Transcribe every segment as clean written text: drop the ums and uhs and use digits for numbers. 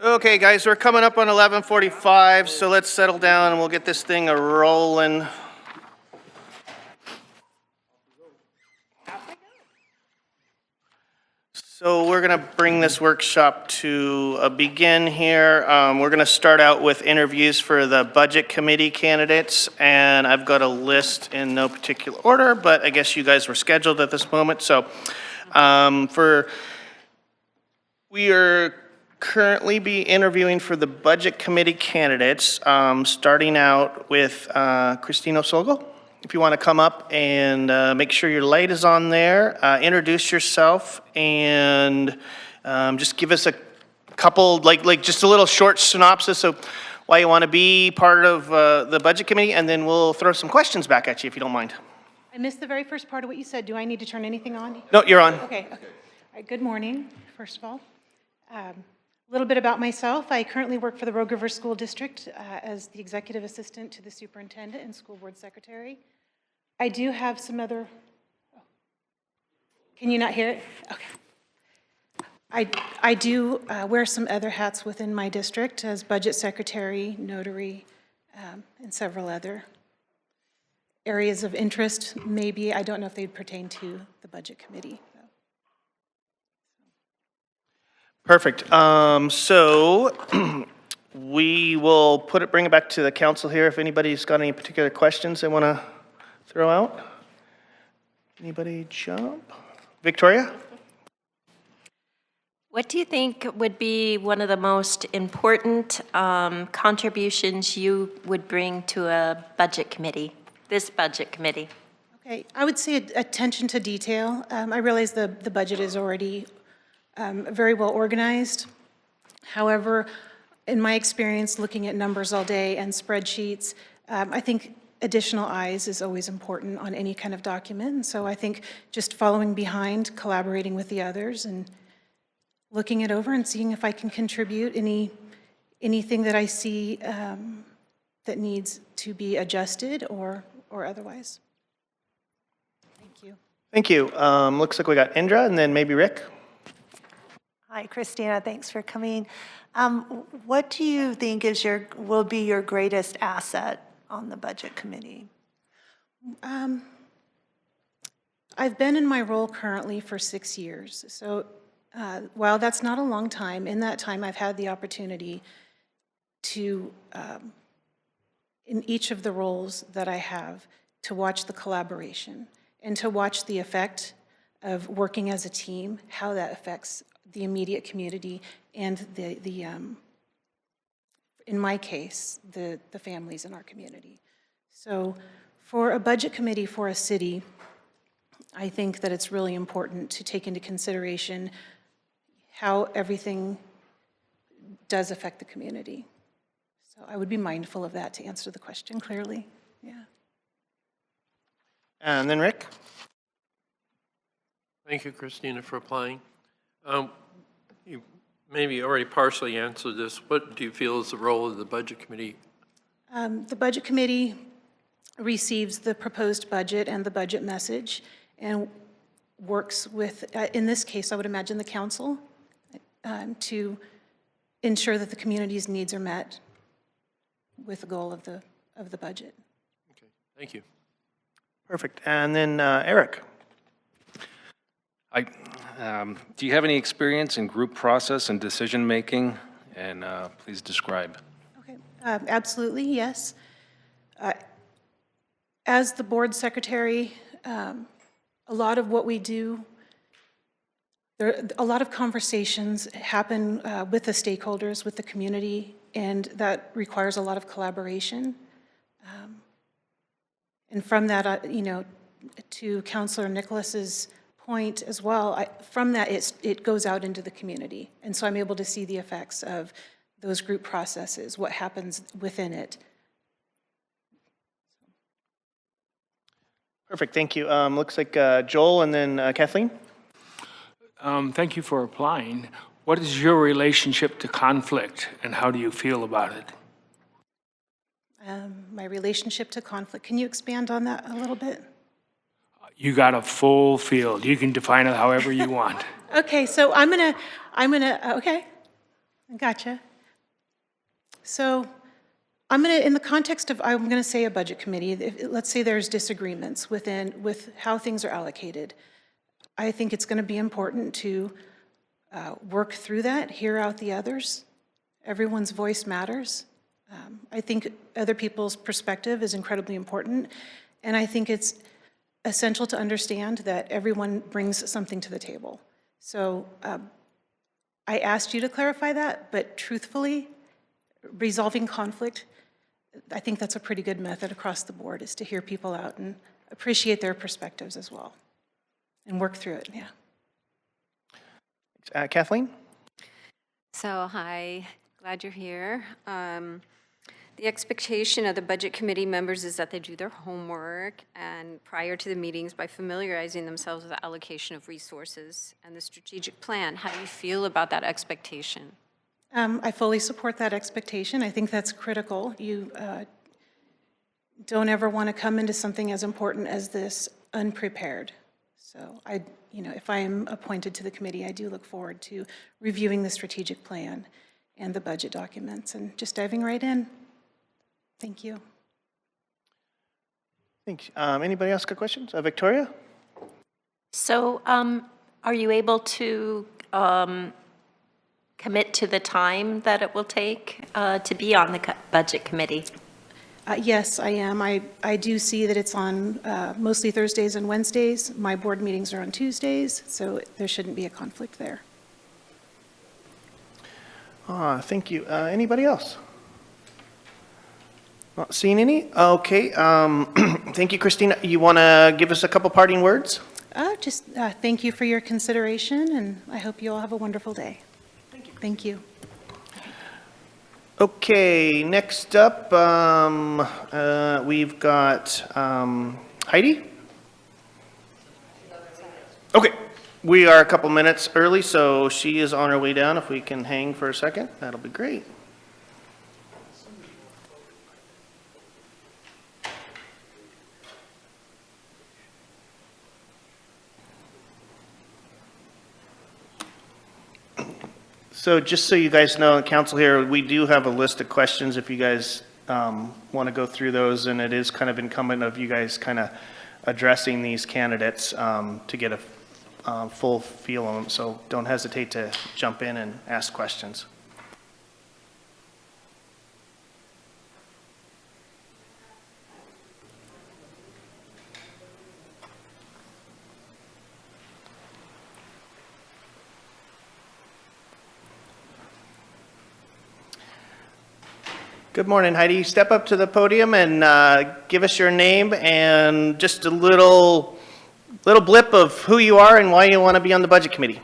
Okay, guys, we're coming up on 11:45, so let's settle down and we'll get this thing a-rolling. So we're going to bring this workshop to a begin here. We're going to start out with interviews for the budget committee candidates, and I've got a list in no particular order, but I guess you guys were scheduled at this moment. So we are currently be interviewing for the budget committee candidates, starting out with Christina Schloegl. If you want to come up and make sure your light is on there, introduce yourself, and just give us a couple, like just a little short synopsis of why you want to be part of the budget committee, and then we'll throw some questions back at you if you don't mind. I missed the very first part of what you said. Do I need to turn anything on? No, you're on. Okay. All right, good morning, first of all. A little bit about myself. I currently work for the Rogue River School District as the executive assistant to the superintendent and school board secretary. I do have some other, can you not hear it? Okay. I do wear some other hats within my district as budget secretary, notary, and several other areas of interest. Maybe, I don't know if they'd pertain to the budget committee. Perfect. So we will bring it back to the council here. If anybody's got any particular questions they want to throw out. Anybody jump? Victoria? What do you think would be one of the most important contributions you would bring to a budget committee, this budget committee? Okay, I would say attention to detail. I realize the budget is already very well organized. However, in my experience looking at numbers all day and spreadsheets, I think additional eyes is always important on any kind of document. And so I think just following behind, collaborating with the others, and looking it over and seeing if I can contribute anything that I see that needs to be adjusted or otherwise. Thank you. Thank you. Looks like we got Indra and then maybe Rick. Hi, Christina. Thanks for coming. What do you think will be your greatest asset on the budget committee? I've been in my role currently for 6 years. So while that's not a long time, in that time I've had the opportunity to, in each of the roles that I have, to watch the collaboration and to watch the effect of working as a team, how that affects the immediate community and in my case, the families in our community. So for a budget committee for a city, I think that it's really important to take into consideration how everything does affect the community. So I would be mindful of that to answer the question clearly. Yeah. And then Rick. Thank you, Christina, for applying. You maybe already partially answered this. What do you feel is the role of the budget committee? The budget committee receives the proposed budget and the budget message and works with, in this case, I would imagine the council to ensure that the community's needs are met with the goal of the budget. Okay, thank you. Perfect. And then Eric. Do you have any experience in group process and decision making? And please describe. Okay, absolutely, yes. As the board secretary, a lot of what we do, a lot of conversations happen with the stakeholders, with the community, and that requires a lot of collaboration. And from that, to Councillor Nicholas's point as well, from that it goes out into the community. And so I'm able to see the effects of those group processes, what happens within it. Perfect, thank you. Looks like Joel and then Kathleen. Thank you for applying. What is your relationship to conflict and how do you feel about it? My relationship to conflict, can you expand on that a little bit? You got a full field. You can define it however you want. Okay, so I'm gonna, okay. Gotcha. So I'm going to, in the context of, I'm going to say a budget committee, let's say there's disagreements with how things are allocated. I think it's going to be important to work through that, hear out the others. Everyone's voice matters. I think other people's perspective is incredibly important, and I think it's essential to understand that everyone brings something to the table. So I asked you to clarify that, but truthfully, resolving conflict, I think that's a pretty good method across the board, is to hear people out and appreciate their perspectives as well, and work through it, yeah. Kathleen? So, hi, glad you're here. The expectation of the Budget Committee members is that they do their homework and prior to the meetings by familiarizing themselves with the allocation of resources and the strategic plan. How do you feel about that expectation? I fully support that expectation. I think that's critical. You don't ever want to come into something as important as this unprepared. So if I am appointed to the committee, I do look forward to reviewing the strategic plan and the budget documents and just diving right in. Thank you. Thanks. Anybody else got questions? Victoria? So are you able to commit to the time that it will take to be on the budget committee? Yes, I am. I do see that it's on mostly Thursdays and Wednesdays. My board meetings are on Tuesdays, so there shouldn't be a conflict there. Thank you. Anybody else? Not seeing any? Okay. Thank you, Christina. You want to give us a couple parting words? Just thank you for your consideration, and I hope you all have a wonderful day. Thank you. Thank you. Okay, next up, we've got Heidi. Okay, we are a couple minutes early, so she is on her way down. If we can hang for a second, that'll be great. So just so you guys know, council here, we do have a list of questions if you guys want to go through those, and it is kind of incumbent of you guys kind of addressing these candidates to get a full feel of them. So don't hesitate to jump in and ask questions. Good morning, Heidi. Step up to the podium and give us your name and just a little blip of who you are and why you want to be on the budget committee.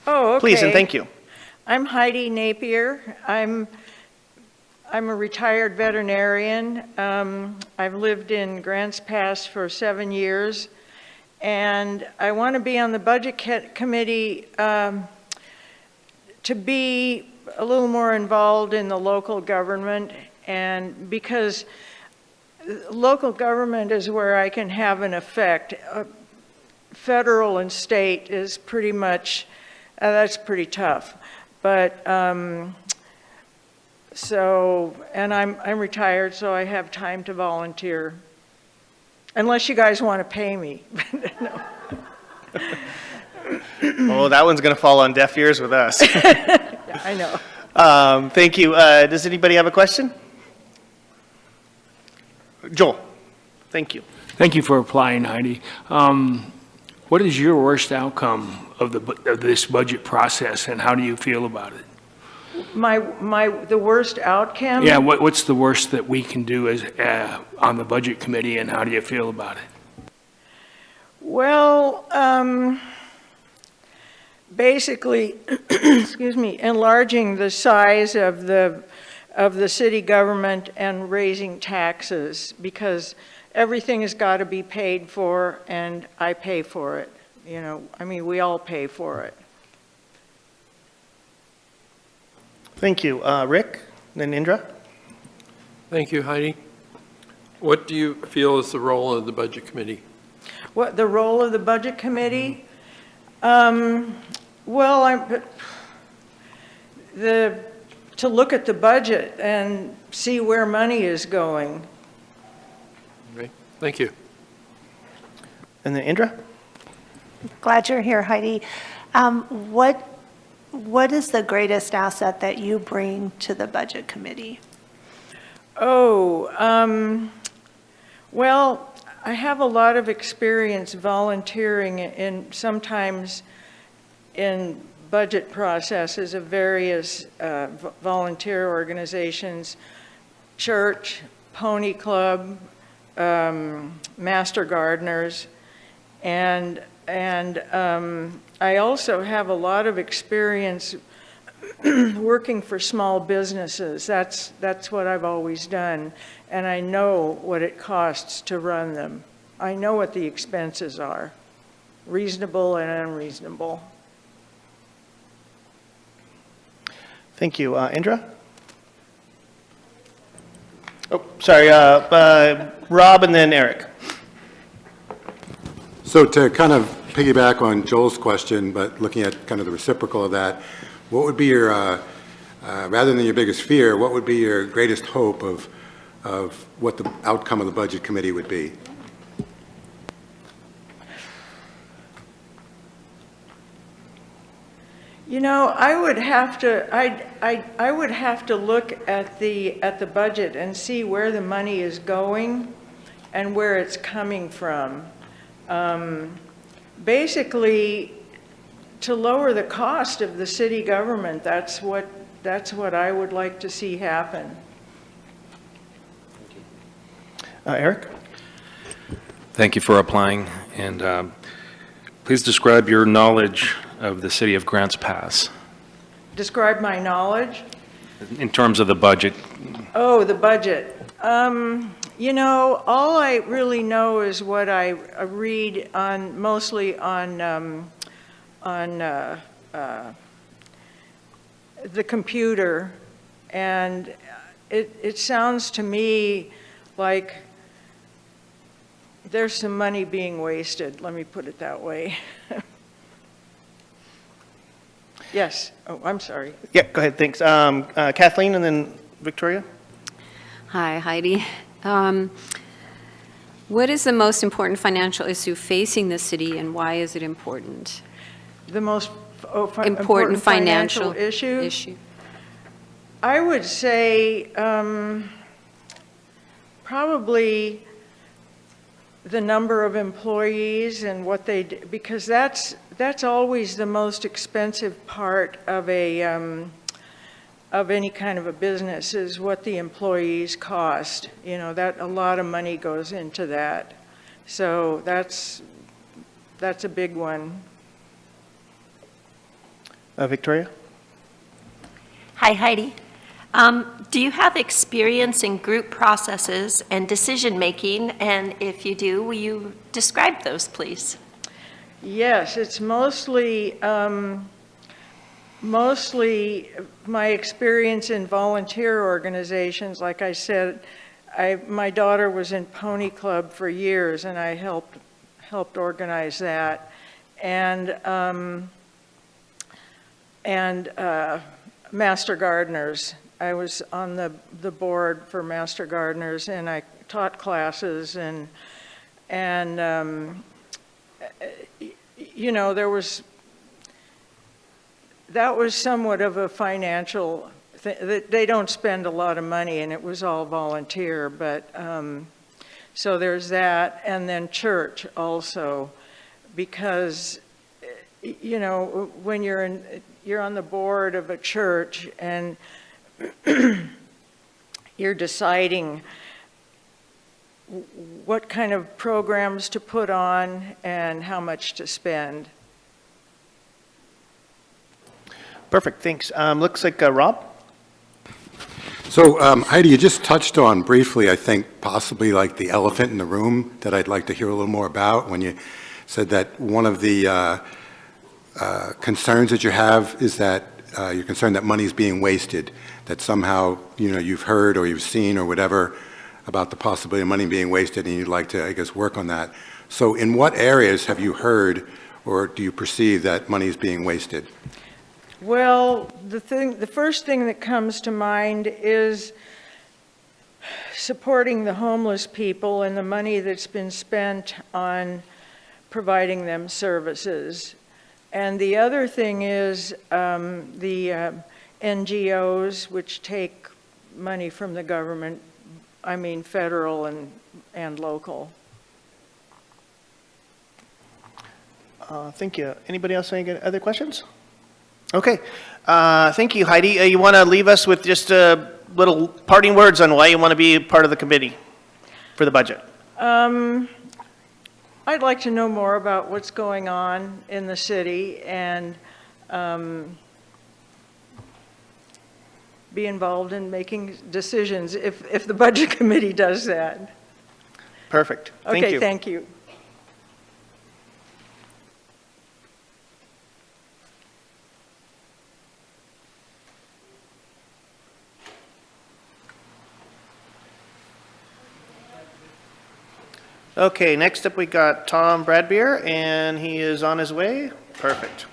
Oh, okay. Please and thank you. I'm Heidi Napier. I'm a retired veterinarian. I've lived in Grants Pass for 7 years, and I want to be on the budget committee to be a little more involved in the local government, and because local government is where I can have an effect. Federal and state is pretty much, that's pretty tough. But, so, and I'm retired, so I have time to volunteer. Unless you guys want to pay me. No. Oh, that one's going to fall on deaf ears with us. I know. Thank you. Does anybody have a question? Joel, thank you. Thank you for applying, Heidi. What is your worst outcome of this budget process, and how do you feel about it? The worst outcome? Yeah, what's the worst that we can do as on the budget committee, and how do you feel about it? Well, basically, excuse me, enlarging the size of the city government and raising taxes, because everything has got to be paid for, and I pay for it. You know, I mean, we all pay for it. Thank you. Rick, then Indra. Thank you, Heidi. What do you feel is the role of the budget committee? What the role of the budget committee? Well, look at the budget and see where money is going. Okay, thank you. And then Indra? Glad you're here, Heidi. What is the greatest asset that you bring to the Budget Committee? Well, I have a lot of experience volunteering sometimes in budget processes of various volunteer organizations, church, pony club, master gardeners, and I also have a lot of experience working for small businesses. That's what I've always done, and I know what it costs to run them. I know what the expenses are, reasonable and unreasonable. Thank you. Indra? Oh, sorry, Rob and then Eric. So to kind of piggyback on Joel's question, but looking at kind of the reciprocal of that, what would be your, rather than your biggest fear, what would be your greatest hope of what the outcome of the Budget Committee would be? You know, I would have to look at the budget and see where the money is going and where it's coming from. Basically, to lower the cost of the city government, that's what I would like to see happen. Eric? Thank you for applying, and please describe your knowledge of the city of Grants Pass Describe my knowledge. in terms of the budget. Oh, the budget. You know, all I really know is what I read mostly on the computer, and it sounds to me like there's some money being wasted. Let me put it that way. Yes. Oh, I'm sorry. Yeah, go ahead, thanks. Kathleen and then Victoria? Hi, Heidi. What is the most important financial issue facing the city, and why is it important? The most Important financial issue? I would say probably the number of employees and what they do, because that's always the most expensive part of any kind of a business, is what the employees cost. You know, that a lot of money goes into that. So that's a big one. Victoria? Hi, Heidi. Do you have experience in group processes and decision-making? And if you do, will you describe those, please? Yes, it's mostly my experience in volunteer organizations. Like I said, my daughter was in Pony Club for years, and I helped organize that. And Master Gardeners. I was on the board for Master Gardeners, and I taught classes, and you know, that was somewhat of a financial thing. They don't spend a lot of money, and it was all volunteer, but so there's that. And then church also, because you know, when you're on the board of a church and you're deciding what kind of programs to put on and how much to spend. Perfect, thanks. Looks like Rob? So Heidi, you just touched on briefly, I think, possibly like the elephant in the room that I'd like to hear a little more about, when you said that one of the concerns that you have is that you're concerned that money is being wasted, that somehow, you know, you've heard or you've seen or whatever about the possibility of money being wasted, and you'd like to, I guess, work on that. So in what areas have you heard or do you perceive that money is being wasted? Well, the first thing that comes to mind is supporting the homeless people and the money that's been spent on providing them services. And the other thing is the NGOs, which take money from the government, I mean federal and local. Thank you. Anybody else have any other questions? Okay. Thank you, Heidi. You want to leave us with just little parting words on why you want to be part of the committee for the budget? I'd like to know more about what's going on in the city and be involved in making decisions if the budget committee does that. Perfect. Thank you. Okay, thank you. Okay, next up we got Tom Bradbeer, and he is on his way. Perfect.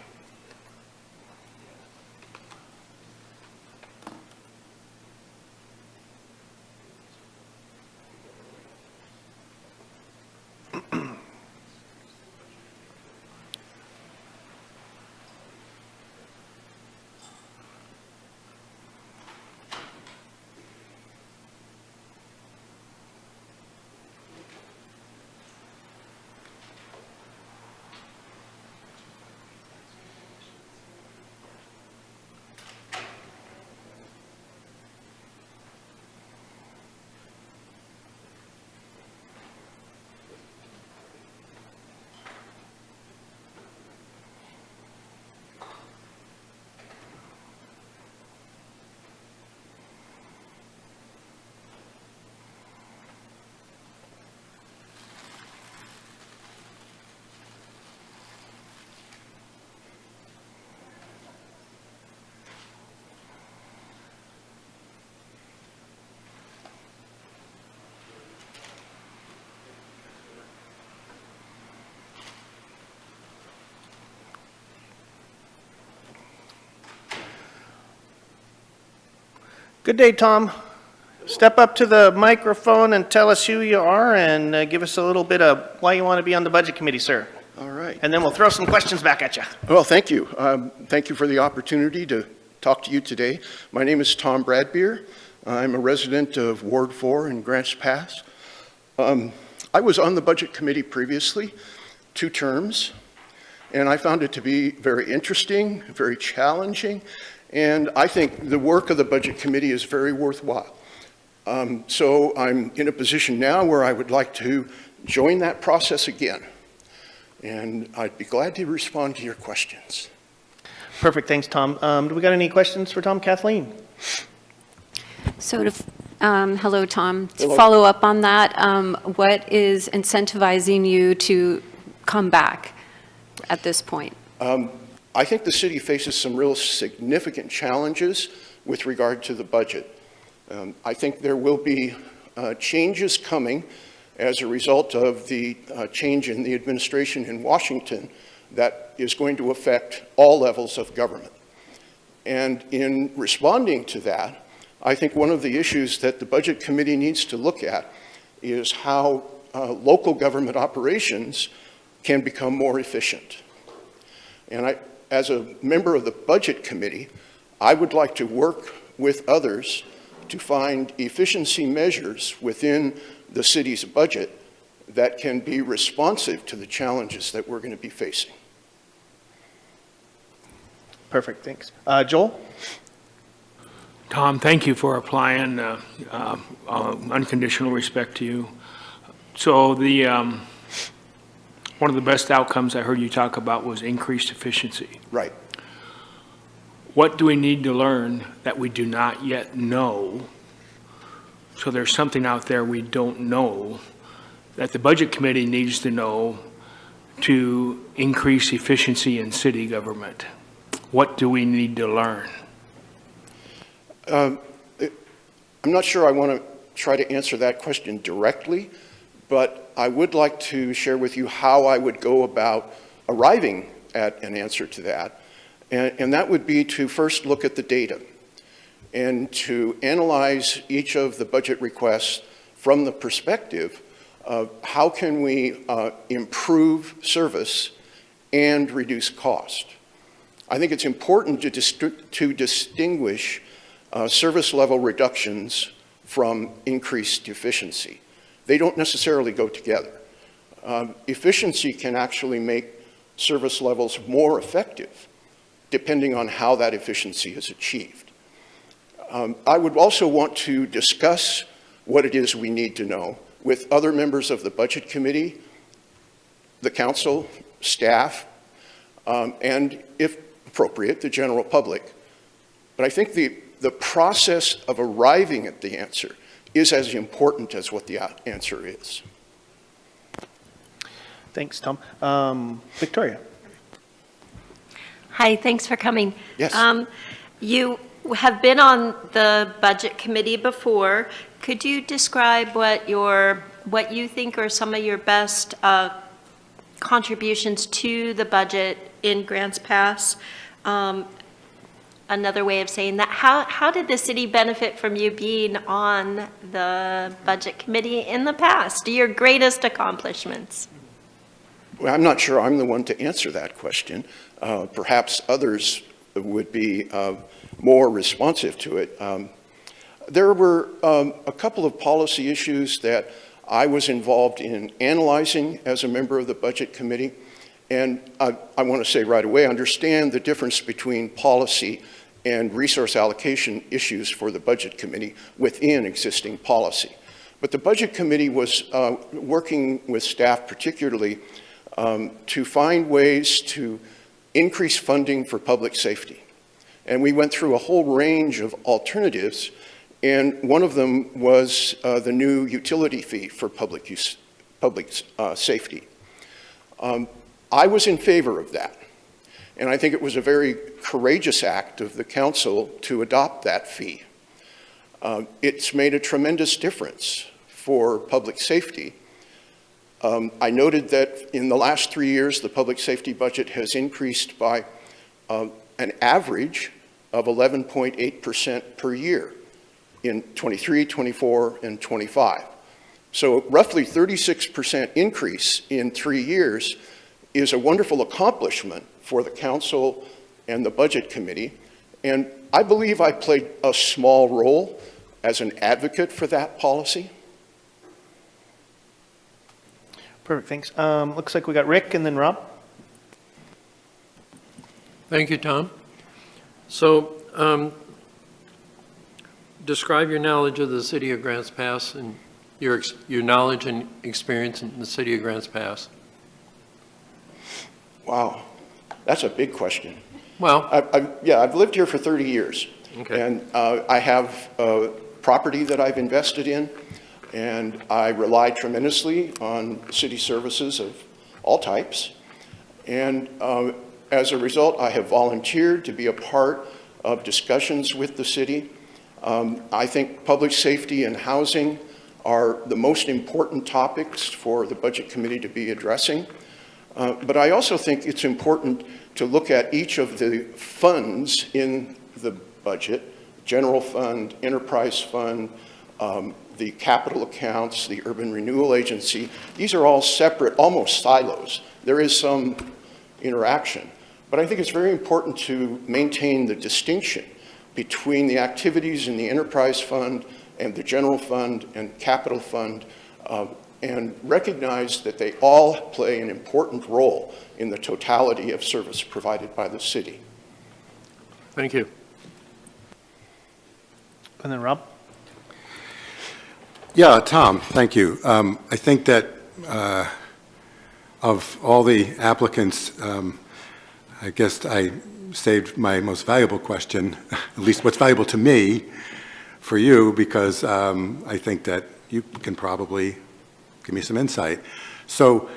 Good day, Tom. Step up to the microphone and tell us who you are and give us a little bit of why you want to be on the budget committee, sir. All right. And then we'll throw some questions back at you. Well, thank you. Thank you for the opportunity to talk to you today. My name is Tom Bradbeer. I'm a resident of Ward 4 in Grants Pass. I was on the budget committee previously, 2 terms, and I found it to be very interesting, very challenging, and I think the work of the budget committee is very worthwhile. So I'm in a position now where I would like to join that process again. And I'd be glad to respond to your questions. Perfect, thanks, Tom. Do we got any questions for Tom? Kathleen? So hello, Tom. Hello. To follow up on that, what is incentivizing you to come back at this point? I think the city faces some real significant challenges with regard to the budget. I think there will be changes coming as a result of the change in the administration in Washington that is going to affect all levels of government. And in responding to that, I think one of the issues that the Budget Committee needs to look at is how local government operations can become more efficient. And as a member of the Budget Committee, I would like to work with others to find efficiency measures within the city's budget that can be responsive to the challenges that we're going to be facing. Perfect, thanks. Joel? Tom, thank you for applying unconditional respect to you. So one of the best outcomes I heard you talk about was increased efficiency. Right. What do we need to learn that we do not yet know? So there's something out there we don't know that the Budget Committee needs to know to increase efficiency in city government. What do we need to learn? I'm not sure I want to try to answer that question directly, but I would like to share with you how I would go about arriving at an answer to that. And that would be to first look at the data and to analyze each of the budget requests from the perspective of how can we improve service and reduce cost. I think it's important to distinguish service level reductions from increased efficiency. They don't necessarily go together. Efficiency can actually make service levels more effective, depending on how that efficiency is achieved. I would also want to discuss what it is we need to know with other members of the Budget Committee, the council, staff, and if appropriate, the general public. But I think the process of arriving at the answer is as important as what the answer is. Thanks, Tom. Victoria? Hi, thanks for coming. Yes. You have been on the Budget Committee before. Could you describe what you think are some of your best contributions to the budget in Grants Pass? Another way of saying that, how did the city benefit from you being on the Budget Committee in the past? Your greatest accomplishments? Well, I'm not sure I'm the one to answer that question. Perhaps others would be more responsive to it. There were a couple of policy issues that I was involved in analyzing as a member of the Budget Committee. And I want to say right away, I understand the difference between policy and resource allocation issues for the Budget Committee within existing policy. But the Budget Committee was working with staff particularly to find ways to increase funding for public safety. And we went through a whole range of alternatives, and one of them was the new utility fee for public safety. I was in favor of that, and I think it was a very courageous act of the council to adopt that fee. It's made a tremendous difference for public safety. I noted that in the last 3 years, the public safety budget has increased by an average of 11.8% per year in 23, 24, and 25. So roughly 36% increase in 3 years is a wonderful accomplishment for the council and the Budget Committee. And I believe I played a small role as an advocate for that policy. Perfect, thanks. Looks like we got Rick and then Rob. Thank you, Tom. So, describe your knowledge of the city of Grants Pass and your knowledge and experience in the city of Grants Pass. Wow, that's a big question. Well, I've lived here for 30 years. Okay. And I have property that I've invested in, and I rely tremendously on city services of all types. And as a result, I have volunteered to be a part of discussions with the city. I think public safety and housing are the most important topics for the Budget Committee to be addressing. But I also think it's important to look at each of the funds in the budget, general fund, enterprise fund, the capital accounts, the urban renewal agency. These are all separate, almost silos. There is some interaction. But I think it's very important to maintain the distinction between the activities in the enterprise fund and the general fund and capital fund, and recognize that they all play an important role in the totality of service provided by the city. thank you. And then Rob. Yeah, Tom, thank you. I think that of all the applicants, I guess I saved my most valuable question, at least what's valuable to me, for you, because I think that you can probably give me some insight. So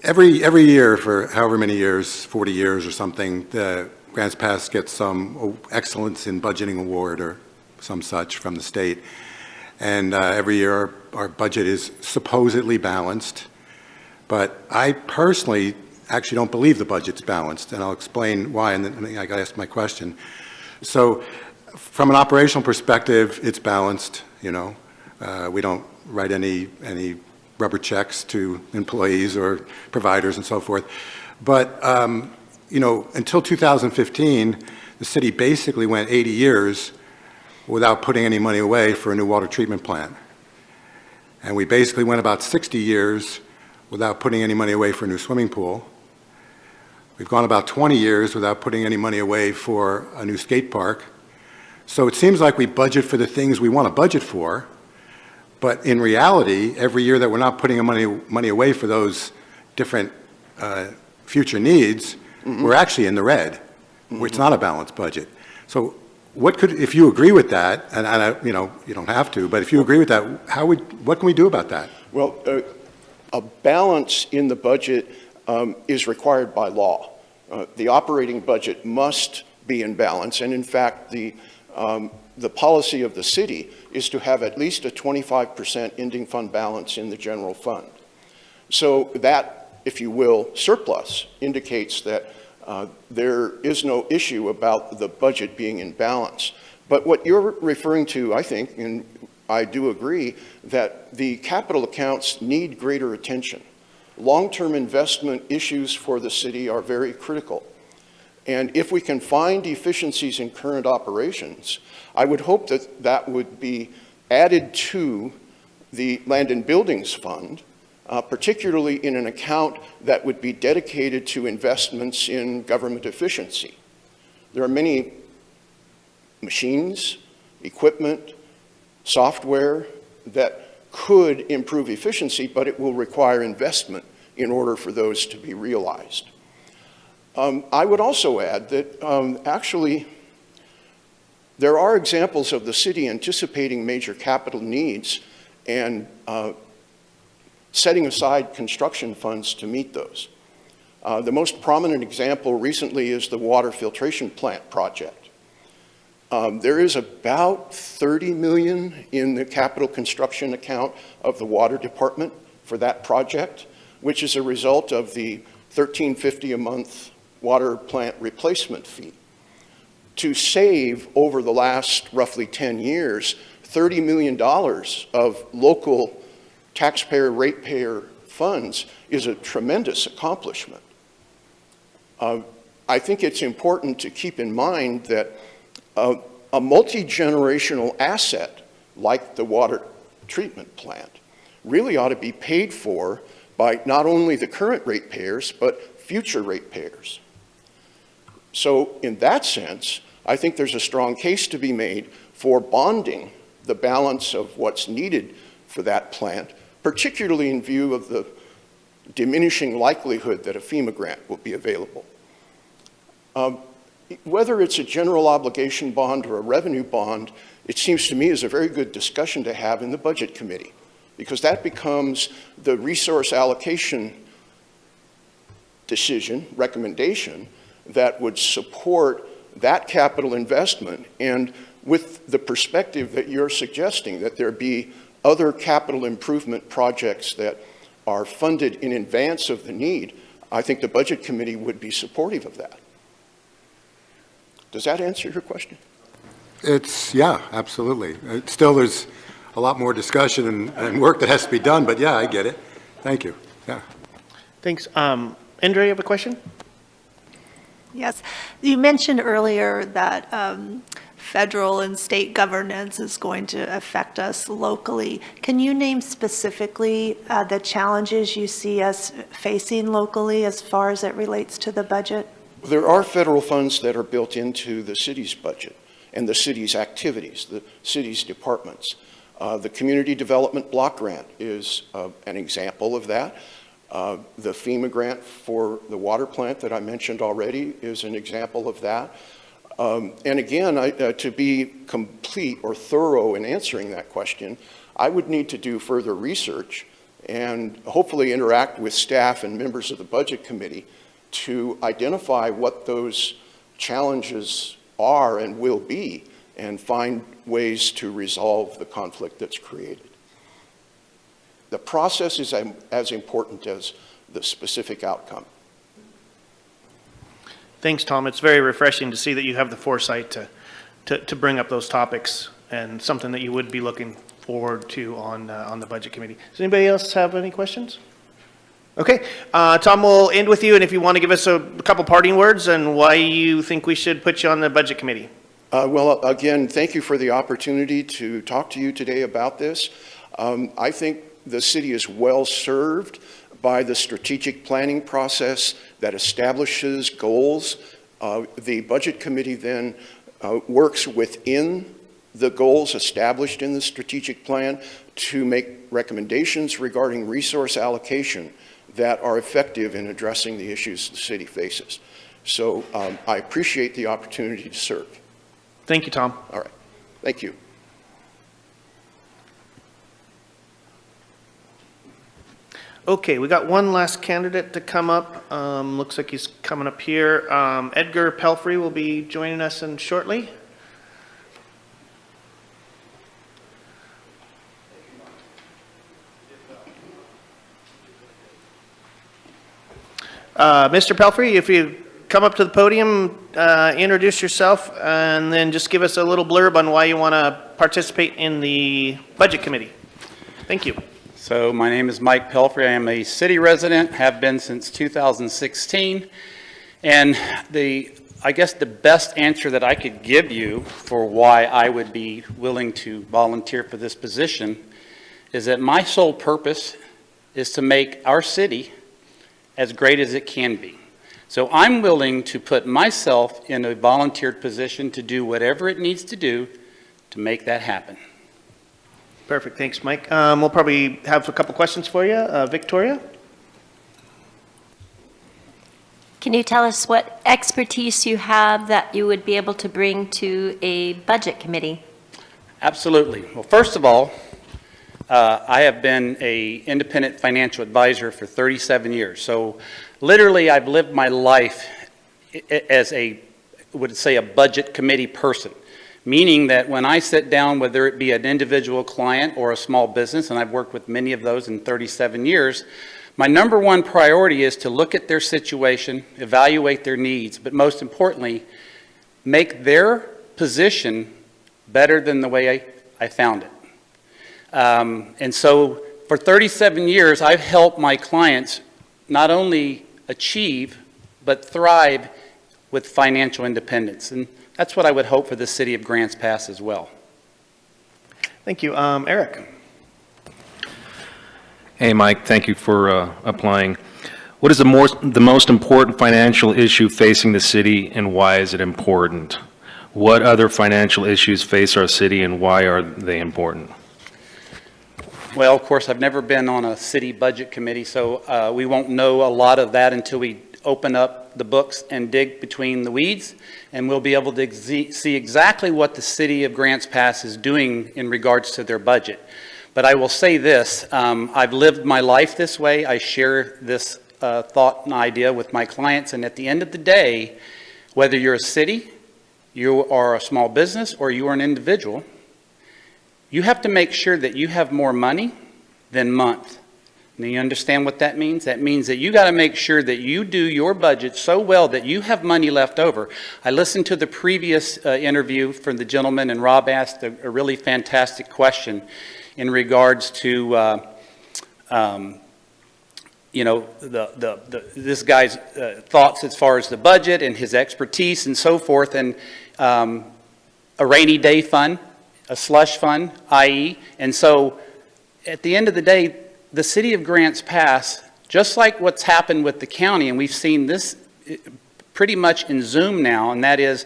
every year for however many years, 40 years or something, the Grants Pass gets some excellence in budgeting award or some such from the state. And every year our budget is supposedly balanced. But I personally actually don't believe the budget's balanced, and I'll explain why, and then I got to ask my question. So from an operational perspective, it's balanced, you know. We don't write any rubber checks to employees or providers and so forth. But, you know, until 2015, the city basically went 80 years without putting any money away for a new water treatment plant. And we basically went about 60 years without putting any money away for a new swimming pool. We've gone about 20 years without putting any money away for a new skate park. So it seems like we budget for the things we want to budget for, but in reality, every year that we're not putting money away for those different future needs, we're actually in the red. It's not a balanced budget. So what could, if you agree with that, and I, you know, you don't have to, but if you agree with that, what can we do about that? Well, a balance in the budget is required by law. The operating budget must be in balance, and in fact, the policy of the city is to have at least a 25% ending fund balance in the general fund. So that, if you will, surplus indicates that there is no issue about the budget being in balance. But what you're referring to, I think, and I do agree, that the capital accounts need greater attention. Long-term investment issues for the city are very critical. And if we can find efficiencies in current operations, I would hope that that would be added to the Land and Buildings Fund, particularly in an account that would be dedicated to investments in government efficiency. There are many machines, equipment, software that could improve efficiency, but it will require investment in order for those to be realized. I would also add that actually there are examples of the city anticipating major capital needs and setting aside construction funds to meet those. The most prominent example recently is the water filtration plant project. There is about $30 million in the capital construction account of the water department for that project, which is a result of the $13.50 a month water plant replacement fee. To save over the last roughly 10 years, $30 million of local taxpayer, ratepayer funds is a tremendous accomplishment. I think it's important to keep in mind that a multi-generational asset like the water treatment plant really ought to be paid for by not only the current ratepayers, but future ratepayers. So in that sense, I think there's a strong case to be made for bonding the balance of what's needed for that plant, particularly in view of the diminishing likelihood that a FEMA grant will be available. Whether it's a general obligation bond or a revenue bond, it seems to me is a very good discussion to have in the Budget Committee, because that becomes the resource allocation decision, recommendation, that would support that capital investment, and with the perspective that you're suggesting, that there be other capital improvement projects that are funded in advance of the need, I think the Budget Committee would be supportive of that. Does that answer your question? Yeah, absolutely. Still, there's a lot more discussion and work that has to be done, but yeah, I get it. Thank you. Yeah. Thanks. Andrea, you have a question? Yes. You mentioned earlier that federal and state governance is going to affect us locally. Can you name specifically the challenges you see us facing locally as far as it relates to the budget? There are federal funds that are built into the city's budget and the city's activities, the city's departments. The Community Development Block Grant is an example of that. The FEMA grant for the water plant that I mentioned already is an example of that. And again, to be complete or thorough in answering that question, I would need to do further research and hopefully interact with staff and members of the Budget Committee to identify what those challenges are and will be and find ways to resolve the conflict that's created. The process is as important as the specific outcome. Thanks, Tom. It's very refreshing to see that you have the foresight to bring up those topics, and something that you would be looking forward to on the Budget Committee. Does anybody else have any questions? Okay, Tom, we'll end with you, and if you want to give us a couple parting words and why you think we should put you on the Budget Committee. Well, again, thank you for the opportunity to talk to you today about this. I think the city is well served by the strategic planning process that establishes goals. The Budget Committee then works within the goals established in the strategic plan to make recommendations regarding resource allocation that are effective in addressing the issues the city faces. So I appreciate the opportunity to serve. Thank you, Tom. All right. Thank you. Okay, we got one last candidate to come up. Looks like he's coming up here. Edgar Pelfrey will be joining us in shortly. Mr. Pelfrey, if you come up to the podium, introduce yourself, and then just give us a little blurb on why you want to participate in the Budget Committee. Thank you. So my name is Mike Pelfrey. I am a city resident, have been since 2016. And I guess the best answer that I could give you for why I would be willing to volunteer for this position is that my sole purpose is to make our city as great as it can be. So I'm willing to put myself in a volunteered position to do whatever it needs to do to make that happen. Perfect. Thanks, Mike. We'll probably have a couple questions for you. Victoria? Can you tell us what expertise you have that you would be able to bring to a budget committee? Absolutely. Well, first of all, I have been an independent financial advisor for 37 years. So literally, I've lived my life as a budget committee person, meaning that when I sit down, whether it be an individual client or a small business, and I've worked with many of those in 37 years, my number one priority is to look at their situation, evaluate their needs, but most importantly, make their position better than the way I found it. And so for 37 years, I've helped my clients not only achieve, but thrive with financial independence. And that's what I would hope for the city of Grants Pass as well. Thank you. Eric? Hey, Mike, thank you for applying. What is the most important financial issue facing the city, and why is it important? What other financial issues face our city, and why are they important? Well, of course, I've never been on a city budget committee, so we won't know a lot of that until we open up the books and dig between the weeds, and we'll be able to see exactly what the city of Grants Pass is doing in regards to their budget. But I will say this, I've lived my life this way. I share this thought and idea with my clients, and at the end of the day, whether you're a city, you are a small business, or you are an individual, you have to make sure that you have more money than month. Now, you understand what that means? That means that you got to make sure that you do your budget so well that you have money left over. I listened to the previous interview from the gentleman, and Rob asked a really fantastic question in regards to, this guy's thoughts as far as the budget and his expertise and so forth, and a rainy day fund, a slush fund, i.e. And so at the end of the day, the city of Grants Pass, just like what's happened with the county, and we've seen this pretty much in Zoom now, and that is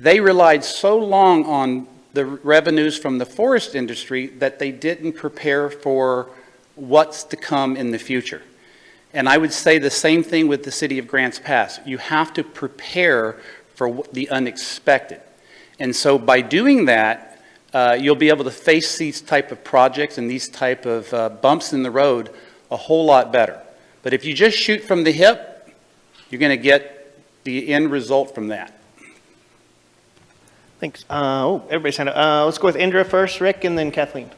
they relied so long on the revenues from the forest industry that they didn't prepare for what's to come in the future. And I would say the same thing with the city of Grants Pass. You have to prepare for the unexpected. And so by doing that, you'll be able to face these type of projects and these type of bumps in the road a whole lot better. But if you just shoot from the hip, you're going to get the end result from that. Thanks. Everybody's hand up. Let's go with Indra first, Rick, and then Kathleen.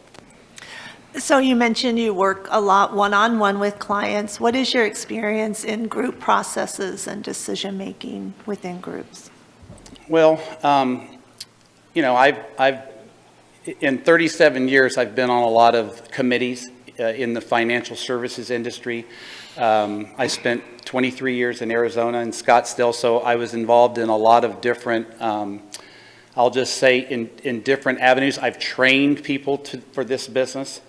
So you mentioned you work a lot one-on-one with clients. What is your experience in group processes and decision-making within groups? Well, you know, in 37 years, I've been on a lot of committees in the financial services industry. I spent 23 years in Arizona and Scottsdale, so I was involved in a lot of different, I'll just say in different avenues. I've trained people for this business.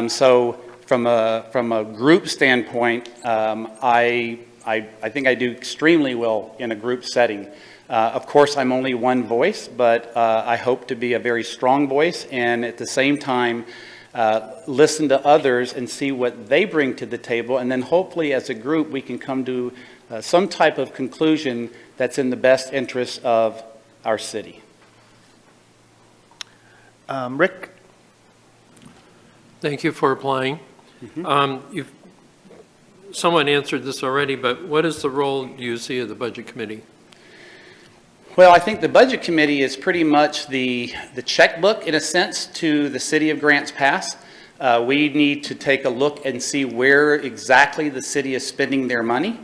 So from a group standpoint, I think I do extremely well in a group setting. Of course, I'm only one voice, but I hope to be a very strong voice, and at the same time, listen to others and see what they bring to the table, and then hopefully as a group we can come to some type of conclusion that's in the best interest of our city. Rick? Thank you for applying. You've somewhat answered this already, but what is the role do you see of the Budget Committee? Well, I think the Budget Committee is pretty much the checkbook, in a sense, to the City of Grants Pass. We need to take a look and see where exactly the city is spending their money,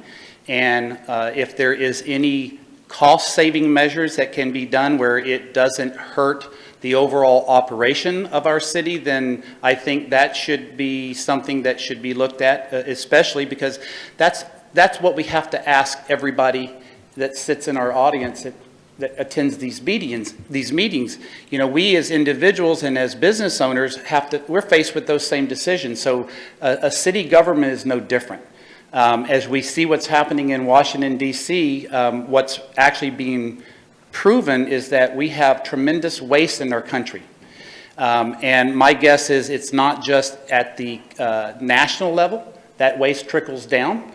and if there is any cost-saving measures that can be done where it doesn't hurt the overall operation of our city, then I think that should be something that should be looked at, especially because that's what we have to ask everybody that sits in our audience that attends these meetings. You know, we as individuals and as business owners we're faced with those same decisions. So a city government is no different. As we see what's happening in Washington, D.C., what's actually being proven is that we have tremendous waste in our country. And my guess is it's not just at the national level. That waste trickles down.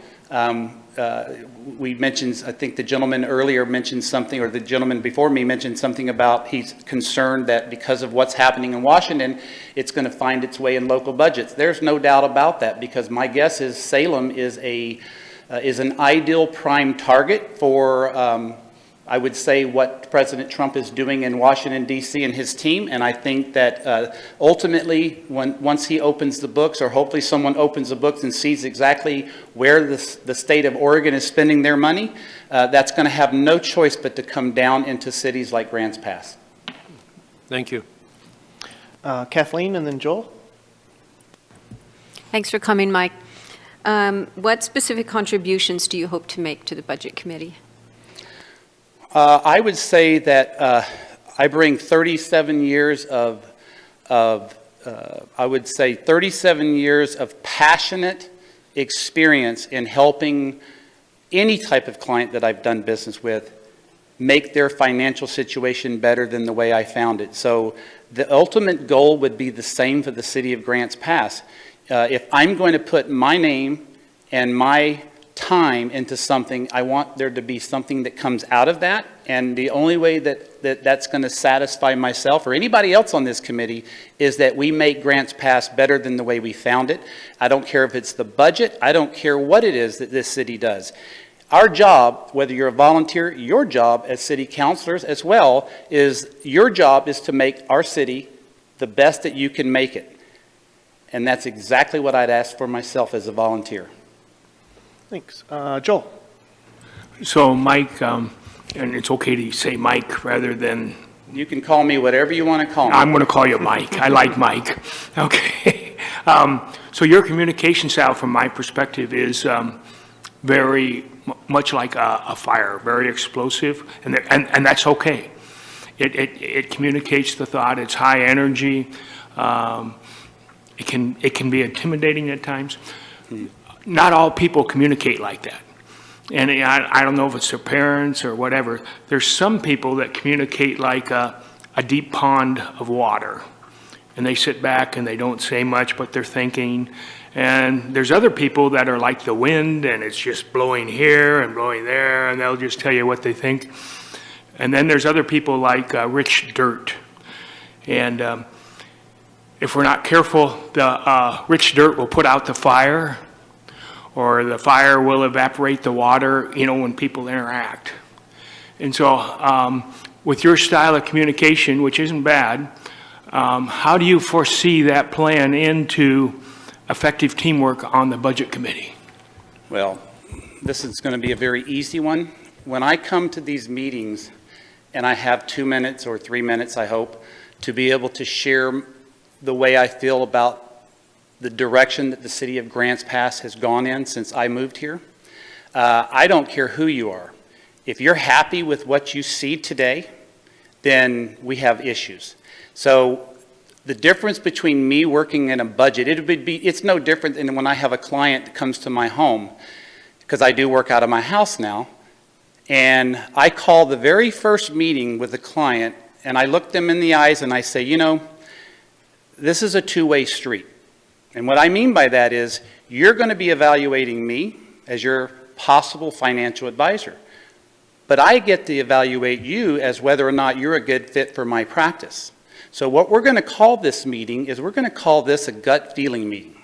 We mentioned, I think the gentleman earlier mentioned something, or the gentleman before me mentioned something about he's concerned that because of what's happening in Washington, it's going to find its way in local budgets. There's no doubt about that, because my guess is Salem is an ideal prime target for I would say what President Trump is doing in Washington, D.C. and his team. And I think that ultimately, once he opens the books, or hopefully someone opens the books and sees exactly where the state of Oregon is spending their money, that's going to have no choice but to come down into cities like Grants Pass. Thank you. Kathleen and then Joel? Thanks for coming, Mike. What specific contributions do you hope to make to the Budget Committee? I would say that I bring 37 years of I would say 37 years of passionate experience in helping any type of client that I've done business with make their financial situation better than the way I found it. So the ultimate goal would be the same for the City of Grants Pass. If I'm going to put my name and my time into something, I want there to be something that comes out of that. And the only way that's going to satisfy myself or anybody else on this committee is that we make Grants Pass better than the way we found it. I don't care if it's the budget. I don't care what it is that this city does. Our job, whether you're a volunteer, your job as city councilors as well, your job is to make our city the best that you can make it. And that's exactly what I'd ask for myself as a volunteer. Thanks. Joel? So Mike, and it's okay to say Mike rather than... You can call me whatever you want to call me. I'm going to call you Mike. I like Mike. Okay. So your communication style, from my perspective, is very much like a fire, very explosive, and that's okay. It communicates the thought. It's high energy. It can be intimidating at times. Not all people communicate like that. And I don't know if it's their parents or whatever. There's some people that communicate like a deep pond of water. And they sit back and they don't say much, but they're thinking. And there's other people that are like the wind, and it's just blowing here and blowing there, and they'll just tell you what they think. And then there's other people like rich dirt. And if we're not careful, the rich dirt will put out the fire, or the fire will evaporate the water, when people interact. And so with your style of communication, which isn't bad, How do you foresee that playing into effective teamwork on the Budget Committee? Well, this is going to be a very easy one. When I come to these meetings, and I have 2 minutes or 3 minutes, I hope, to be able to share the way I feel about the direction that the city of Grants Pass has gone in since I moved here. I don't care who you are. If you're happy with what you see today, then we have issues. So the difference between me working in a budget, it's no different than when I have a client that comes to my home, because I do work out of my house now, and I call the very first meeting with the client, and I look them in the eyes and I say, you know, this is a two-way street. And what I mean by that is you're going to be evaluating me as your possible financial advisor. But I get to evaluate you as whether or not you're a good fit for my practice. So what we're going to call this meeting is we're going to call this a gut feeling meeting.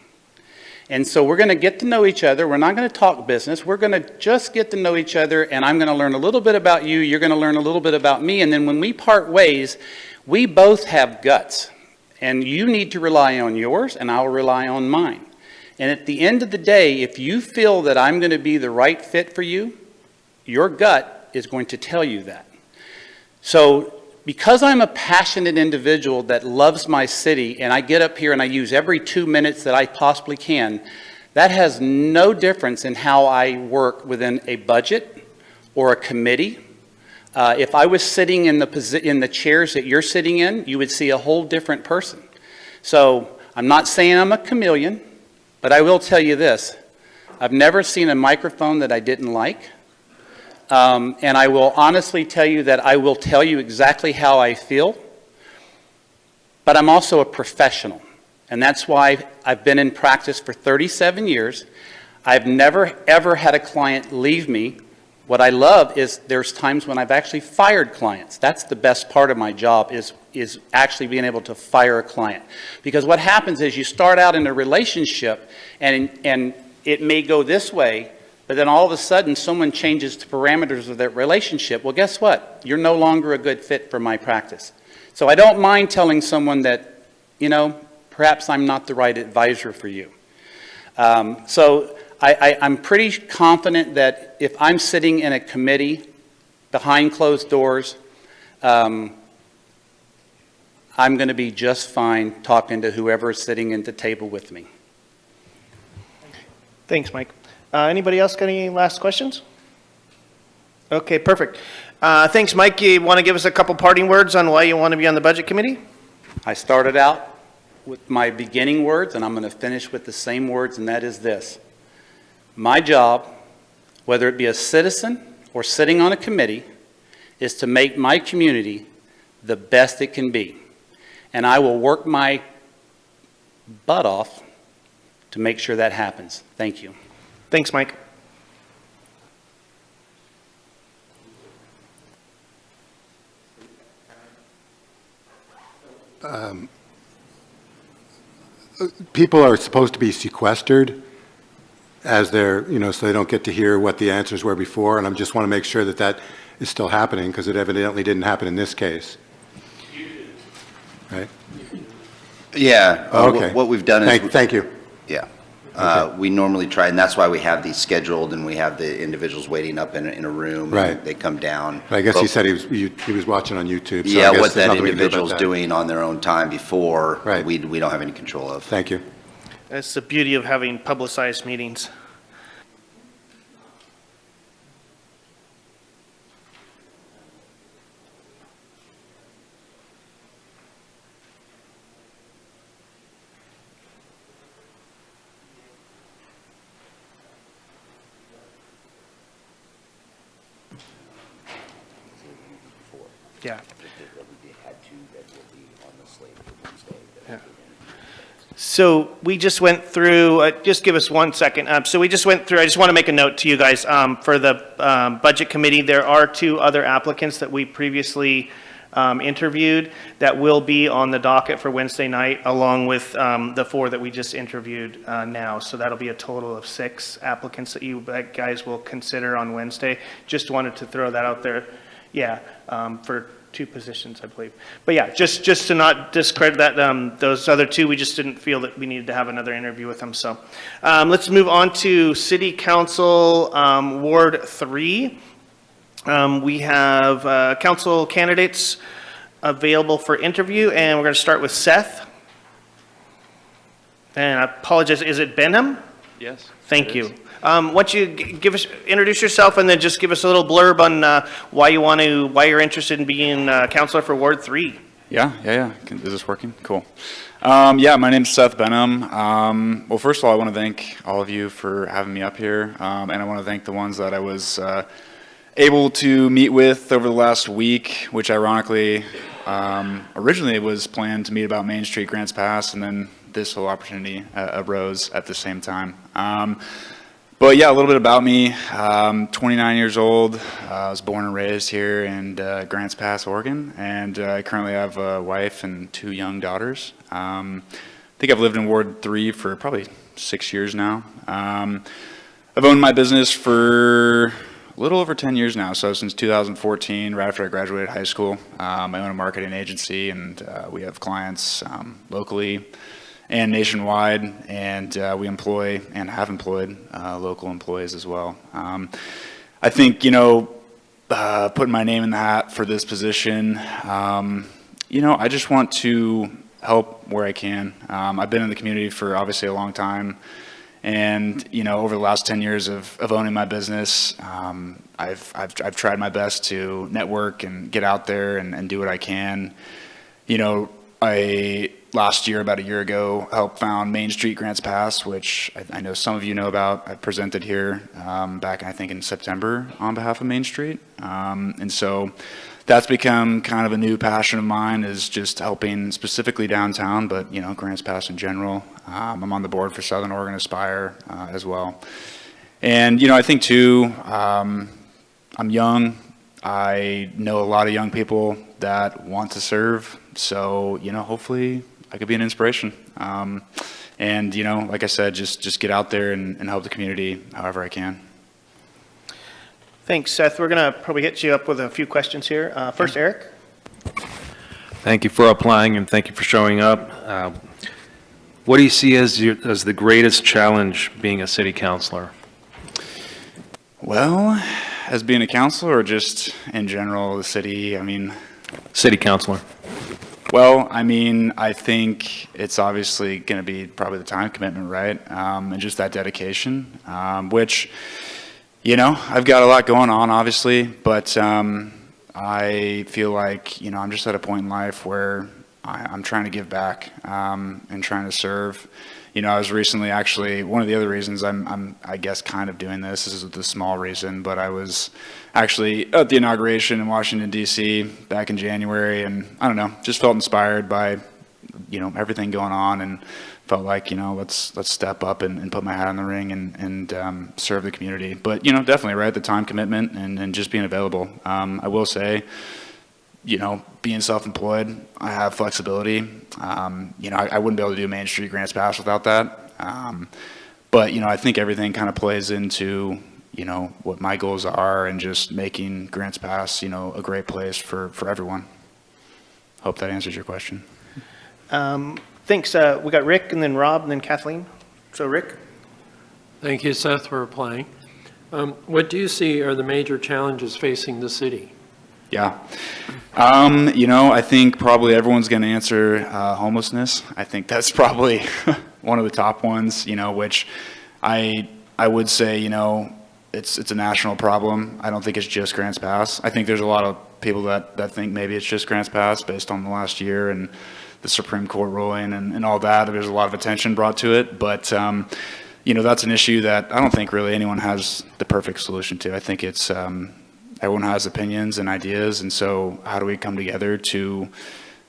And so we're going to get to know each other. We're not going to talk business. We're going to just get to know each other, and I'm going to learn a little bit about you. You're going to learn a little bit about me. And then when we part ways, we both have guts. And you need to rely on yours, and I'll rely on mine. And at the end of the day, if you feel that I'm going to be the right fit for you, your gut is going to tell you that. So because I'm a passionate individual that loves my city, and I get up here and I use every 2 minutes that I possibly can, that has no difference in how I work within a budget or a committee. If I was sitting in the chairs that you're sitting in, you would see a whole different person. So I'm not saying I'm a chameleon, but I will tell you this. I've never seen a microphone that I didn't like. And I will honestly tell you that I will tell you exactly how I feel. But I'm also a professional. And that's why I've been in practice for 37 years. I've never, ever had a client leave me. What I love is there's times when I've actually fired clients. That's the best part of my job is actually being able to fire a client. Because what happens is you start out in a relationship and it may go this way, but then all of a sudden someone changes the parameters of that relationship. Well, guess what? You're no longer a good fit for my practice. So I don't mind telling someone that, you know, perhaps I'm not the right advisor for you. So I'm pretty confident that if I'm sitting in a committee behind closed doors, I'm going to be just fine talking to whoever is sitting at the table with me. Thanks, Mike. Anybody else got any last questions? Okay, perfect. Thanks, Mike. You want to give us a couple parting words on why you want to be on the Budget Committee? I started out with my beginning words, and I'm going to finish with the same words, and that is this. My job, whether it be a citizen or sitting on a committee, is to make my community the best it can be. And I will work my butt off to make sure that happens. Thank you. Thanks, Mike. People are supposed to be sequestered as they're, you know, so they don't get to hear what the answers were before, and I just want to make sure that that is still happening, because it evidently didn't happen in this case. Right? Yeah. Okay. What we've done is... Thank you. Yeah. Okay. We normally try, and that's why we have these scheduled, and we have the individuals waiting up in a room. Right. And they come down. I guess he said he was watching on YouTube. So Yeah, I guess what there's that nothing we can do about individual's that. doing on their own time before, Right. we don't have any control of. Thank you. That's the beauty of having publicized meetings. Yeah. Yeah. So we just went through, just give us 1 second. So we just went through, I just want to make a note to you guys, for the Budget Committee, there are 2 other applicants that we previously interviewed that will be on the docket for Wednesday night, along with the 4 that we just interviewed now. So that'll be a total of 6 applicants that you guys will consider on Wednesday. Just wanted to throw that out there. Yeah, for 2 positions, I believe. But yeah, just to not discredit that, those other 2, we just didn't feel that we needed to have another interview with them. So let's move on to City Council Ward 3. We have council candidates available for interview, and we're going to start with Seth. And I apologize, is it Benham? Yes. Thank you. Why don't you introduce yourself and then just give us a little blurb on why you're interested in being counselor for Ward 3. Yeah. Is this working? Cool. Yeah, my name's Seth Benham. Well, first of all, I want to thank all of you for having me up here, and I want to thank the ones that I was able to meet with over the last week, which ironically, originally it was planned to meet about Main Street Grants Pass, and then this whole opportunity arose at the same time. But yeah, a little bit about me. 29 years old. I was born and raised here in Grants Pass, Oregon, and I currently have a wife and 2 young daughters. I think I've lived in Ward 3 for probably 6 years now. I've owned my business for a little over 10 years now, so since 2014, right after I graduated high school. I own a marketing agency, and we have clients locally and nationwide, and we employ and have employed local employees as well. I think, putting my name in the hat for this position, I just want to help where I can. I've been in the community for obviously a long time, and over the last 10 years of owning my business, I've tried my best to network and get out there and do what I can. Last year, about a year ago, helped found Main Street Grants Pass, which I know some of you know about. I presented here back, I think, in September on behalf of Main Street. And so that's become kind of a new passion of mine, is just helping specifically downtown, but, Grants Pass in general. I'm on the board for Southern Oregon Aspire as well. And, I think, too, I'm young. I know a lot of young people that want to serve. So, hopefully I could be an inspiration. And, like I said, just get out there and help the community however I can. Thanks, Seth. We're going to probably hit you up with a few questions here. First, Eric. Thank you for applying and thank you for showing up. What do you see as the greatest challenge being a city councilor? Well, as being a counselor or just in general, the city, City councilor. Well, I think it's obviously going to be probably the time commitment, right? And just that dedication, which, I've got a lot going on, obviously, but I feel like, I'm just at a point in life where I'm trying to give back and trying to serve. I was recently actually, one of the other reasons I guess, kind of doing this is the small reason, but I was actually at the inauguration in Washington, D.C. back in January, and I don't know, just felt inspired by, everything going on, and felt like, let's step up and put my hat in the ring and serve the community. But, definitely, right, the time commitment and just being available. I will say, being self-employed, I have flexibility. I wouldn't be able to do Main Street Grants Pass without that. But, I think everything kind of plays into, what my goals are and just making Grants Pass, a great place for everyone. Hope that answers your question. Thanks. We got Rick and then Rob and then Kathleen. So, Rick. Thank you, Seth, for applying. What do you see are the major challenges facing the city? Yeah. I think probably everyone's going to answer homelessness. I think that's probably one of the top ones, which I would say, it's a national problem. I don't think it's just Grants Pass. I think there's a lot of people that think maybe it's just Grants Pass based on the last year and the Supreme Court ruling and all that. There's a lot of attention brought to it. But, that's an issue that I don't think really anyone has the perfect solution to. I think it's everyone has opinions and ideas, and so how do we come together to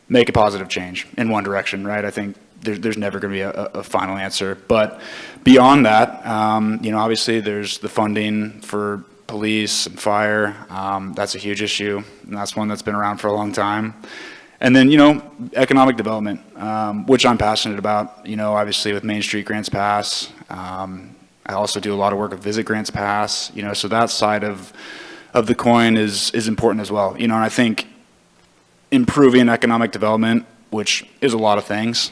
make a positive change in one direction, right? I think there's never going to be a final answer. But beyond that, obviously there's the funding for police and fire. That's a huge issue, and that's one that's been around for a long time. And then, economic development, which I'm passionate about, obviously with Main Street Grants Pass. I also do a lot of work with Visit Grants Pass, so that side of of the coin is important as well. You know, and I think improving economic development, which is a lot of things,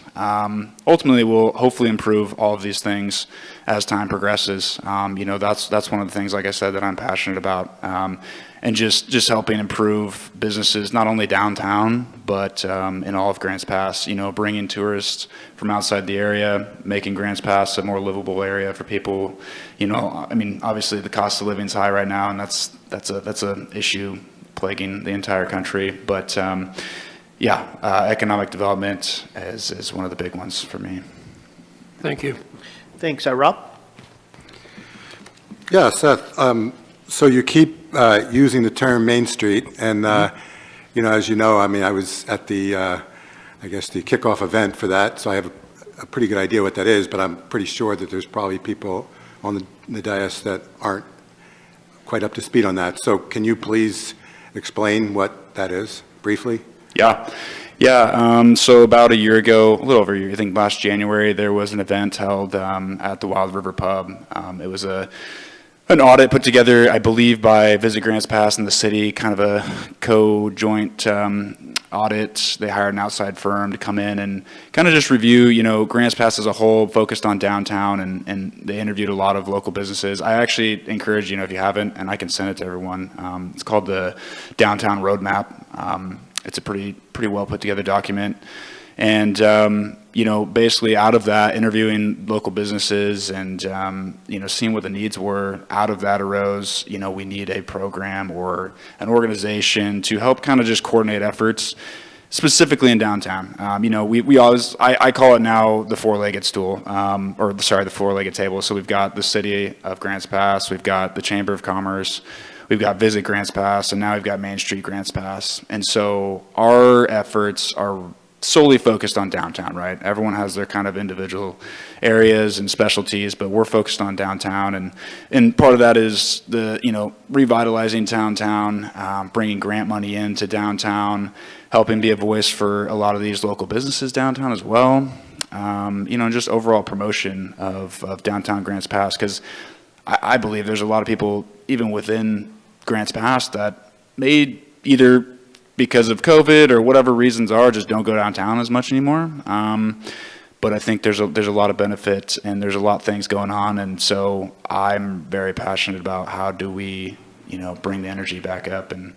ultimately will hopefully improve all of these things as time progresses. You know, that's one of the things, like I said, that I'm passionate about, and just helping improve businesses, not only downtown, but in all of Grants Pass, you know, bringing tourists from outside the area, making Grants Pass a more livable area for people. You know, I mean, obviously the cost of living is high right now, and that's a issue plaguing the entire country, but yeah, economic development is one of the big ones for me. Thank you. Thanks. Rob? Yeah, Seth, so you keep using the term Main Street, and, you know, as you know, I mean, I was at the, I guess, the kickoff event for that, so I have a pretty good idea what that is, but I'm pretty sure that there's probably people on the dais that aren't quite up to speed on that. So can you please explain what that is, briefly? Yeah. So about a year ago, a little over a year, I think last January, there was an event held at the Wild River Pub. It was an audit put together, I believe, by Visit Grants Pass and the city, kind of a co-joint audit. They hired an outside firm to come in and kind of just review, you know, Grants Pass as a whole, focused on downtown, and they interviewed a lot of local businesses. I actually encourage, you know, if you haven't, and I can send it to everyone, it's called the Downtown Roadmap. It's a pretty well put together document. And, you know, basically out of that, interviewing local businesses and, you know, seeing what the needs were, out of that arose, you know, we need a program or an organization to help kind of just coordinate efforts, specifically in downtown. You know, we always, I call it now the four-legged stool, the four-legged table. So we've got the City of Grants Pass, we've got the Chamber of Commerce, we've got Visit Grants Pass, and now we've got Main Street Grants Pass. And so our efforts are solely focused on downtown, right? Everyone has their kind of individual areas and specialties, but we're focused on downtown. And part of that is the, you know, revitalizing downtown, bringing grant money into downtown, helping be a voice for a lot of these local businesses downtown as well. You know, just overall promotion of downtown Grants Pass, because I believe there's a lot of people, even within Grants Pass, that may either because of COVID or whatever reasons are, just don't go downtown as much anymore. But I think there's a lot of benefit and there's a lot of things going on, and so I'm very passionate about how do we, you know, bring the energy back up and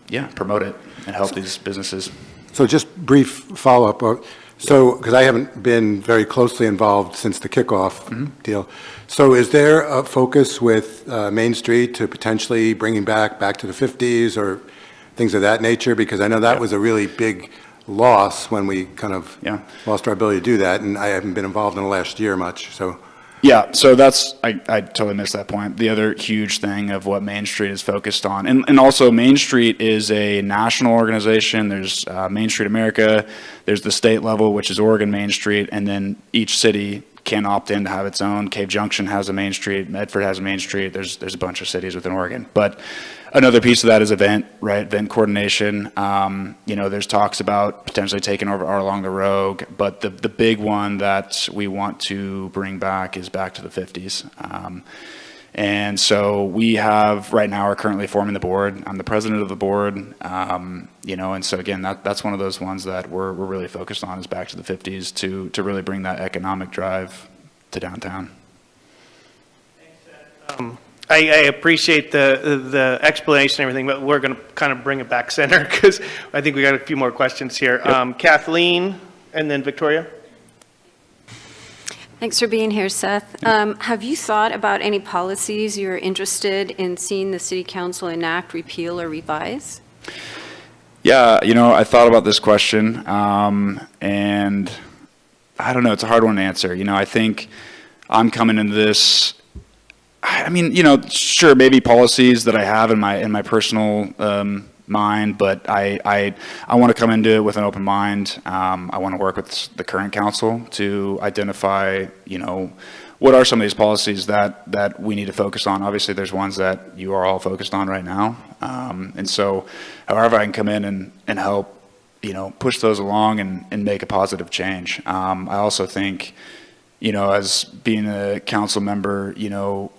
yeah, promote it and help these businesses. So just brief follow-up. So, because I haven't been very closely involved since the kickoff deal. So is there a focus with Main Street to potentially bringing back to the 50s or things of that nature? Because I know that was a really big loss when we kind of lost our ability to do that, and I haven't been involved in the last year much, so. Yeah, so that's, I totally missed that point. The other huge thing of what Main Street is focused on, and also Main Street is a national organization. There's Main Street America, there's the state level, which is Oregon Main Street, and then each city can opt in to have its own. Cave Junction has a Main Street, Medford has a Main Street, there's a bunch of cities within Oregon. But another piece of that is event coordination. You know, there's talks about potentially taking over Art Along the Rogue, but the big one that we want to bring back is back to the 50s. And so we have, right now, are currently forming the board. I'm the president of the board, you know, and so again, that's one of those ones that we're really focused on, is back to the 50s to really bring that economic drive to downtown. I appreciate the explanation and everything, but we're going to kind of bring it back center because I think we got a few more questions here. Kathleen and then Victoria. Thanks for being here, Seth. Have you thought about any policies you're interested in seeing the City Council enact, repeal, or revise? Yeah, you know, I thought about this question, and I don't know, it's a hard one to answer. You know, I think I'm coming into this, I mean, you know, sure, maybe policies that I have in my personal mind, but I want to come into it with an open mind. I want to work with the current council to identify, you know, what are some of these policies that we need to focus on. Obviously, there's ones that you are all focused on right now, and so however I can come in and help, you know, push those along and make a positive change. I also think, you know, as being a council member, you know,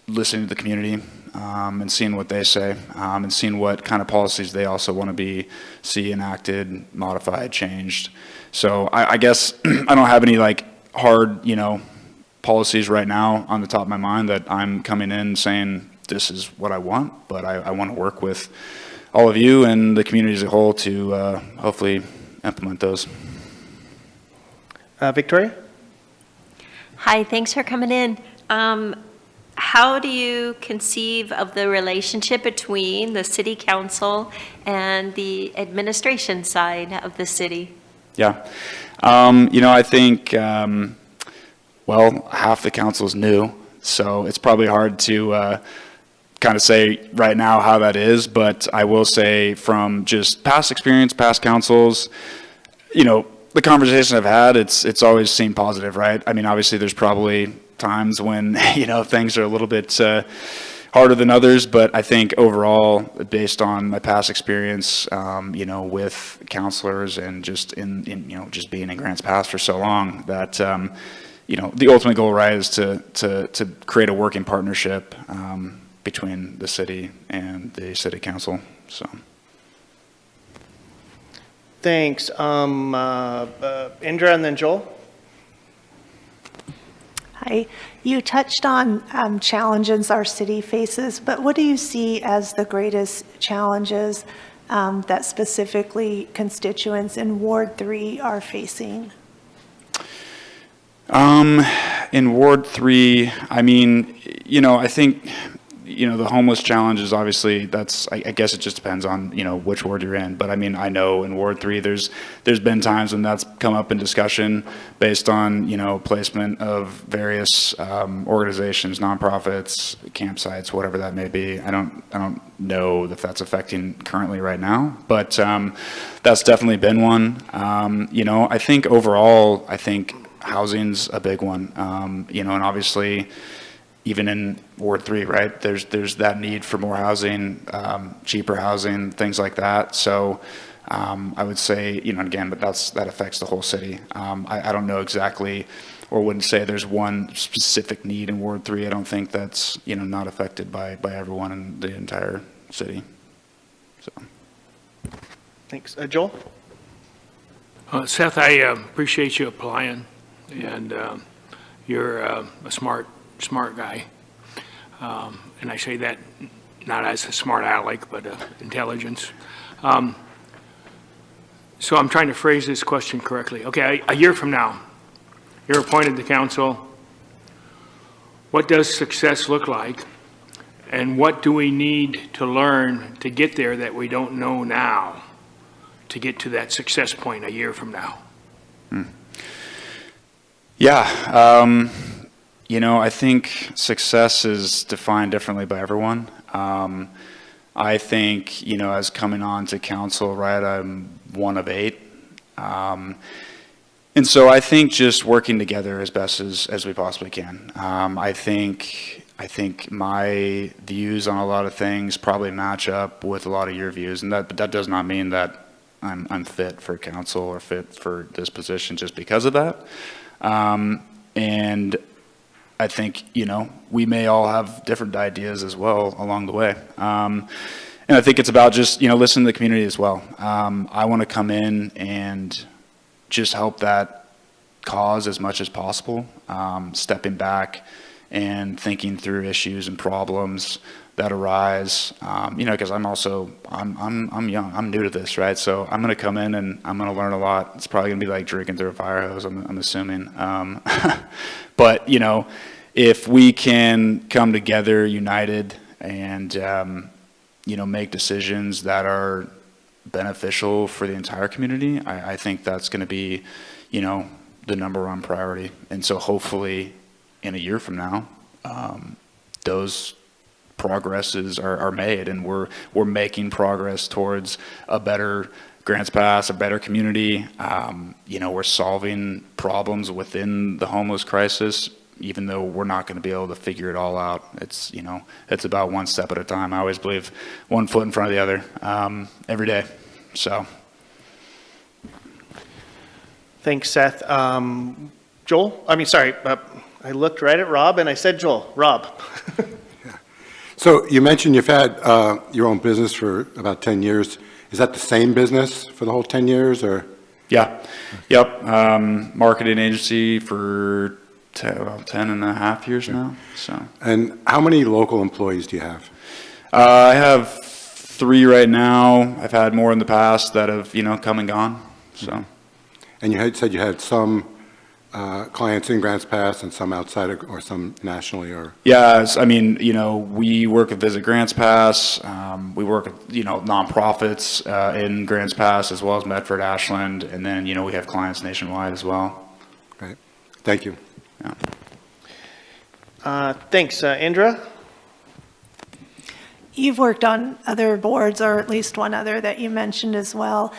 listening to the community, and seeing what they say, and seeing what kind of policies they also want to see enacted, modified, changed. So I guess I don't have any like hard, policies right now on the top of my mind that I'm coming in saying this is what I want, but I want to work with all of you and the community as a whole to hopefully implement those. Victoria? Hi, thanks for coming in. How do you conceive of the relationship between the city council and the administration side of the city? Yeah. I think, well, half the council is new, so it's probably hard to kind of say right now how that is, but I will say from just past experience, past councils, the conversation I've had, it's always seemed positive, right? I mean, obviously there's probably times when, things are a little bit harder than others, but I think overall, based on my past experience, with counselors and just just being in Grants Pass for so long, that, the ultimate goal, right, is to create a working partnership between the city and the city council, so. Thanks. Indra and then Joel? Hi. You touched on challenges our city faces, but what do you see as the greatest challenges that specifically constituents in Ward 3 are facing? In Ward 3, I mean, I think, the homeless challenge is obviously, I guess it just depends on, which ward you're in. But I mean, I know in Ward 3, there's been times when that's come up in discussion based on, placement of various organizations, nonprofits, campsites, whatever that may be. I don't know if that's affecting currently right now, but that's definitely been one. I think overall, housing's a big one, and obviously, even in Ward 3, right, there's that need for more housing, cheaper housing, things like that. So I would say, again, but that affects the whole city. I don't know exactly, or wouldn't say there's one specific need in Ward 3. I don't think that's, not affected by everyone in the entire city. So. Thanks. Joel? Seth, I appreciate you applying, and you're a smart guy. And I say that not as a smart aleck, but intelligence. So I'm trying to phrase this question correctly. Okay, a year from now, you're appointed to council. What does success look like? And what do we need to learn to get there that we don't know now to get to that success point a year from now? Yeah. I think success is defined differently by everyone. I think, as coming on to council, right, I'm one of 8. And so I think just working together as best as we possibly can. I think my views on a lot of things probably match up with a lot of your views, but that does not mean that I'm fit for council or fit for this position just because of that. And I think, we may all have different ideas as well along the way. And I think it's about just, listening to the community as well. I want to come in and just help that cause as much as possible, stepping back and thinking through issues and problems that arise, because I'm young, I'm new to this, right? So I'm going to come in and I'm going to learn a lot. It's probably going to be like drinking through a fire hose, I'm assuming. But, if we can come together united and, make decisions that are beneficial for the entire community, I think that's going to be, the number one priority. And so hopefully in a year from now, those progresses are made, and we're making progress towards a better Grants Pass, a better community. We're solving problems within the homeless crisis, even though we're not going to be able to figure it all out. It's about one step at a time. I always believe one foot in front of the other, every day. So. Thanks, Seth. Joel? I looked right at Rob and I said Joel. Rob? So you mentioned you've had your own business for about 10 years. Is that the same business for the whole 10 years, or? Yeah, yep, marketing agency for 10 and a half years now, so. And how many local employees do you have? I have 3 right now. I've had more in the past that have, come and gone, so. And you said you had some clients in Grants Pass and some outside or some nationally, or? Yeah, I mean, we work with Visit Grants Pass. We work with, nonprofits in Grants Pass as well as Medford, Ashland, and then, we have clients nationwide as well. Right. Thank you. Yeah. Thanks. Indra? You've worked on other boards, or at least one other that you mentioned as well.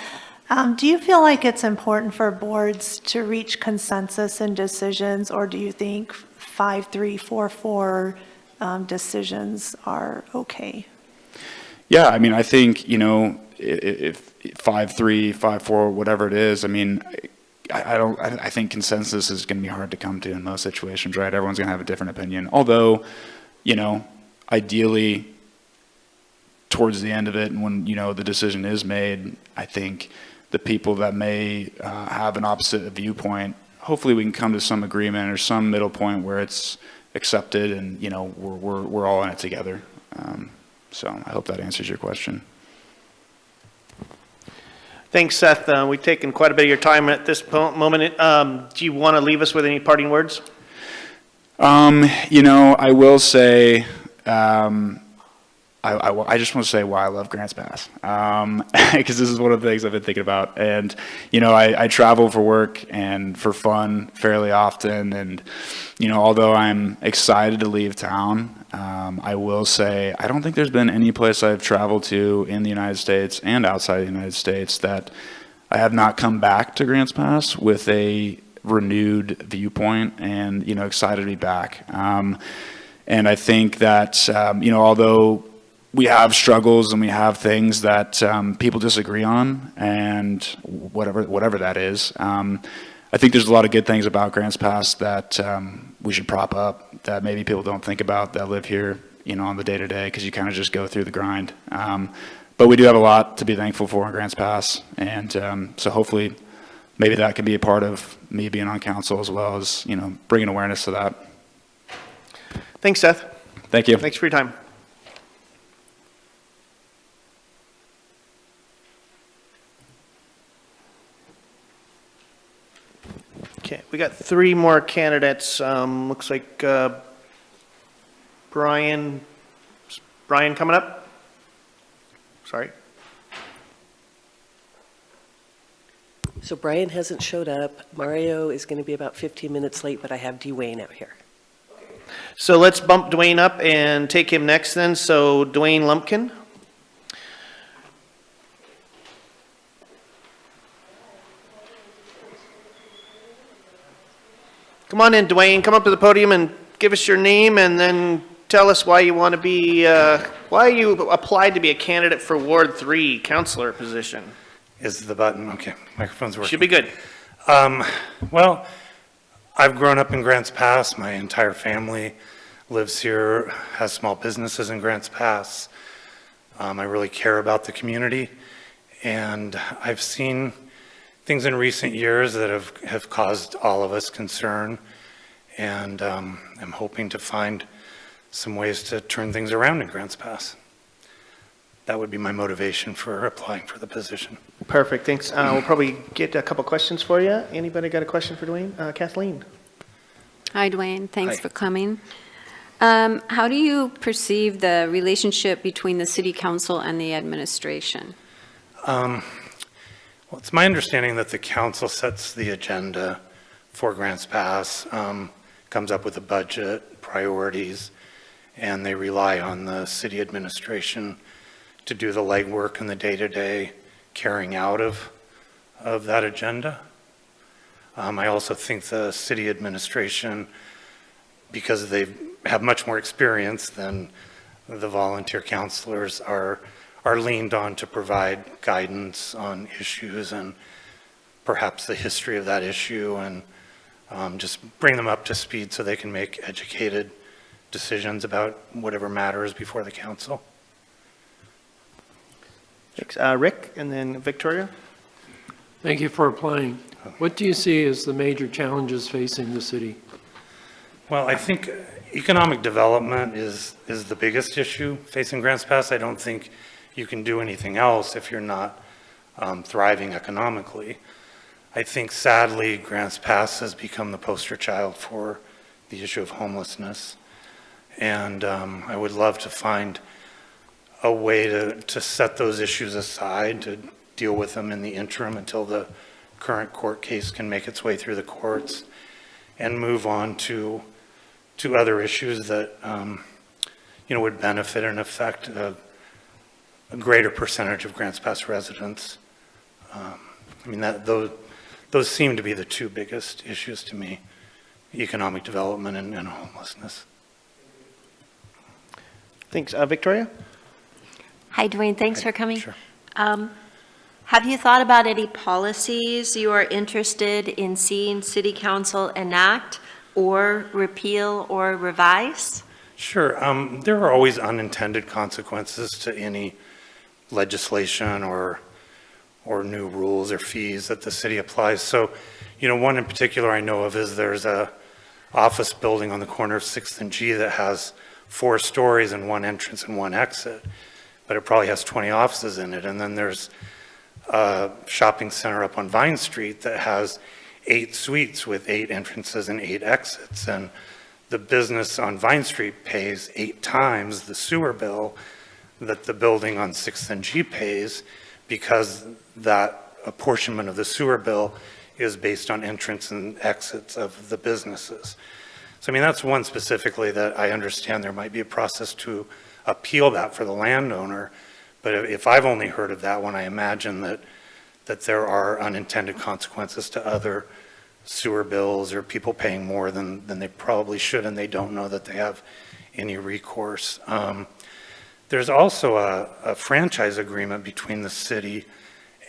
Do you feel like it's important for boards to reach consensus in decisions, or do you think 5-3, 4-4 decisions are okay? Yeah, I mean, I think, if 5-3, 5-4, whatever it is, I mean, I think consensus is going to be hard to come to in most situations, right? Everyone's going to have a different opinion. Although, ideally, towards the end of it, and when, the decision is made, I think the people that may have an opposite viewpoint, hopefully we can come to some agreement or some middle point where it's accepted and, we're all in it together. So I hope that answers your question. Thanks, Seth. We've taken quite a bit of your time at this moment. Do you want to leave us with any parting words? I will say, I just want to say why I love Grants Pass, because this is one of the things I've been thinking about. And, I travel for work and for fun fairly often. And, although I'm excited to leave town, I will say I don't think there's been any place I've traveled to in the United States and outside the United States that I have not come back to Grants Pass with a renewed viewpoint and, excited to be back. And I think that, although we have struggles and we have things that people disagree on, and whatever that is, I think there's a lot of good things about Grants Pass that we should prop up that maybe people don't think about that live here, on the day-to-day, because you kind of just go through the grind. But we do have a lot to be thankful for in Grants Pass, and so hopefully maybe that can be a part of me being on council as well as, bringing awareness to that. Thanks, Seth. Thank you. Thanks for your time. Okay, we got 3 more candidates. Looks like Brian coming up? Sorry. So Brian hasn't showed up. Mario is going to be about 15 minutes late, but I have DeWayne out here. So let's bump DeWayne up and take him next then. So DeWayne Lumpkin. Come on in, DeWayne. Come up to the podium and give us your name, and then tell us why you want to be, why you applied to be a candidate for Ward 3 councilor position. Is the button, okay, microphone's working. Should be good. Well, I've grown up in Grants Pass. My entire family lives here, has small businesses in Grants Pass. I really care about the community, and I've seen things in recent years that have caused all of us concern, and I'm hoping to find some ways to turn things around in Grants Pass. That would be my motivation for applying for the position. Perfect, thanks. We'll probably get a couple questions for you. Anybody got a question for DeWayne? Kathleen? Hi, DeWayne. Thanks Hi. for coming. How do you perceive the relationship between the city council and the administration? Well, it's my understanding that the council sets the agenda for Grants Pass, comes up with a budget, priorities, and they rely on the city administration to do the legwork and the day-to-day carrying out of that agenda. I also think the city administration, because they have much more experience than the volunteer counselors, are leaned on to provide guidance on issues and perhaps the history of that issue, and just bring them up to speed so they can make educated decisions about whatever matters before the council. Thanks. Rick, and then Victoria. Thank you for applying. What do you see as the major challenges facing the city? Well, I think economic development is the biggest issue facing Grants Pass. I don't think you can do anything else if you're not thriving economically. I think sadly, Grants Pass has become the poster child for the issue of homelessness. And I would love to find a way to set those issues aside, to deal with them in the interim until the current court case can make its way through the courts, and move on to other issues that would benefit and affect a greater percentage of Grants Pass residents. Those seem to be the two biggest issues to me: economic development and homelessness. Thanks. Victoria? Hi, DeWayne, thanks for coming. Sure. Have you thought about any policies you are interested in seeing City Council enact or repeal or revise? Sure. There are always unintended consequences to any legislation or new rules or fees that the city applies. So, one in particular I know of is there's a office building on the corner of 6th and G that has 4 stories and 1 entrance and 1 exit, but it probably has 20 offices in it. And then there's a shopping center up on Vine Street that has 8 suites with 8 entrances and 8 exits. And the business on Vine Street pays 8 times the sewer bill that the building on 6th and G pays, because that apportionment of the sewer bill is based on entrance and exits of the businesses. So, that's one specifically that I understand there might be a process to appeal that for the landowner. But if I've only heard of that one, I imagine that there are unintended consequences to other sewer bills, or people paying more than they probably should, and they don't know that they have any recourse. There's also a franchise agreement between the city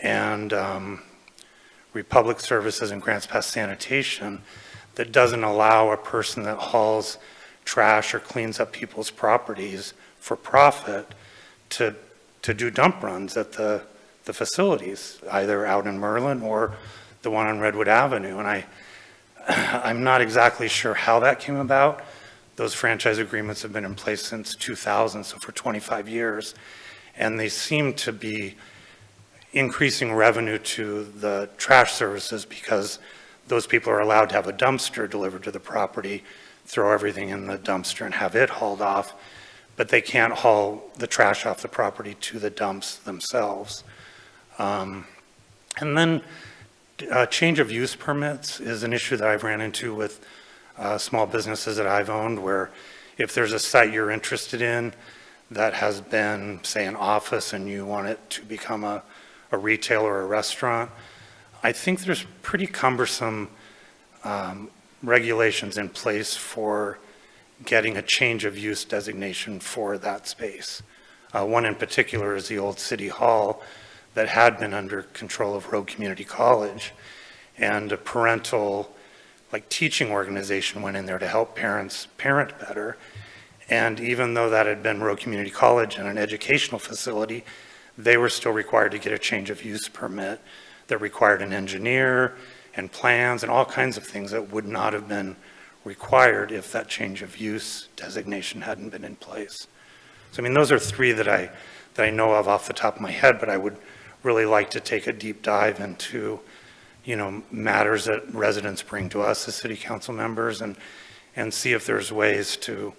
and Republic Services and Grants Pass Sanitation that doesn't allow a person that hauls trash or cleans up people's properties for profit to do dump runs at the facilities, either out in Merlin or the one on Redwood Avenue. And I'm not exactly sure how that came about. Those franchise agreements have been in place since 2000, so for 25 years. And they seem to be increasing revenue to the trash services because those people are allowed to have a dumpster delivered to the property, throw everything in the dumpster and have it hauled off, but they can't haul the trash off the property to the dumps themselves. And then change of use permits is an issue that I've ran into with small businesses that I've owned, where if there's a site you're interested in that has been, say, an office, and you want it to become a retail or a restaurant, I think there's pretty cumbersome regulations in place for getting a change of use designation for that space. One in particular is the old City Hall that had been under control of Rogue Community College, and a parental teaching organization went in there to help parents parent better. And even though that had been Rogue Community College and an educational facility, they were still required to get a change of use permit that required an engineer and plans and all kinds of things that would not have been required if that change of use designation hadn't been in place. So those are 3 that I know of off the top of my head, but I would really like to take a deep dive into matters that residents bring to us as city council members, and see if there's ways to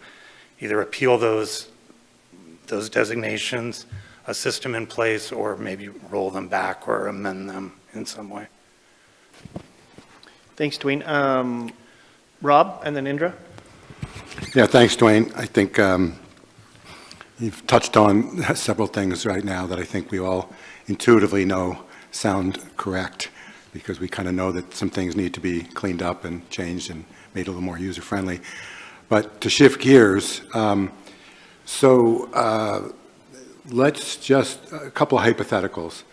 either appeal those designations, a system in place, or maybe roll them back or amend them in some way. Thanks, DeWayne. Rob, and then Indra. Yeah, thanks, DeWayne. I think you've touched on several things right now that I think we all intuitively know sound correct, because we kind of know that some things need to be cleaned up and changed and made a little more user-friendly. But to shift gears, let's just, a couple of hypotheticals.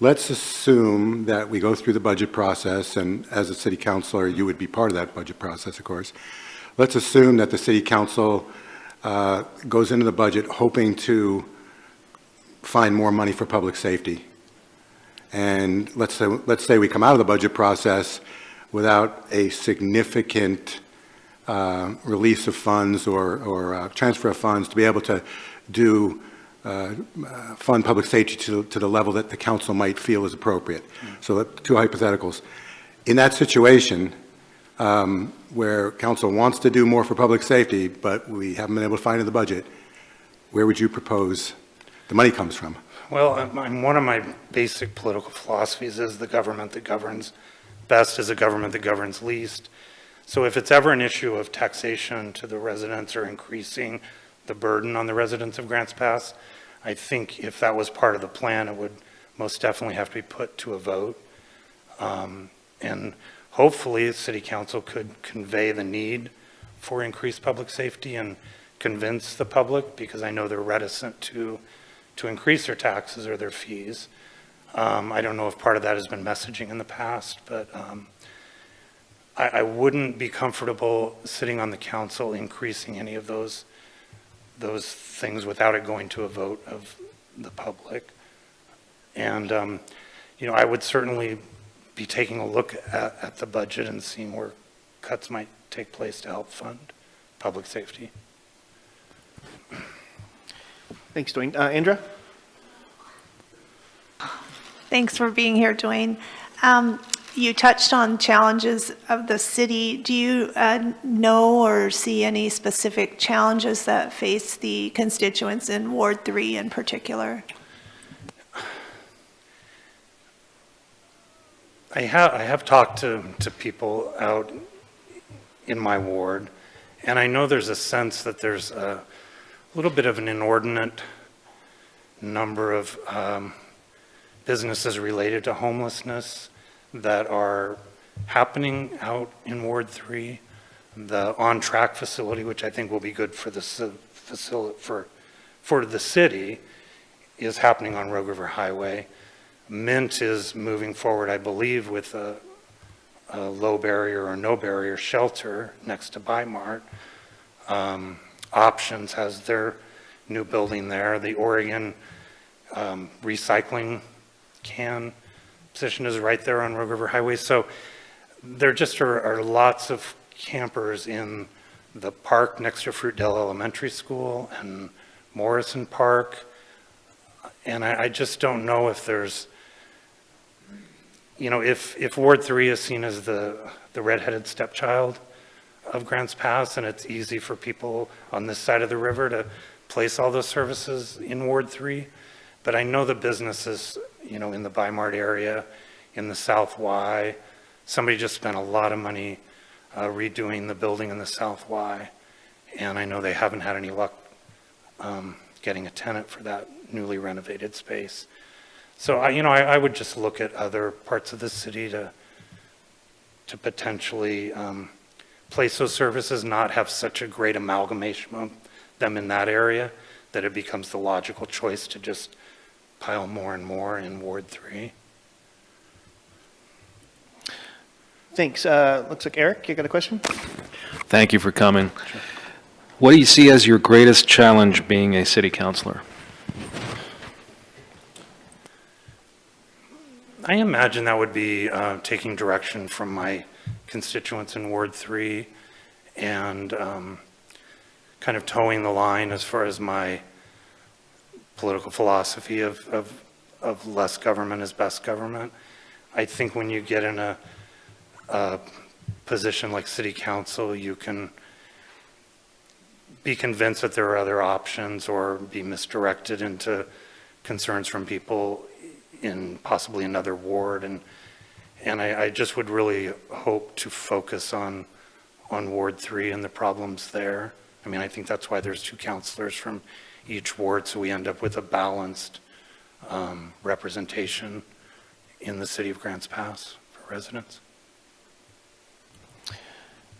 Let's assume that we go through the budget process, and as a city councilor, you would be part of that budget process, of course. let's assume that the city council goes into the budget hoping to find more money for public safety. And let's say we come out of the budget process without a significant release of funds or transfer of funds to be able to do fund public safety to the level that the council might feel is appropriate. So two hypotheticals. In that situation, where council wants to do more for public safety, but we haven't been able to find in the budget, where would you propose the money comes from? Well, one of my basic political philosophies is the government that governs best is a government that governs least. So if it's ever an issue of taxation to the residents or increasing the burden on the residents of Grants Pass, I think if that was part of the plan, it would most definitely have to be put to a vote. And hopefully, the city council could convey the need for increased public safety and convince the public, because I know they're reticent to increase their taxes or their fees. I don't know if part of that has been messaging in the past, but I wouldn't be comfortable sitting on the council increasing any of those things without it going to a vote of the public. And, you know, I would certainly be taking a look at the budget and seeing where cuts might take place to help fund public safety. Thanks, DeWayne. Andra? Thanks for being here, DeWayne. You touched on challenges of the city. Do you know or see any specific challenges that face the constituents in Ward 3 in particular? I have talked to people out in my ward, and I know there's a sense that there's a little bit of an inordinate number of businesses related to homelessness that are happening out in Ward 3. The on-track facility, which I think will be good for the facility for the city, is happening on Rogue River Highway. Mint is moving forward, I believe, with a low barrier or no barrier shelter next to Bimart. Options has their new building there. The Oregon recycling can position is right there on Rogue River Highway. So there just are lots of campers in the park next to Fruitdale Elementary School and Morrison Park. And I just don't know if there's, you know, if Ward 3 is seen as the redheaded stepchild of Grants Pass, and it's easy for people on this side of the river to place all those services in Ward 3. But I know the businesses, you know, in the Bimart area, in the South Y, somebody just spent a lot of money redoing the building in the South Y, and I know they haven't had any luck getting a tenant for that newly renovated space. So I would just look at other parts of the city to potentially place those services, not have such a great amalgamation of them in that area that it becomes the logical choice to just pile more and more in Ward 3. Thanks. Looks like Eric, you got a question? Thank you for coming. What do you see as your greatest challenge being a city councilor? I imagine that would be taking direction from my constituents in Ward 3 and kind of towing the line as far as my political philosophy of less government is best government. I think when you get in a position like city council, you can be convinced that there are other options or be misdirected into concerns from people in possibly another ward. And I just would really hope to focus on Ward 3 and the problems there. I mean, I think that's why there's 2 councilors from each ward, so we end up with a balanced representation in the city of Grants Pass for residents.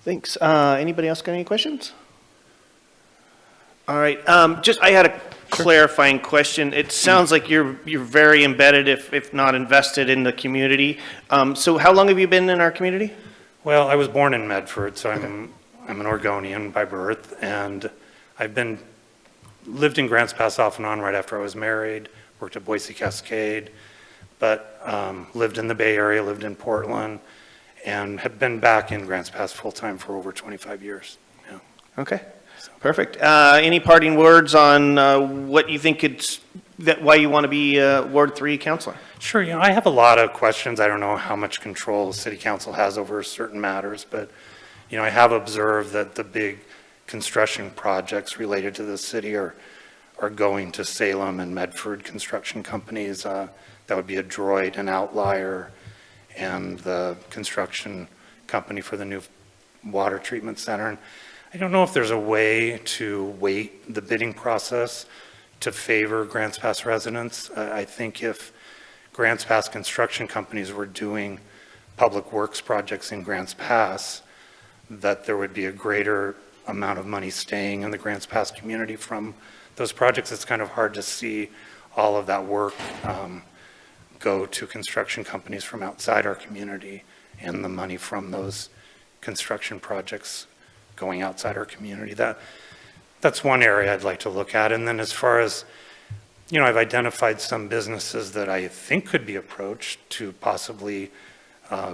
Thanks. Anybody else got any questions? All right. I had a clarifying question. It sounds like you're very embedded, if not invested, in the community. So how long have you been in our community? Well, I was born in Medford, so I'm an Oregonian by birth, and I've lived in Grants Pass off and on right after I was married, worked at Boise Cascade, but lived in the Bay Area, lived in Portland, and have been back in Grants Pass full-time for over 25 years. Yeah. Okay, perfect. Any parting words on what you think why you want to be Ward 3 counselor? Sure, I have a lot of questions. I don't know how much control City Council has over certain matters, but, I have observed that the big construction projects related to the city are going to Salem and Medford construction companies. That would be Adjourn and Outlier, and the construction company for the new water treatment center. And I don't know if there's a way to weight the bidding process to favor Grants Pass residents. I think if Grants Pass construction companies were doing public works projects in Grants Pass, that there would be a greater amount of money staying in the Grants Pass community from those projects. It's kind of hard to see all of that work go to construction companies from outside our community, and the money from those construction projects going outside our community. That's one area I'd like to look at. And then as far as, I've identified some businesses that I think could be approached to possibly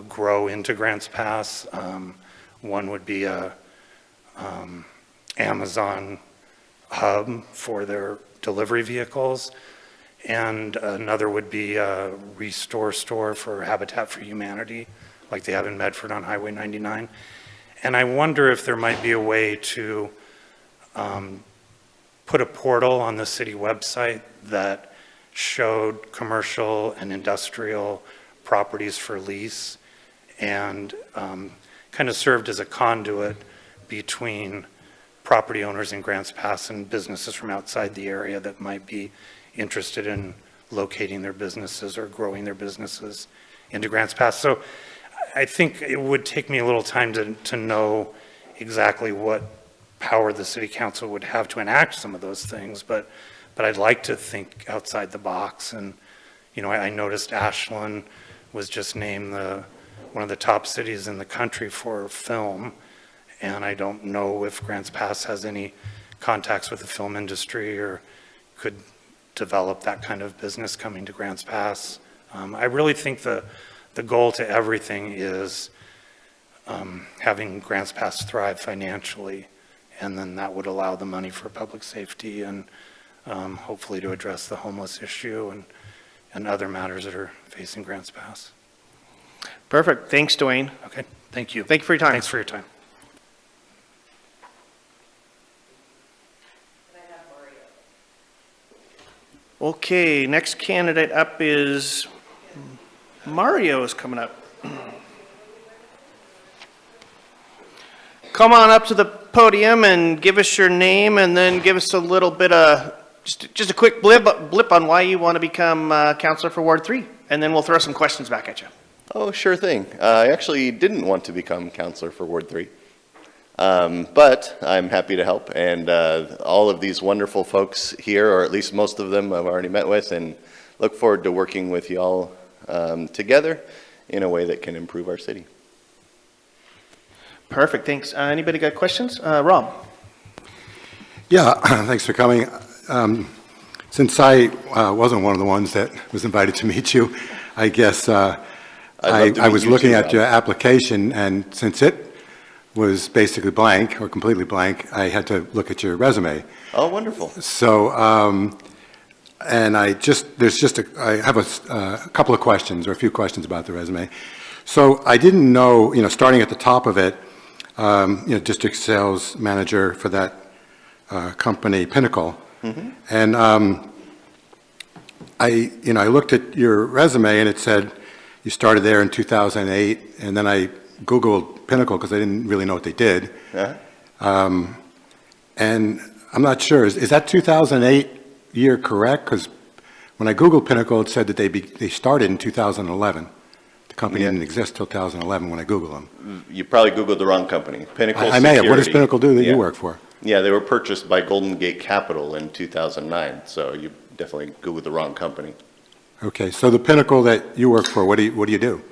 grow into Grants Pass. One would be a Amazon hub for their delivery vehicles, and another would be a Restore store for Habitat for Humanity, like they have in Medford on Highway 99. And I wonder if there might be a way to put a portal on the city website that showed commercial and industrial properties for lease, and kind of served as a conduit between property owners in Grants Pass and businesses from outside the area that might be interested in locating their businesses or growing their businesses into Grants Pass. So I think it would take me a little time to know exactly what power the city council would have to enact some of those things, but I'd like to think outside the box. And I noticed Ashland was just named one of the top cities in the country for film, and I don't know if Grants Pass has any contacts with the film industry or could develop that kind of business coming to Grants Pass. I really think the goal to everything is having Grants Pass thrive financially, and then that would allow the money for public safety and hopefully to address the homeless issue and other matters that are facing Grants Pass. Perfect. Thanks, DeWayne. Okay, thank you. Thank you for your time. Thanks for your time. Okay, next candidate up is Mario is coming up. Come on up to the podium and give us your name, and then give us a little bit of, just a quick blip on why you want to become counselor for Ward 3, and then we'll throw some questions back at you. Oh, sure thing. I actually didn't want to become counselor for Ward 3, but I'm happy to help, and all of these wonderful folks here, or at least most of them I've already met with, and look forward to working with you all together in a way that can improve our city. Perfect, thanks. Anybody got questions? Rob? Yeah, thanks for coming. Since I wasn't one of the ones that was invited to meet you, I guess I was looking at your application, and since it was basically blank or completely blank, I had to look at your resume. Oh, wonderful. So, and I have a couple of questions, or a few questions about the resume. So I didn't know, starting at the top of it, district sales manager for that company, Pinnacle. Mm-hmm. And I looked at your resume, and it said you started there in 2008, and then I Googled Pinnacle because I didn't really know what they did. Uh-huh. And I'm not sure, is that 2008 year correct? Because when I Googled Pinnacle, it said that they started in 2011. The company didn't exist till 2011 when I Googled them. You probably Googled the wrong company. Pinnacle I may have. What does Pinnacle do that you work for? Yeah, they were purchased by Golden Gate Capital in 2009, so you definitely Googled the wrong company. Okay, so the Pinnacle that you work for, what do you do?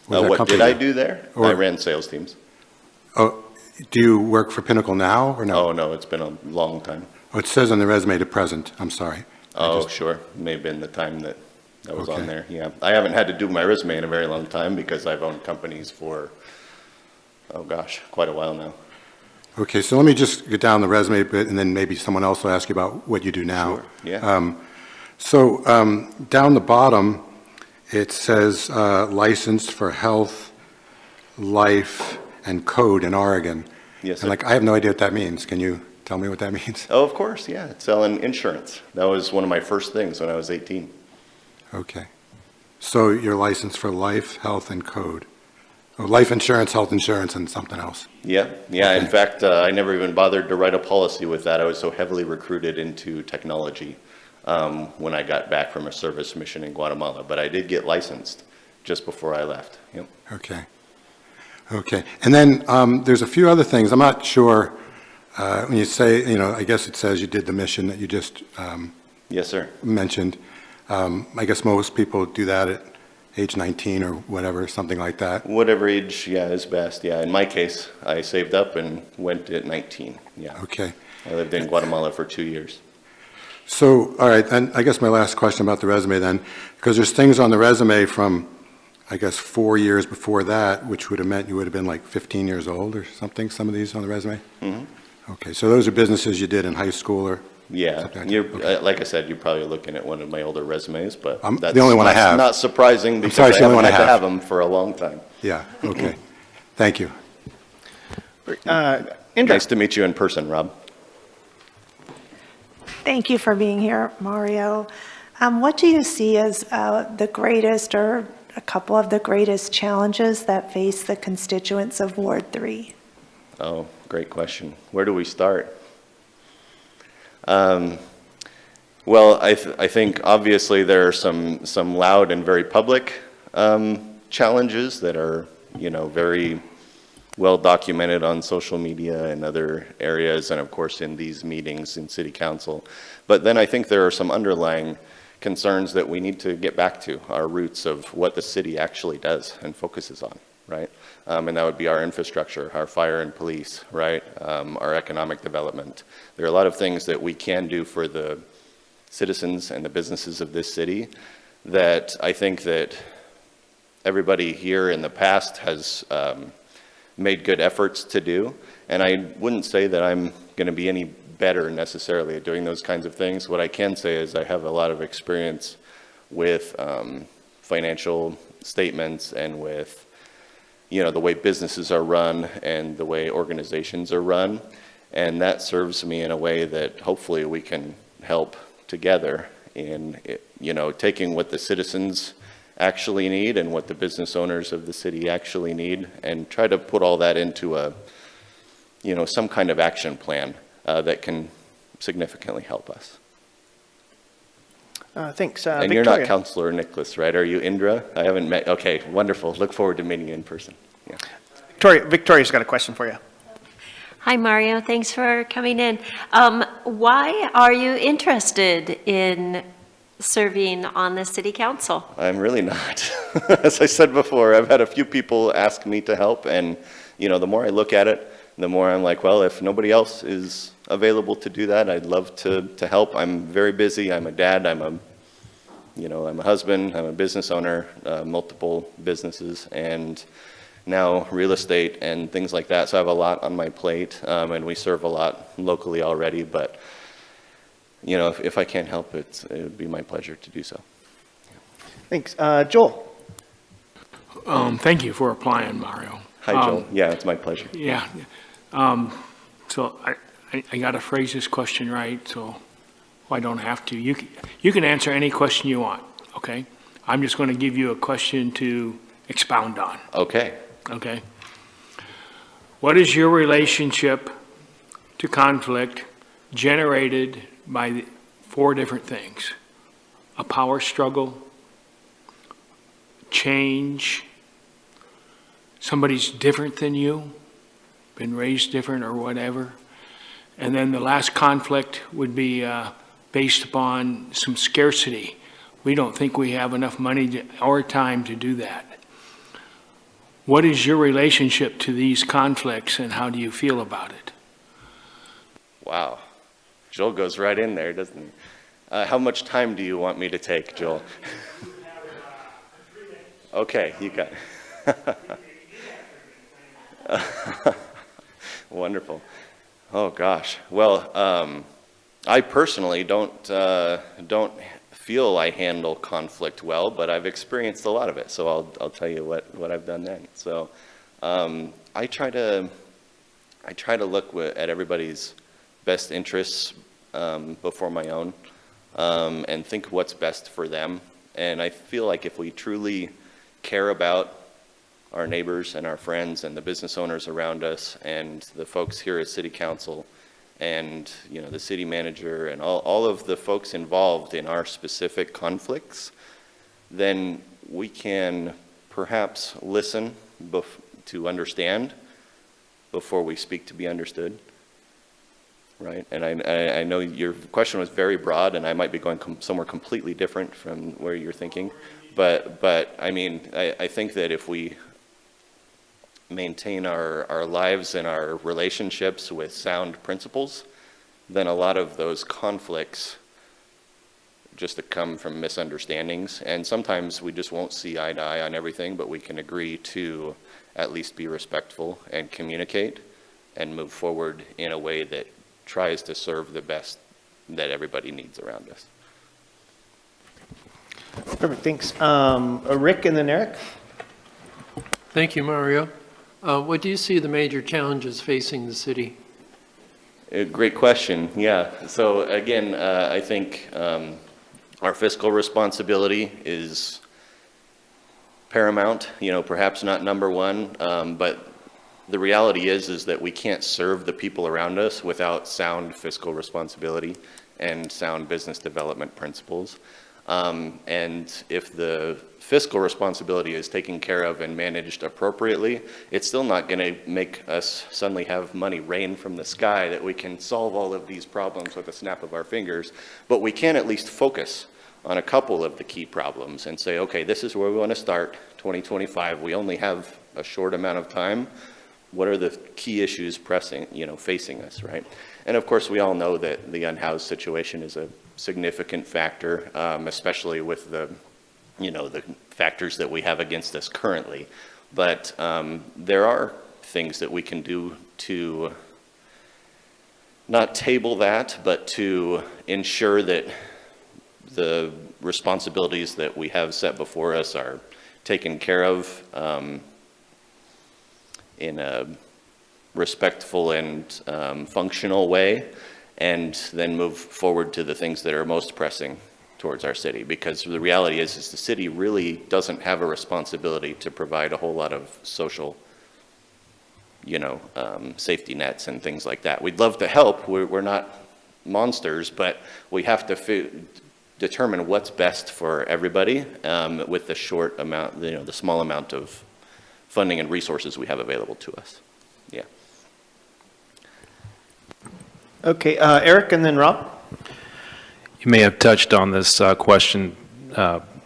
What did I do there? I ran sales teams. Oh, do you work for Pinnacle now, or no? Oh, no, it's been a long time. Oh, it says on the resume to present, I'm sorry. Oh, sure, may have been the time that was Okay. on there, yeah. I haven't had to do my resume in a very long time because I've owned companies for, oh gosh, quite a while now. Okay, so let me just get down the resume a bit, and then maybe someone else will ask you about what you do now. Sure, yeah. Down the bottom, it says licensed for health, life, and code in Oregon. Yes, And sir. I have no idea what that means. Can you tell me what that means? Oh, of course, yeah, selling insurance. That was one of my first things when I was 18. Okay. So you're licensed for life, health, and code. Oh, life insurance, health insurance, and something else. Yeah, yeah, in Okay. fact, I never even bothered to write a policy with that. I was so heavily recruited into technology when I got back from a service mission in Guatemala, but I did get licensed just before I left, yep. Okay. Okay. And then there's a few other things. I'm not sure, when you say, I guess it says you did the mission that you just Yes, sir. mentioned. I guess most people do that at age 19 or whatever, something like that. Whatever age, yeah, is best, yeah. In my case, I saved up and went at 19, yeah. Okay. I lived in Guatemala for 2 years. So, all right, then I guess my last question about the resume then, because there's things on the resume from, I guess, 4 years before that, which would have meant you would have been like 15 years old or something, some of these on the resume? Mm-hmm. Okay, so those are businesses you did in high school or? Yeah, something like you're, that? Okay. like I said, you're probably looking at one of my older resumes, but I'm that's the only one I have. not surprising because sorry, it's I the only haven't one I had to have. have them for a long time. Yeah, okay. Thank you. Indra. Nice to meet you in person, Rob. Thank you for being here, Mario. What do you see as the greatest or a couple of the greatest challenges that face the constituents of Ward 3? Oh, great question. Where do we start? Well, I think obviously there are some loud and very public challenges that are, very well documented on social media and other areas, and of course in these meetings in City Council. But then I think there are some underlying concerns that we need to get back to, our roots of what the city actually does and focuses on, right? And that would be our infrastructure, our fire and police, right? Our economic development. There are a lot of things that we can do for the citizens and the businesses of this city that I think that everybody here in the past has made good efforts to do. And I wouldn't say that I'm going to be any better necessarily at doing those kinds of things. What I can say is I have a lot of experience with financial statements and with the way businesses are run and the way organizations are run. And that serves me in a way that hopefully we can help together in, taking what the citizens actually need and what the business owners of the city actually need and try to put all that into a, some kind of action plan that can significantly help us. Thanks. And you're not Councilor Nicholas, right? Are you Indra? I haven't met. Okay, wonderful. Look forward to meeting you in person. Yeah. Victoria's got a question for you. Hi, Mario. Thanks for coming in. Why are you interested in serving on the city council? I'm really not. As I said before, I've had a few people ask me to help, and the more I look at it, the more I'm like, well, if nobody else is available to do that, I'd love to help. I'm very busy. I'm a dad. I'm a husband. I'm a business owner, multiple businesses, and now real estate and things like that. So I have a lot on my plate, and we serve a lot locally already. But if I can't help it, it would be my pleasure to do so. Thanks. Joel. Thank you for applying, Mario. Hi, Joel. Yeah, it's my pleasure. Yeah. So I got to phrase this question right, so I don't have to. You can answer any question you want, okay? I'm just going to give you a question to expound on. Okay. Okay. What is your relationship to conflict generated by 4 different things? A power struggle, change, somebody's different than you, been raised different or whatever. And then the last conflict would be based upon some scarcity. We don't think we have enough money or time to do that. What is your relationship to these conflicts and how do you feel about it? Wow. Joel goes right in there, doesn't he? How much time do you want me to take, Joel? Okay, you got it. Wonderful. Oh, gosh. Well, I personally don't feel I handle conflict well, but I've experienced a lot of it, so I'll tell you what I've done then. So I try to look at everybody's best interests before my own, and think what's best for them. And I feel like if we truly care about our neighbors and our friends and the business owners around us and the folks here at City Council and the city manager and all of the folks involved in our specific conflicts, then we can perhaps listen to understand before we speak to be understood, right? And I know your question was very broad, and I might be going somewhere completely different from where you're thinking, but I mean, I think that if we maintain our lives and our relationships with sound principles, then a lot of those conflicts just come from misunderstandings. And sometimes we just won't see eye to eye on everything, but we can agree to at least be respectful and communicate and move forward in a way that tries to serve the best that everybody needs around us. Perfect, thanks. Rick and then Eric. Thank you, Mario. What do you see the major challenges facing the city? A great question, yeah. So again, I think our fiscal responsibility is paramount, perhaps not number one, but the reality is that we can't serve the people around us without sound fiscal responsibility and sound business development principles. And if the fiscal responsibility is taken care of and managed appropriately, it's still not going to make us suddenly have money rain from the sky that we can solve all of these problems with a snap of our fingers. But we can at least focus on a couple of the key problems and say, okay, this is where we want to start, 2025. We only have a short amount of time. What are the key issues facing us, right? And of course, we all know that the unhoused situation is a significant factor, especially with the factors that we have against us currently. But there are things that we can do to not table that, but to ensure that the responsibilities that we have set before us are taken care of in a respectful and functional way, and then move forward to the things that are most pressing towards our city. Because the reality is the city really doesn't have a responsibility to provide a whole lot of social, safety nets and things like that. We'd love to help. We're not monsters, but we have to determine what's best for everybody with the short amount, the small amount of funding and resources we have available to us. Yeah. Okay, Eric and then Rob. You may have touched on this question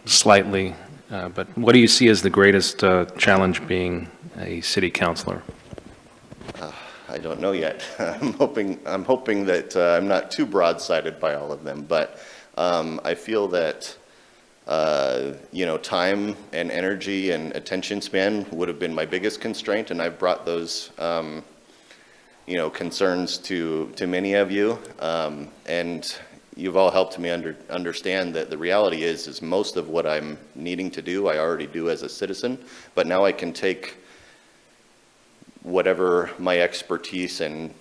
slightly, but what do you see as the greatest challenge being a city councilor? I don't know yet. I'm hoping that I'm not too broad-sided by all of them, but I feel that time and energy and attention span would have been my biggest constraint, and I've brought those concerns to many of you, and you've all helped me understand that the reality is most of what I'm needing to do, I already do as a citizen, but now I can take whatever my expertise and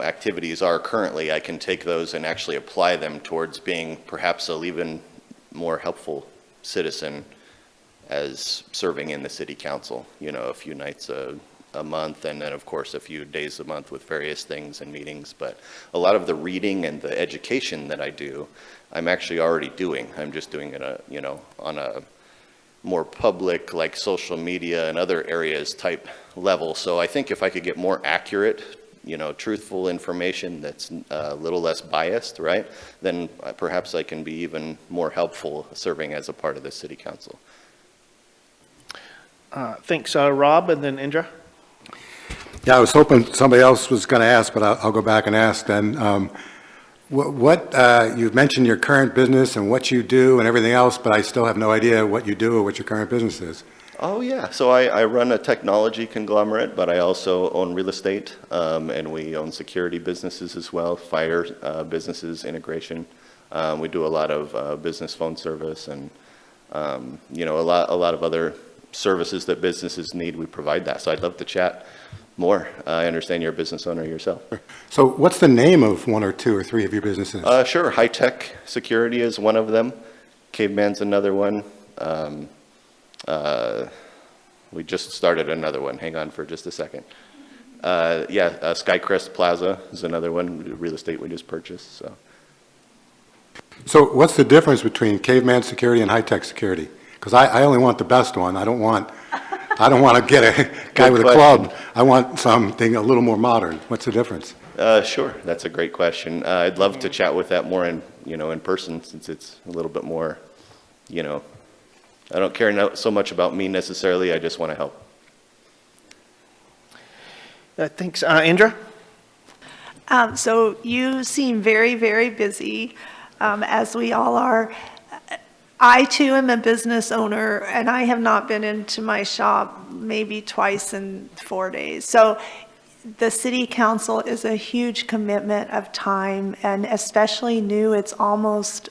activities are currently, I can take those and actually apply them towards being perhaps an even more helpful citizen as serving in the city council, a few nights a month, and then of course a few days a month with various things and meetings. But a lot of the reading and the education that I do, I'm actually already doing. I'm just doing it on a more public, like social media and other areas type level. So I think if I could get more accurate, truthful information that's a little less biased, right, then perhaps I can be even more helpful serving as a part of the city council. Thanks, Rob, and then Indra. Yeah, I was hoping somebody else was going to ask, but I'll go back and ask then. You've mentioned your current business and what you do and everything else, but I still have no idea what you do or what your current business is. Oh, yeah. So I run a technology conglomerate, but I also own real estate, and we own security businesses as well, fire businesses, integration. We do a lot of business phone service and, a lot of other services that businesses need. We provide that. So I'd love to chat more. I understand you're a business owner yourself. So what's the name of one or two or three of your businesses? Sure. High Tech Security is one of them. Caveman's another one. We just started another one. Hang on for just a second. Skycrest Plaza is another one, real estate we just purchased. So what's the difference between Caveman Security and High Tech Security? Because I only want the best one. I don't want to get a guy with a club. I want something a little more modern. What's the difference? Sure. That's a great question. I'd love to chat with that more in person, since it's a little bit more, I don't care so much about me necessarily. I just want to help. Thanks. Indra? So you seem very, very busy, as we all are. I too am a business owner, and I have not been into my shop maybe twice in 4 days. So the city council is a huge commitment of time, and especially new, it's almost,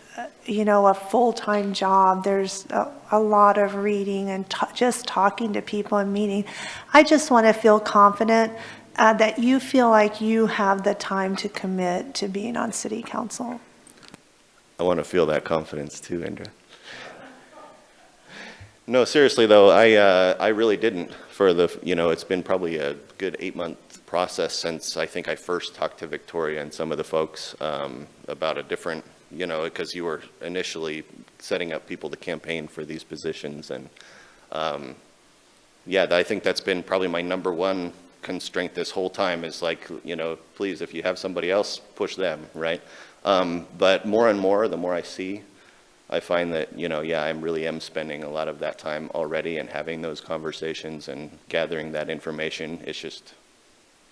a full-time job. There's a lot of reading and just talking to people and meeting. I just want to feel confident that you feel like you have the time to commit to being on city council. I want to feel that confidence too, Indra. No, seriously though, I really didn't it's been probably a good 8-month process since I think I first talked to Victoria and some of the folks about a different, because you were initially setting up people to campaign for these positions. And I think that's been probably my number one constraint this whole time is please, if you have somebody else, push them, right? But more and more, the more I see, I find that, I really am spending a lot of that time already and having those conversations and gathering that information. It's just,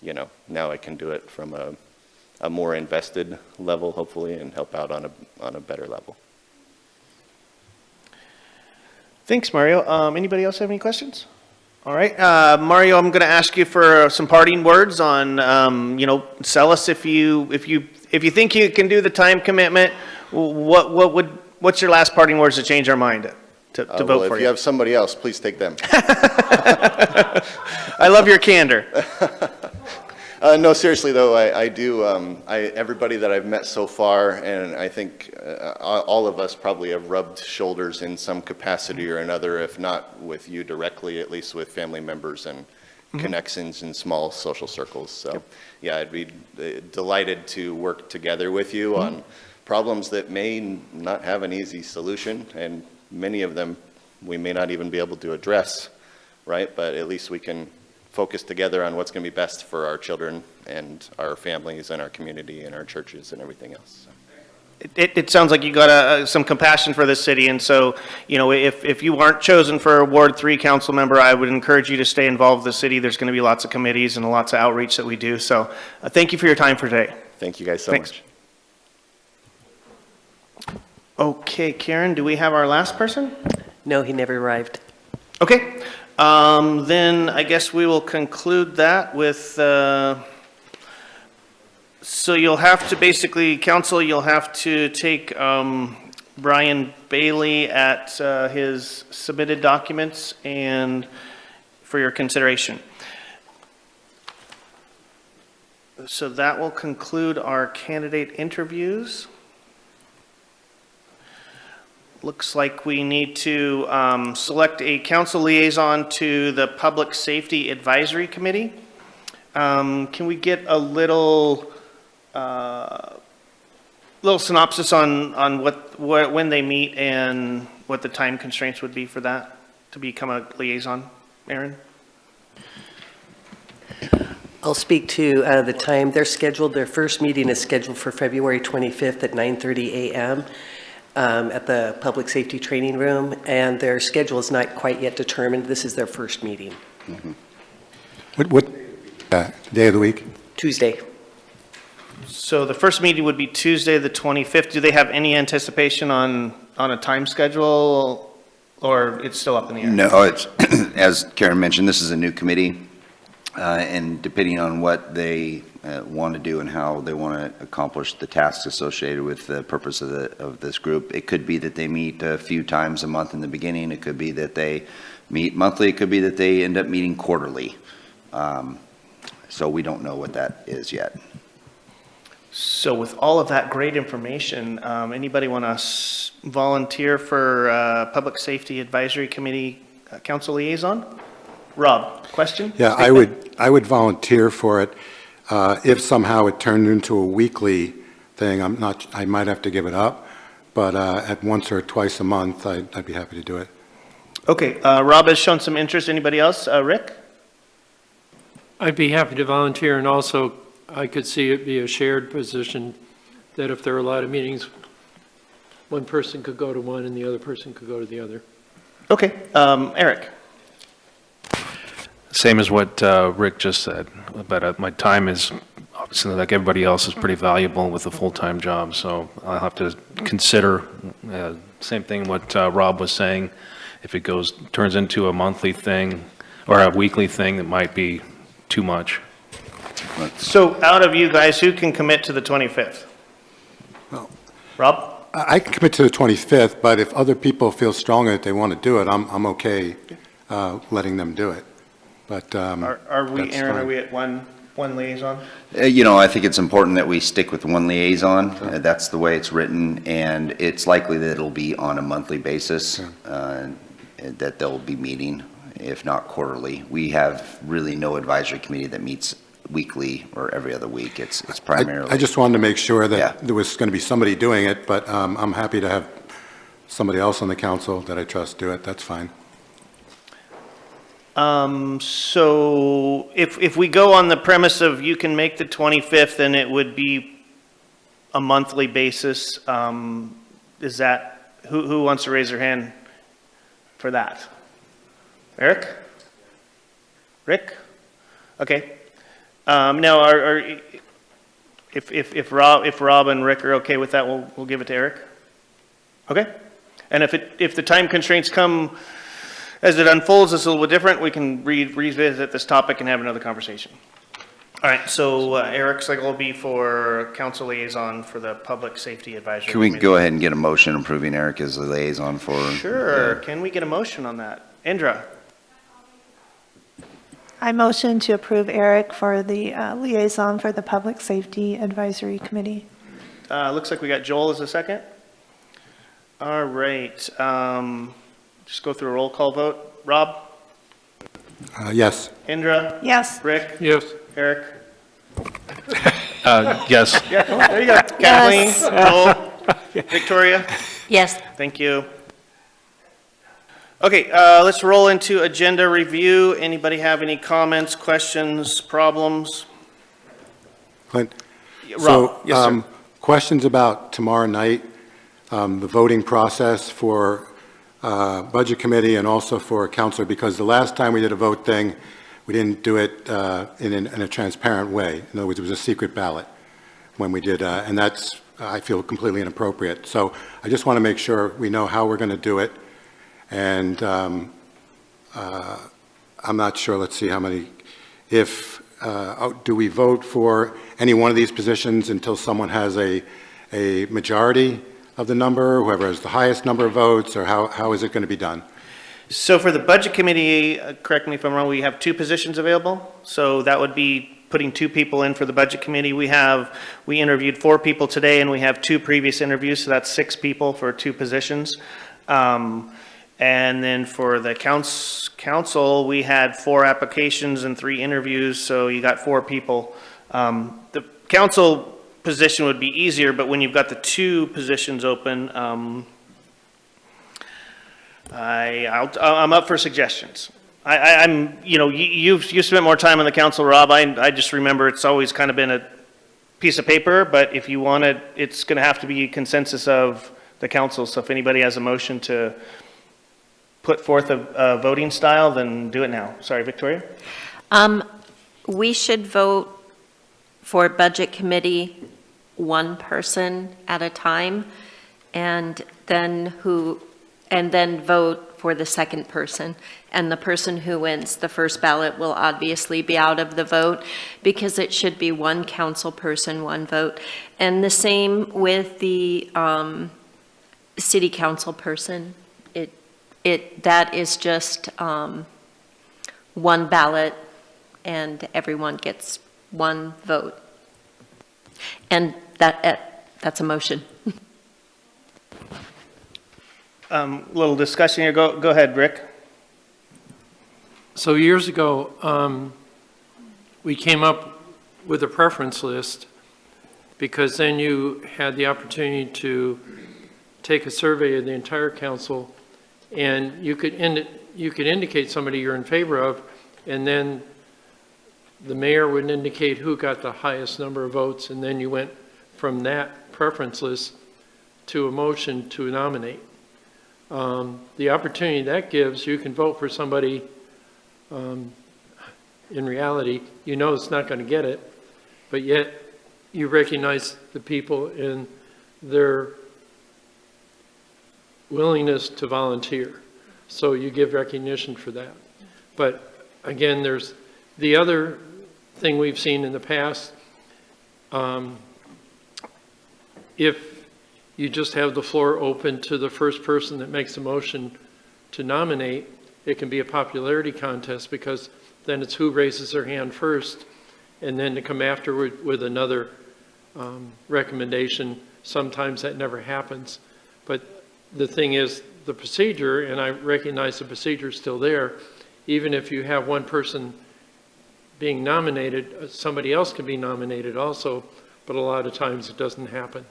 now I can do it from a more invested level, hopefully, and help out on a better level. Thanks, Mario. Anybody else have any questions? All right, Mario, I'm going to ask you for some parting words on, sell us if you think you can do the time commitment. What's your last parting words to change our mind to vote for you? If you have somebody else, please take them. I love your candor. No, seriously though, I do. Everybody that I've met so far, and I think all of us probably have rubbed shoulders in some capacity or another, if not with you directly, at least with family members and connections in small social circles. So, I'd be delighted to work together with you on problems that may not have an easy solution, and many of them we may not even be able to address, right? But at least we can focus together on what's going to be best for our children and our families and our community and our churches and everything else. It sounds like you got some compassion for this city, and so, if you aren't chosen for a Ward 3 council member, I would encourage you to stay involved with the city. There's going to be lots of committees and lots of outreach that we do. So thank you for your time for today. Thank you guys so much. Okay, Karen, do we have our last person? No, he never arrived. Okay, then I guess we will conclude that with, so you'll have to basically, council, you'll have to take Brian Bailey at his submitted documents and for your consideration. So that will conclude our candidate interviews. Looks like we need to select a council liaison to the Public Safety Advisory Committee. Can we get a little synopsis on when they meet and what the time constraints would be for that to become a liaison? Aaron? I'll speak to the time. Their first meeting is scheduled for February 25th at 9:30 a.m. at the Public Safety Training Room, and their schedule is not quite yet determined. This is their first meeting. What day of the week? Tuesday. So the first meeting would be Tuesday, the 25th. Do they have any anticipation on a time schedule, or it's still up in the air? No, it's, as Karen mentioned, this is a new committee, and depending on what they want to do and how they want to accomplish the tasks associated with the purpose of this group, it could be that they meet a few times a month in the beginning. It could be that they meet monthly. It could be that they end up meeting quarterly. So we don't know what that is yet. So with all of that great information, anybody want to volunteer for Public Safety Advisory Committee Council Liaison? Rob, question? Yeah, Statement? I would volunteer for it. If somehow it turned into a weekly thing, I might have to give it up, but at once or twice a month, I'd be happy to do it. Okay, Rob has shown some interest. Anybody else? Rick? I'd be happy to volunteer, and also I could see it be a shared position, that if there are a lot of meetings, one person could go to one and the other person could go to the other. Okay, Eric? Same as what Rick just said, but my time is, obviously, like everybody else, is pretty valuable with a full-time job, so I'll have to consider, same thing what Rob was saying, if it turns into a monthly thing or a weekly thing, that might be too much. So out of you guys, who can commit to the 25th? Well, Rob? I can commit to the 25th, but if other people feel strongly that they want to do it, I'm okay letting them do it. But Are we, that's Aaron, fine. are we at one liaison? I think it's important that we stick with one liaison. That's the way it's written, and it's likely that it'll be on a monthly basis, that they'll be meeting, if not quarterly. We have really no advisory committee that meets weekly or every other week. It's primarily. I just wanted to make sure that there was going to be somebody doing it, but I'm happy to have somebody else on the council that I trust do it. That's fine. So if we go on the premise of you can make the 25th, then it would be a monthly basis. Is that, who wants to raise their hand for that? Eric? Rick? Okay. Now, if Rob and Rick are okay with that, we'll give it to Eric. Okay. And if the time constraints come as it unfolds, it's a little bit different. We can revisit this topic and have another conversation. All right. So Eric Schloegl will be for council liaison for the Public Safety Advisory Can we Committee. go ahead and get a motion approving Eric as the liaison for? Sure. Can we get a motion on that? Indra? I motion to approve Eric for the liaison for the Public Safety Advisory Committee. Looks like we got Joel as a second. All right. Just go through a roll call vote. Rob? Yes. Indra? Yes. Rick? Yes. Eric? Yes. Yeah, there you go. Kathleen? Joel? Victoria? Yes. Thank you. Okay, let's roll into agenda review. Anybody have any comments, questions, problems? Clint? Rob? So, Yes, sir. questions about tomorrow night, the voting process for Budget Committee and also for Council, because the last time we did a vote thing, we didn't do it in a transparent way. In other words, it was a secret ballot when we did, and that's, I feel, completely inappropriate. So I just want to make sure we know how we're going to do it. And I'm not sure, let's see how many, do we vote for any one of these positions until someone has a majority of the number, whoever has the highest number of votes, or how is it going to be done? So for the Budget Committee, correct me if I'm wrong, we have 2 positions available. So that would be putting 2 people in for the Budget Committee. We interviewed 4 people today, and we have 2 previous interviews, so that's 6 people for 2 positions. And then for the council, we had 4 applications and 3 interviews, so you got 4 people. The council position would be easier, but when you've got the 2 positions open, I'm up for suggestions. I'm, you've spent more time on the council, Rob. I just remember it's always kind of been a piece of paper, but if you want it, it's going to have to be a consensus of the council. So if anybody has a motion to put forth a voting style, then do it now. Sorry, Victoria? We should vote for Budget Committee, one person at a time, and then vote for the second person. And the person who wins the first ballot will obviously be out of the vote, because it should be one council person, one vote. And the same with the city council person. That is just one ballot, and everyone gets one vote. And that's a motion. Little discussion here. Go ahead, Rick. So years ago, we came up with a preference list, because then you had the opportunity to take a survey of the entire council, and you could indicate somebody you're in favor of, and then the mayor would indicate who got the highest number of votes, and then you went from that preference list to a motion to nominate. The opportunity that gives, you can vote for somebody, in reality, you know it's not going to get it, but yet you recognize the people in their willingness to volunteer. So you give recognition for that. But again, there's the other thing we've seen in the past. If you just have the floor open to the first person that makes a motion to nominate, it can be a popularity contest, because then it's who raises their hand first, and then to come afterward with another recommendation. Sometimes that never happens. But the thing is, the procedure, and I recognize the procedure is still there, even if you have one person being nominated, somebody else can be nominated also, but a lot of times it doesn't happen.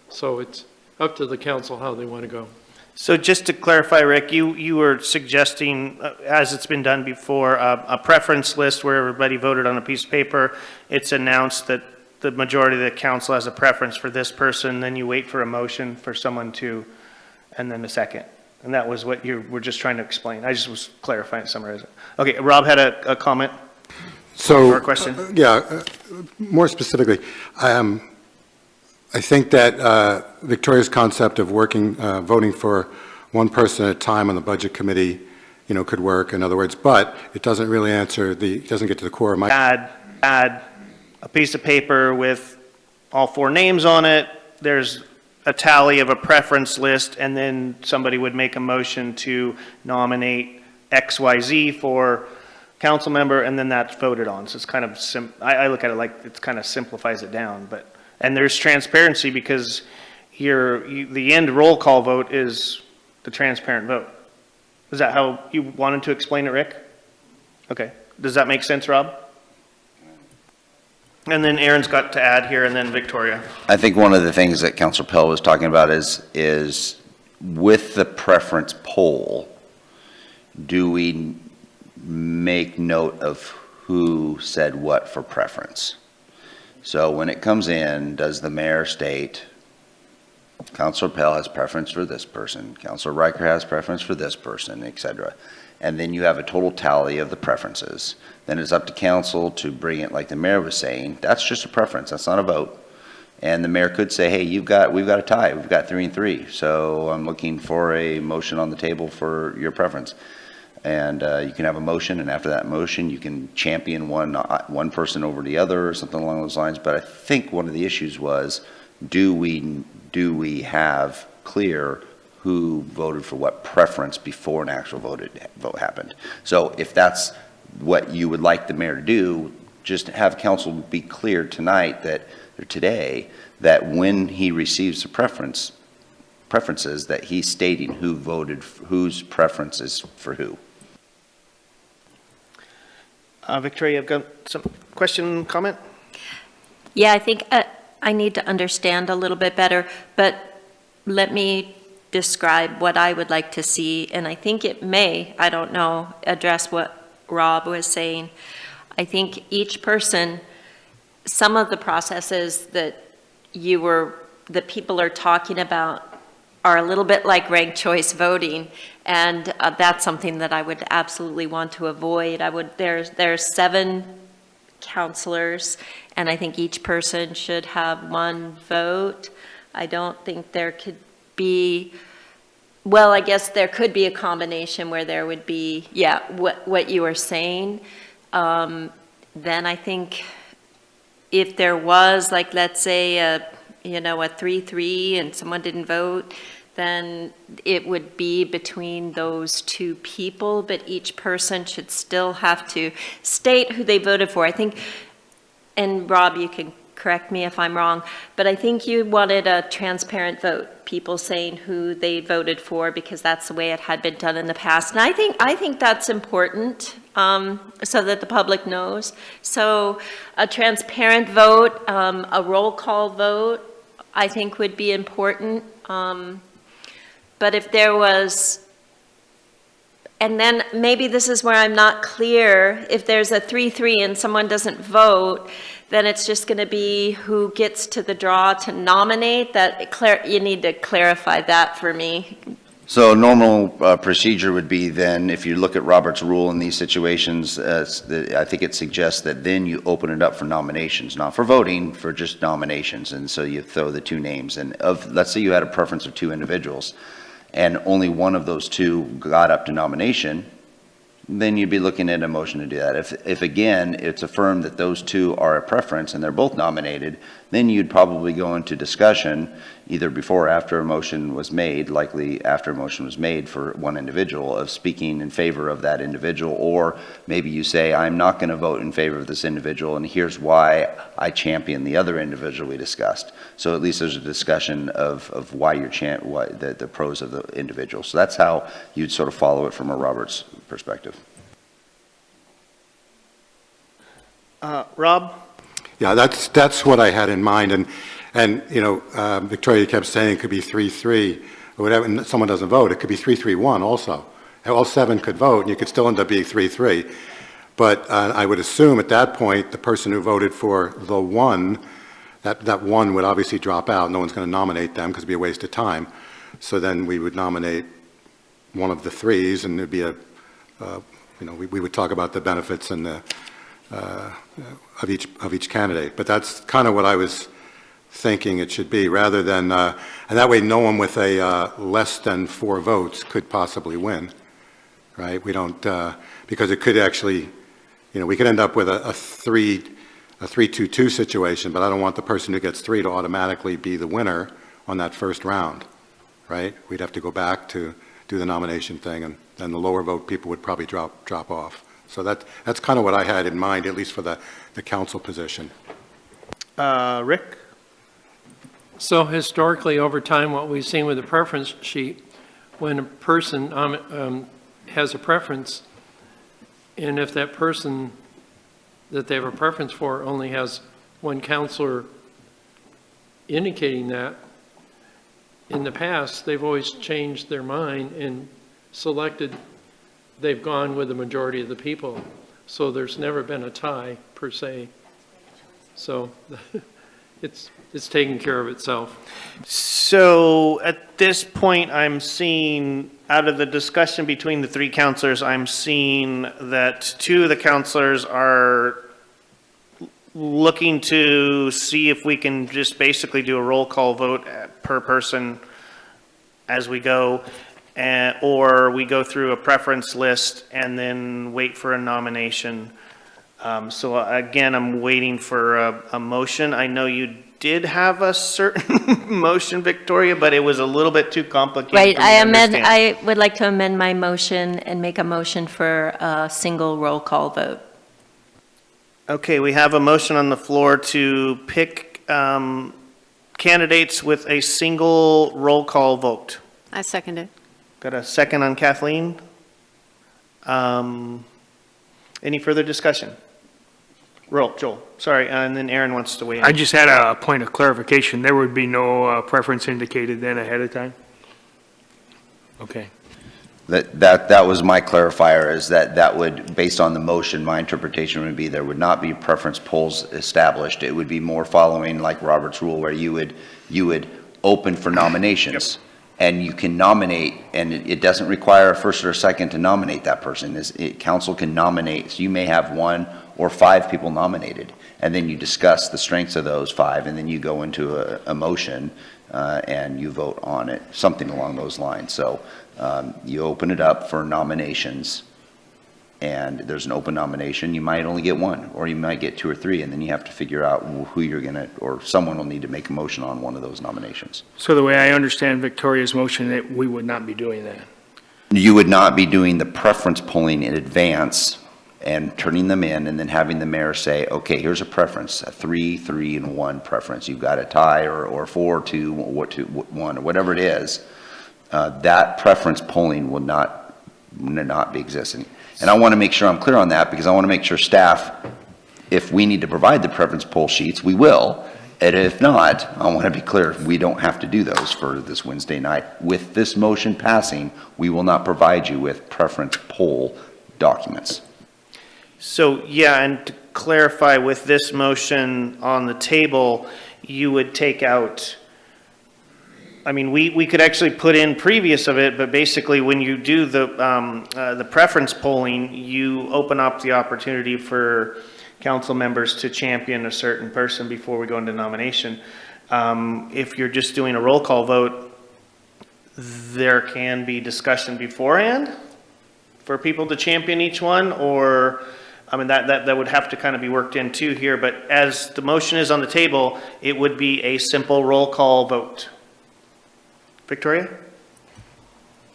So it's up to the council how they want to go. So just to clarify, Rick, you were suggesting, as it's been done before, a preference list where everybody voted on a piece of paper. It's announced that the majority of the council has a preference for this person, then you wait for a motion for someone to, and then a second. And that was what you were just trying to explain. I just was clarifying, summarizing. Okay, Rob had a comment? So, or a question? More specifically, I think that Victoria's concept of voting for one person at a time on the budget committee, could work, in other words, but it doesn't really it doesn't get to the core of my. Add a piece of paper with all 4 names on it. There's a tally of a preference list, and then somebody would make a motion to nominate XYZ for council member, and then that's voted on. So it's kind of, I look at it like it kind of simplifies it down, and there's transparency, because the end roll call vote is the transparent vote. Is that how you wanted to explain it, Rick? Okay. Does that make sense, Rob? And then Aaron's got to add here, and then Victoria. I think one of the things that Councilor Pell was talking about is with the preference poll, do we make note of who said what for preference? So when it comes in, does the mayor state, Councilor Pell has preference for this person, Councilor Riker has preference for this person, etc. And then you have a total tally of the preferences. Then it's up to council to bring it, like the mayor was saying, that's just a preference, that's not a vote. And the mayor could say, hey, we've got a tie, we've got 3-3, so I'm looking for a motion on the table for your preference. And you can have a motion, and after that motion, you can champion one person over the other or something along those lines. But I think one of the issues was, do we have clear who voted for what preference before an actual vote happened? So if that's what you would like the mayor to do, just have council be clear tonight or today that when he receives the preferences, that he's stating who voted, whose preference is for who. Victoria, you've got some question, comment? Yeah, I think I need to understand a little bit better, but let me describe what I would like to see, and I think it may, I don't know, address what Rob was saying. I think each person, some of the processes that the people are talking about are a little bit like ranked choice voting, and that's something that I would absolutely want to avoid. There's 7 counselors, and I think each person should have 1 vote. I don't think there could be, well, I guess there could be a combination where there would be, yeah, what you were saying. Then I think if there was, like, let's say, a 3-3 and someone didn't vote, then it would be between those 2 people, but each person should still have to state who they voted for. I think, and Rob, you can correct me if I'm wrong, but I think you wanted a transparent vote, people saying who they voted for, because that's the way it had been done in the past. And I think that's important, so that the public knows. So a transparent vote, a roll call vote, I think would be important. But if there was, and then maybe this is where I'm not clear, if there's a 3-3 and someone doesn't vote, then it's just going to be who gets to the draw to nominate. You need to clarify that for me. So normal procedure would be then, if you look at Robert's rule in these situations, I think it suggests that then you open it up for nominations, not for voting, for just nominations. And so you throw the 2 names. And let's say you had a preference of 2 individuals, and only one of those 2 got up to nomination, then you'd be looking at a motion to do that. If again, it's affirmed that those 2 are a preference and they're both nominated, then you'd probably go into discussion either before or after a motion was made, likely after a motion was made for one individual, of speaking in favor of that individual, or maybe you say, I'm not going to vote in favor of this individual, and here's why I champion the other individual we discussed. So at least there's a discussion of why you're the pros of the individual. So that's how you'd sort of follow it from a Roberts perspective. Rob? Yeah, that's what I had in mind, and Victoria kept saying it could be 3-3 or whatever, and someone doesn't vote, it could be 3-3-1 also. All 7 could vote, and you could still end up being 3-3. But I would assume at that point, the person who voted for the 1, that 1 would obviously drop out. No one's going to nominate them because it'd be a waste of time. So then we would nominate one of the 3s, and it'd be we would talk about the benefits and the of each candidate. But that's kind of what I was thinking it should be, rather than, and that way no one with a less than 4 votes could possibly win, right? We don't, because it could actually, we could end up with a 3-2-2 situation, but I don't want the person who gets 3 to automatically be the winner on that first round, right? We'd have to go back to do the nomination thing, and then the lower vote people would probably drop off. So that's kind of what I had in mind, at least for the council position. Rick? So historically, over time, what we've seen with the preference sheet, when a person has a preference, and if that person that they have a preference for only has 1 counselor indicating that, in the past, they've always changed their mind and selected, they've gone with the majority of the people. So there's never been a tie, per se. So it's taking care of itself. So at this point, I'm seeing, out of the discussion between the 3 counselors, I'm seeing that 2 of the counselors are looking to see if we can just basically do a roll call vote per person as we go, or we go through a preference list and then wait for a nomination. So again, I'm waiting for a motion. I know you did have a certain motion, Victoria, but it was a little bit too complicated. Right, for me to understand. I would like to amend my motion and make a motion for a single roll call vote. Okay, we have a motion on the floor to pick candidates with a single roll call vote. I second it. Got a second on Kathleen. Any further discussion? Joel, sorry, and then Aaron wants to weigh in. I just had a point of clarification. There would be no preference indicated then ahead of time? Okay. That was my clarifier, is that would, based on the motion, my interpretation would be there would not be preference polls established. It would be more following like Robert's rule, where you would open for nominations. and you can nominate, and it doesn't require a first or a second to nominate that person. Council can nominate, so you may have 1 or 5 people nominated, and then you discuss the strengths of those 5, and then you go into a motion and you vote on it, something along those lines. So you open it up for nominations, and there's an open nomination. You might only get 1, or you might get 2 or 3, and then you have to figure out who you're going to, or someone will need to make a motion on one of those nominations. So the way I understand Victoria's motion, that we would not be doing that. You would not be doing the preference polling in advance and turning them in and then having the mayor say, okay, here's a preference, a 3, 3, and 1 preference. You've got a tie or 4, 2, 1, or whatever it is. That preference polling will not be existing. And I want to make sure I'm clear on that, because I want to make sure staff, if we need to provide the preference poll sheets, we will. And if not, I want to be clear, we don't have to do those for this Wednesday night. With this motion passing, we will not provide you with preference poll documents. So, yeah, and to clarify, with this motion on the table, you would take out, I mean, we could actually put in previous of it, but basically when you do the preference polling, you open up the opportunity for council members to champion a certain person before we go into nomination. If you're just doing a roll call vote, there can be discussion beforehand for people to champion each one, or, I mean, that would have to kind of be worked in too here, but as the motion is on the table, it would be a simple roll call vote. Victoria?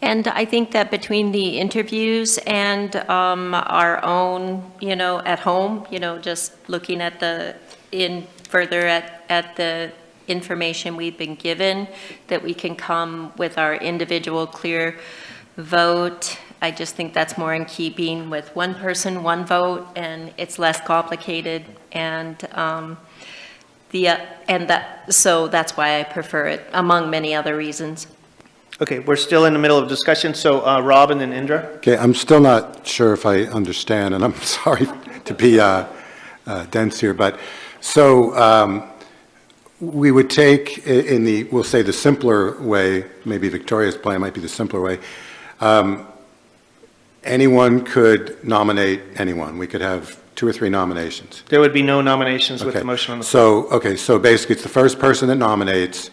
And I think that between the interviews and our own, at home, just looking at further at the information we've been given, that we can come with our individual clear vote. I just think that's more in keeping with 1 person, 1 vote, and it's less complicated. And so that's why I prefer it, among many other reasons. Okay, we're still in the middle of discussion, so Rob and then Indra. Okay, I'm still not sure if I understand, and I'm sorry to be dense here, but so we would take we'll say the simpler way, maybe Victoria's plan might be the simpler way. Anyone could nominate anyone. We could have 2 or 3 nominations. There would be no nominations with the motion on the floor. So basically it's the first person that nominates.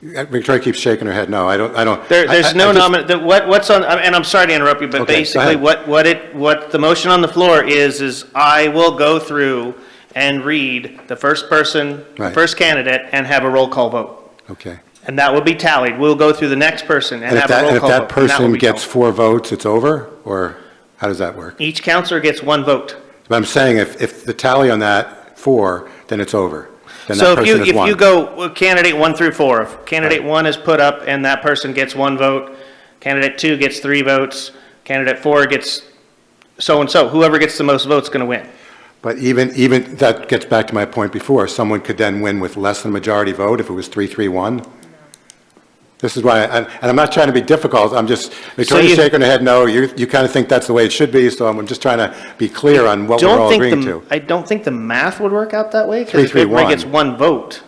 Victoria keeps shaking her head. No, I don't. There's no nomination. What's on? And I'm sorry to interrupt you, but Okay, basically, what the motion on the floor is I will go through and read the first person, the Right. first candidate, and have a roll call vote, Okay. and that will be tallied. We'll go through the next person and have a roll And if call vote. that and that will person be gets tallied. 4 votes, it's over? Or how does that work? Each counselor gets 1 vote. But I'm saying if the tally on that 4, then it's over. Then So that if person is you one. go candidate 1 through 4, if candidate 1 is put up and that person gets 1 vote, candidate 2 gets 3 votes, candidate 4 gets so-and-so, whoever gets the most votes is going to win. But even that gets back to my point before. Someone could then win with less than majority vote if it was 3-3-1. This is why, and I'm not trying to be difficult. I'm just, Victoria's shaking her head, no, you kind of think that's the way it should be, so I'm just trying to be clear on what we're all agreeing to. I don't think the math would work out that way, because 3-3-1. everybody gets 1 vote.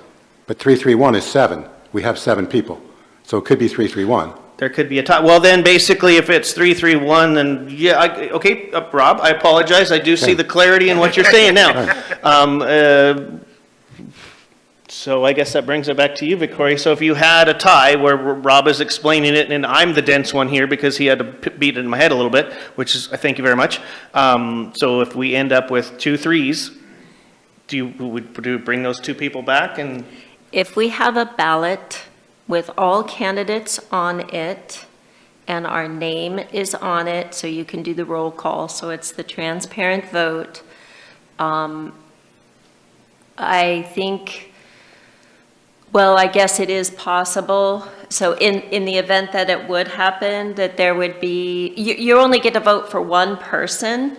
But 3-3-1 is 7. We have 7 people. So it could be 3-3-1. There could be a tie. Well, then basically, if it's 3-3-1, then yeah, okay, Rob, I apologize. I do see Okay. the clarity in what you're saying now. So I guess that brings it back to you, Victoria. So if you had a tie where Rob is explaining it, and I'm the dense one here because he had to beat it in my head a little bit, which is, I thank you very much. So if we end up with 2 3s, do you bring those 2 people back? And If we have a ballot with all candidates on it, and our name is on it, so you can do the roll call, so it's the transparent vote, I think, well, I guess it is possible. So in the event that it would happen, that there would be, you only get to vote for 1 person.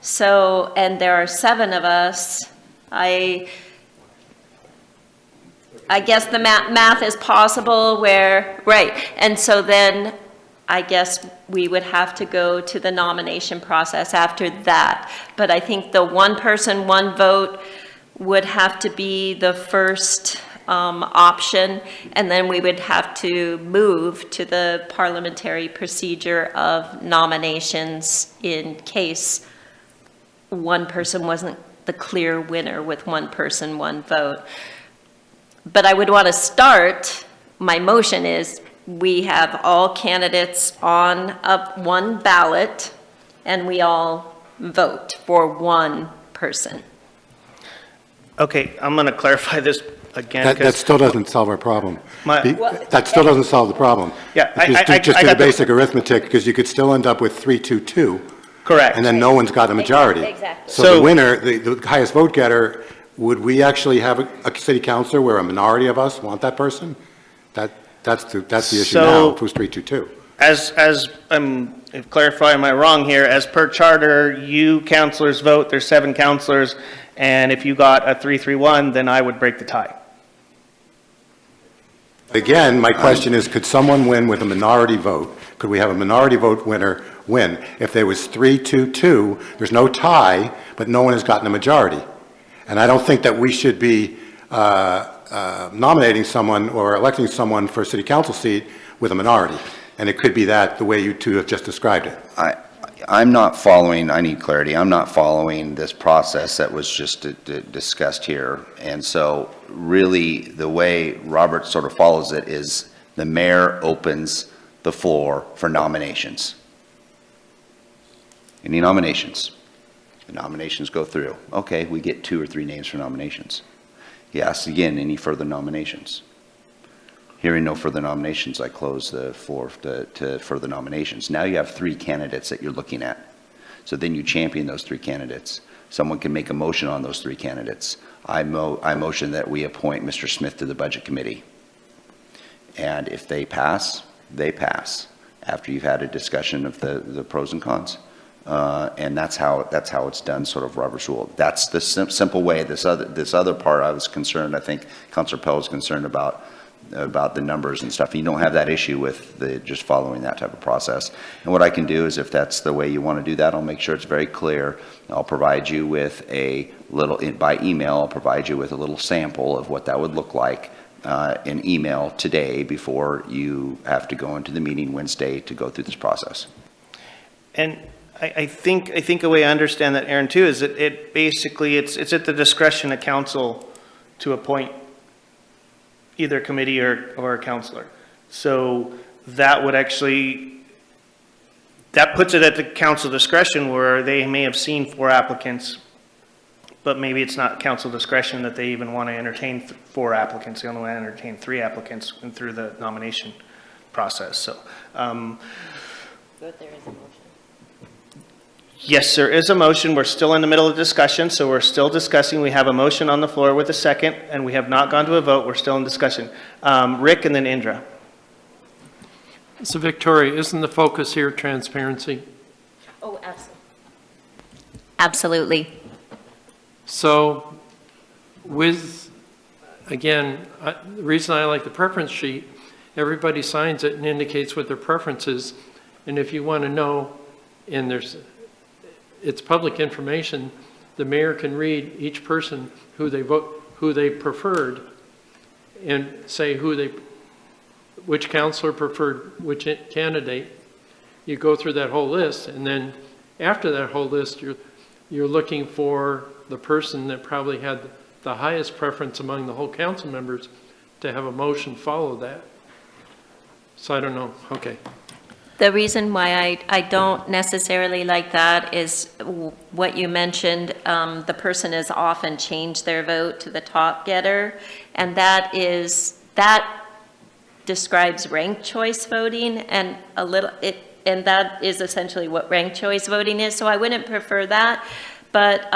So, and there are 7 of us. I guess the math is possible where, right. And so then I guess we would have to go to the nomination process after that. But I think the 1 person, 1 vote would have to be the first option, and then we would have to move to the parliamentary procedure of nominations in case one person wasn't the clear winner with one person, one vote. But I would want to start, my motion is, we have all candidates on one ballot, and we all vote for one person. Okay, I'm going to clarify this again. That still doesn't solve our problem. What? That still doesn't solve the problem. Yeah, Just do the basic arithmetic, because you could still end up with 3-2-2. Correct. And then no one's got a majority. Exactly. So the winner, the highest vote getter, would we actually have a city councilor where a minority of us want that person? That's the issue now, if it was 3-2-2. As I'm clarifying, am I wrong here? As per charter, you councilors vote, there's 7 councilors, and if you got a 3-3-1, then I would break the tie. Again, my question is, could someone win with a minority vote? Could we have a minority vote winner win? If there was 3-2-2, there's no tie, but no one has gotten a majority. And I don't think that we should be nominating someone or electing someone for a city council seat with a minority. And it could be that, the way you two have just described it. I'm not following, I need clarity, I'm not following this process that was just discussed here. And so really the way Robert sort of follows it is the mayor opens the floor for nominations. Any nominations? The nominations go through. Okay, we get 2 or 3 names for nominations. He asks again, any further nominations? Hearing no further nominations, I close the floor to further nominations. Now you have 3 candidates that you're looking at. So then you champion those 3 candidates. Someone can make a motion on those 3 candidates. I motion that we appoint Mr. Smith to the Budget Committee. And if they pass, they pass, after you've had a discussion of the pros and cons. And that's how it's done, sort of Robert's rule. That's the simple way. This other part, I was concerned, I think Councilor Pell was concerned about the numbers and stuff. You don't have that issue with just following that type of process. And what I can do is, if that's the way you want to do that, I'll make sure it's very clear. I'll provide you with a little, by email, I'll provide you with a little sample of what that would look like in email today before you have to go into the meeting Wednesday to go through this process. And I think a way I understand that, Aaron, too, is that it basically, it's at the discretion of council to appoint either a committee or a councilor. So that would actually, that puts it at the council discretion, where they may have seen 4 applicants, but maybe it's not council discretion that they even want to entertain 4 applicants. They only want to entertain 3 applicants through the nomination process. So, But there is a motion. yes, there is a motion. We're still in the middle of discussion, so we're still discussing. We have a motion on the floor with a second, and we have not gone to a vote. We're still in discussion. Rick and then Indra. So Victoria, isn't the focus here transparency? Oh, absolutely. Absolutely. So with, again, the reason I like the preference sheet, everybody signs it and indicates what their preference is. And if you want to know, and it's public information, the mayor can read each person who they preferred, and say which counselor preferred which candidate. You go through that whole list, and then after that whole list, you're looking for the person that probably had the highest preference among the whole council members to have a motion follow that. So I don't know. Okay. The reason why I don't necessarily like that is what you mentioned. The person has often changed their vote to the top getter, and that describes ranked choice voting, and and that is essentially what ranked choice voting is. So I wouldn't prefer that, but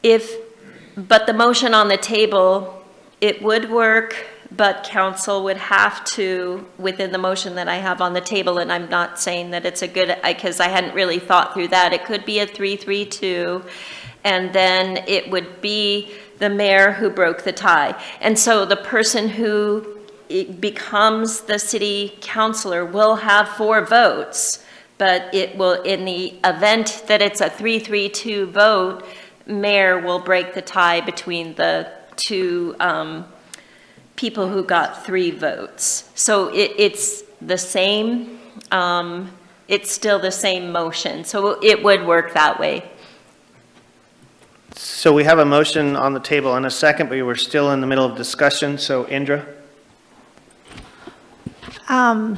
the motion on the table, it would work. But council would have to, within the motion that I have on the table, and I'm not saying that it's a good, because I hadn't really thought through that. It could be a 3-3-2, and then it would be the mayor who broke the tie. And so the person who becomes the city councilor will have 4 votes, but it will, in the event that it's a 3-3-2 vote, mayor will break the tie between the to people who got 3 votes. So it's the same, it's still the same motion, so it would work that way. So we have a motion on the table and a second, but we're still in the middle of discussion, so Indra? I'm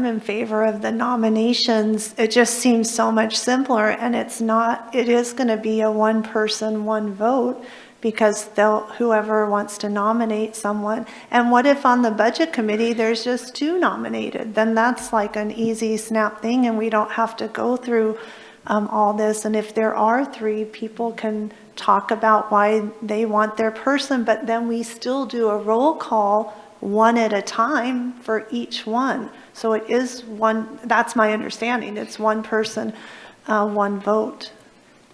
in favor of the nominations. It just seems so much simpler, and it is going to be a one person, one vote, because whoever wants to nominate someone. And what if on the budget committee, there's just 2 nominated? Then that's like an easy snap thing, and we don't have to go through all this. And if there are 3, people can talk about why they want their person, but then we still do a roll call one at a time for each one. So it is one, that's my understanding, it's one person, one vote.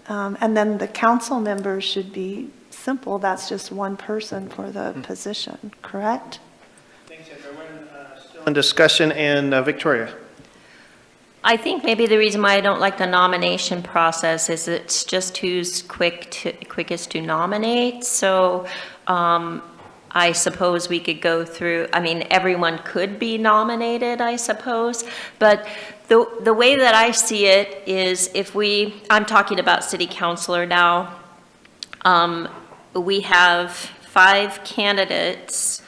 And then the council members should be simple, that's just one person for the position, correct? Thanks, Indra. We're still in discussion, and Victoria? I think maybe the reason why I don't like the nomination process is it's just who's quickest to nominate. So I suppose we could go through, I mean, everyone could be nominated, I suppose. But the way that I see it is I'm talking about city councilor now. We have 5 candidates,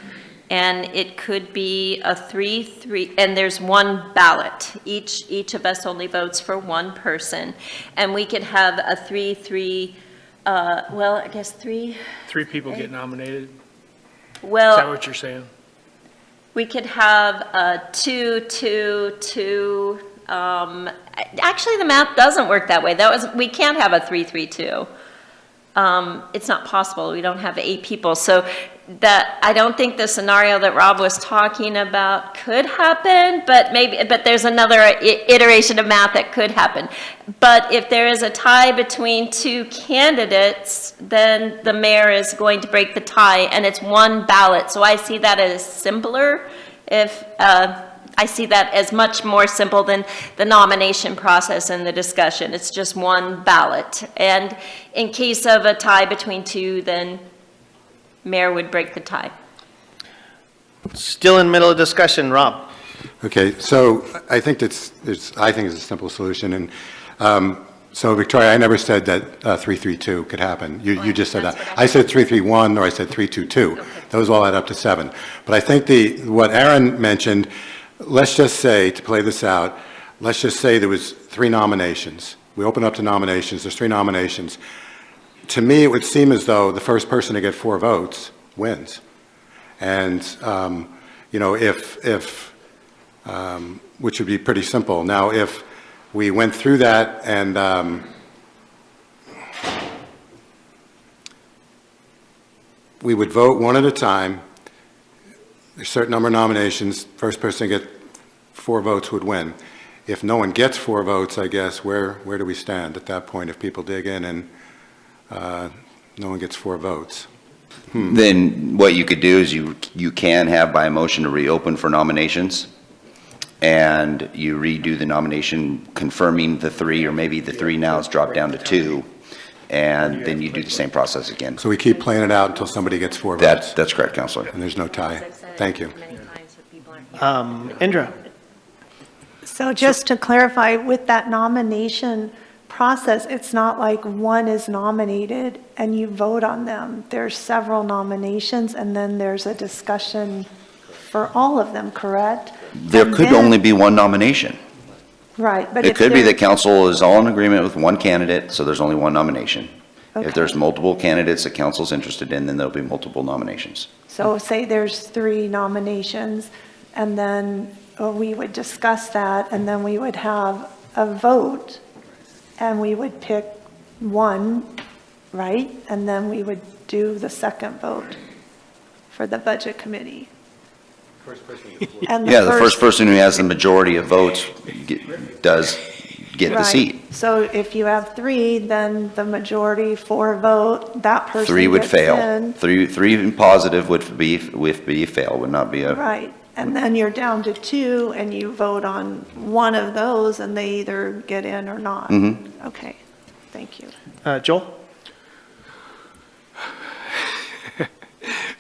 and it could be a 3-3, and there's 1 ballot. Each of us only votes for 1 person. And we could have a 3-3, well, I guess 3. 3 people get nominated? Well, Is that what you're saying? we could have a 2-2-2. Actually, the math doesn't work that way. We can't have a 3-3-2. It's not possible. We don't have 8 people. So I don't think the scenario that Rob was talking about could happen, but there's another iteration of math that could happen. But if there is a tie between 2 candidates, then the mayor is going to break the tie, and it's 1 ballot. So I see that as simpler. I see that as much more simple than the nomination process and the discussion. It's just 1 ballot. And in case of a tie between 2, then mayor would break the tie. Still in the middle of discussion, Rob? Okay, so I think it's a simple solution. And so Victoria, I never said that 3-3-2 could happen. You just said that. I said 3-3-1, or I said 3-2-2. Okay. Those all add up to 7. But I think what Aaron mentioned, let's just say, to play this out, let's just say there was 3 nominations. We open up to nominations, there's 3 nominations. To me, it would seem as though the first person to get 4 votes wins. And, which would be pretty simple. Now, if we went through that and we would vote one at a time, there's a certain number of nominations, first person to get 4 votes would win. If no one gets 4 votes, I guess, where do we stand at that point if people dig in and no one gets 4 votes? Then what you could do is you can have by motion to reopen for nominations, and you redo the nomination confirming the 3, or maybe the 3 now is dropped down to 2, and then you do the same process again. So we keep playing it out until somebody gets 4 votes? That's correct, Councilor. And there's no tie. Thank you. Indra? So just to clarify, with that nomination process, it's not like one is nominated and you vote on them. There's several nominations, and then there's a discussion for all of them, correct? There could only be 1 nomination. Right, but It could be that council is all in agreement with 1 candidate, so there's only 1 nomination. Okay. If there's multiple candidates that council's interested in, then there'll be multiple nominations. So say there's 3 nominations, and then we would discuss that, and then we would have a vote, and we would pick 1, right? And then we would do the second vote for the budget committee. And The first person who has the majority of votes does get the Right. seat. So if you have 3, then the majority 4 vote, that person 3 would gets fail. in. 3 in positive would be fail, would not be a. Right, and then you're down to 2, and you vote on one of those, and they either get in or not. Mhm. Okay, thank you. Joel?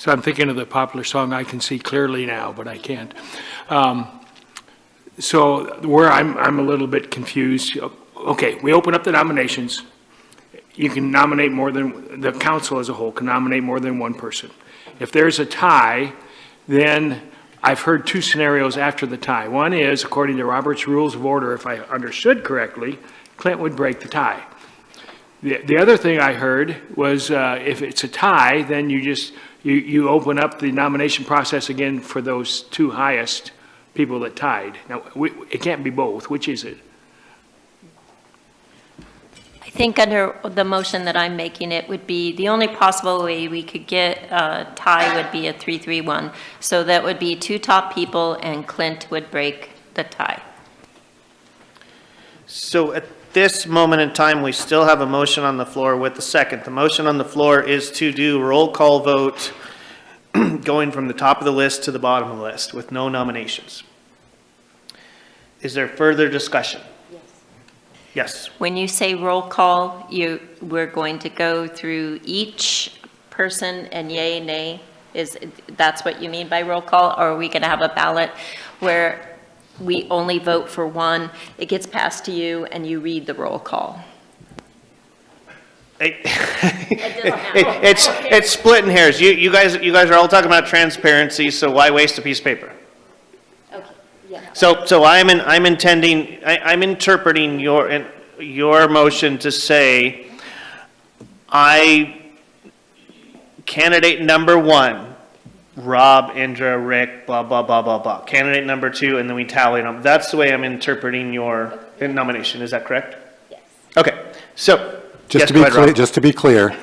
So I'm thinking of the popular song, I Can See Clearly Now, but I can't. So where I'm a little bit confused, okay, we open up the nominations. You can nominate more than, the council as a whole can nominate more than one person. If there's a tie, then I've heard two scenarios after the tie. One is, according to Robert's Rules of Order, if I understood correctly, Clint would break the tie. The other thing I heard was if it's a tie, then you open up the nomination process again for those two highest people that tied. Now, it can't be both. Which is it? I think under the motion that I'm making, it would be, the only possible way we could get a tie would be a 3-3-1. So that would be two top people and Clint would break the tie. So at this moment in time, we still have a motion on the floor with the second. The motion on the floor is to do roll call vote going from the top of the list to the bottom of the list with no nominations. Is there further discussion? Yes. When you say roll call, we're going to go through each person and yay, nay? That's what you mean by roll call? Or are we going to have a ballot where we only vote for one, it gets passed to you, and you read the roll call? It's splitting hairs. You guys are all talking about transparency, so why waste a piece of paper? Okay, yeah. So I'm interpreting your motion to say, candidate number one, Rob, Indra, Rick, blah, blah, blah, blah, blah. Candidate number two, and then we tally them. That's the way I'm interpreting your nomination. Is that correct? Yes. Okay, so. Just to be clear,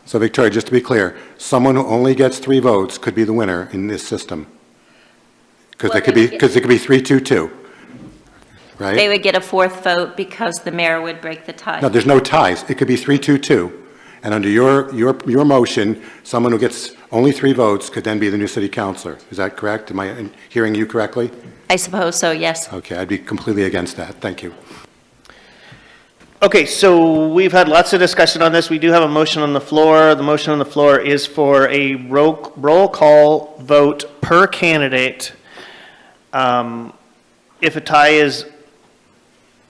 so Victoria, just to be clear, someone who only gets 3 votes could be the winner in this system. Because it could be 3-2-2, right? They would get a fourth vote because the mayor would break the tie. No, there's no ties. It could be 3-2-2. And under your motion, someone who gets only 3 votes could then be the new city councilor. Is that correct? Am I hearing you correctly? I suppose so, yes. Okay, I'd be completely against that. Thank you. Okay, so we've had lots of discussion on this. We do have a motion on the floor. The motion on the floor is for a roll call vote per candidate. If a tie is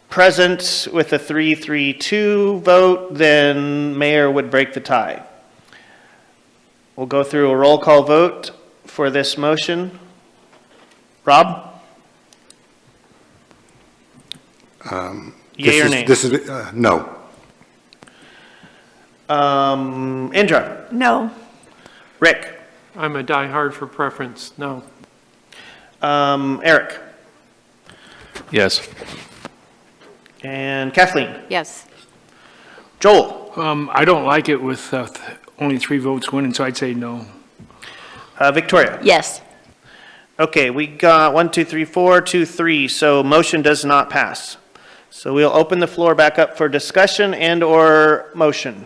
present with a 3-3-2 vote, then mayor would break the tie. We'll go through a roll call vote for this motion. Rob? Yay or nay? This is no. Indra? No. Rick? I'm a diehard for preference, no. Eric? Yes. And Kathleen? Yes. Joel? I don't like it with only 3 votes winning, so I'd say no. Victoria? Yes. Okay, we got 1, 2, 3, 4, 2, 3, so motion does not pass. So we'll open the floor back up for discussion and or motion.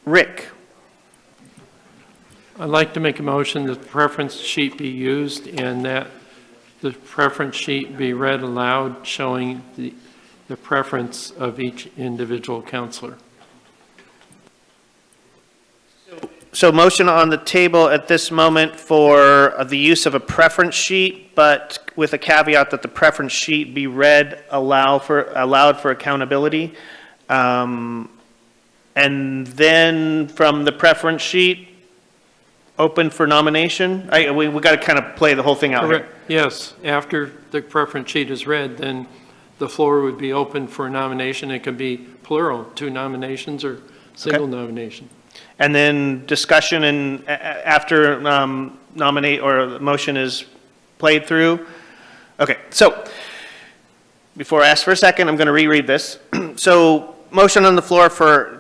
Rick? I'd like to make a motion that the preference sheet be used and that the preference sheet be read aloud showing the preference of each individual counselor. So motion on the table at this moment for the use of a preference sheet, but with a caveat that the preference sheet be read allowed for accountability. And then from the preference sheet, open for nomination. We got to kind of play the whole thing out here. Yes, after the preference sheet is read, then the floor would be open for nomination. It could be plural, 2 nominations or single nomination. And then discussion and after nominate or the motion is played through. Okay, so before I ask for a second, I'm going to reread this. So motion on the floor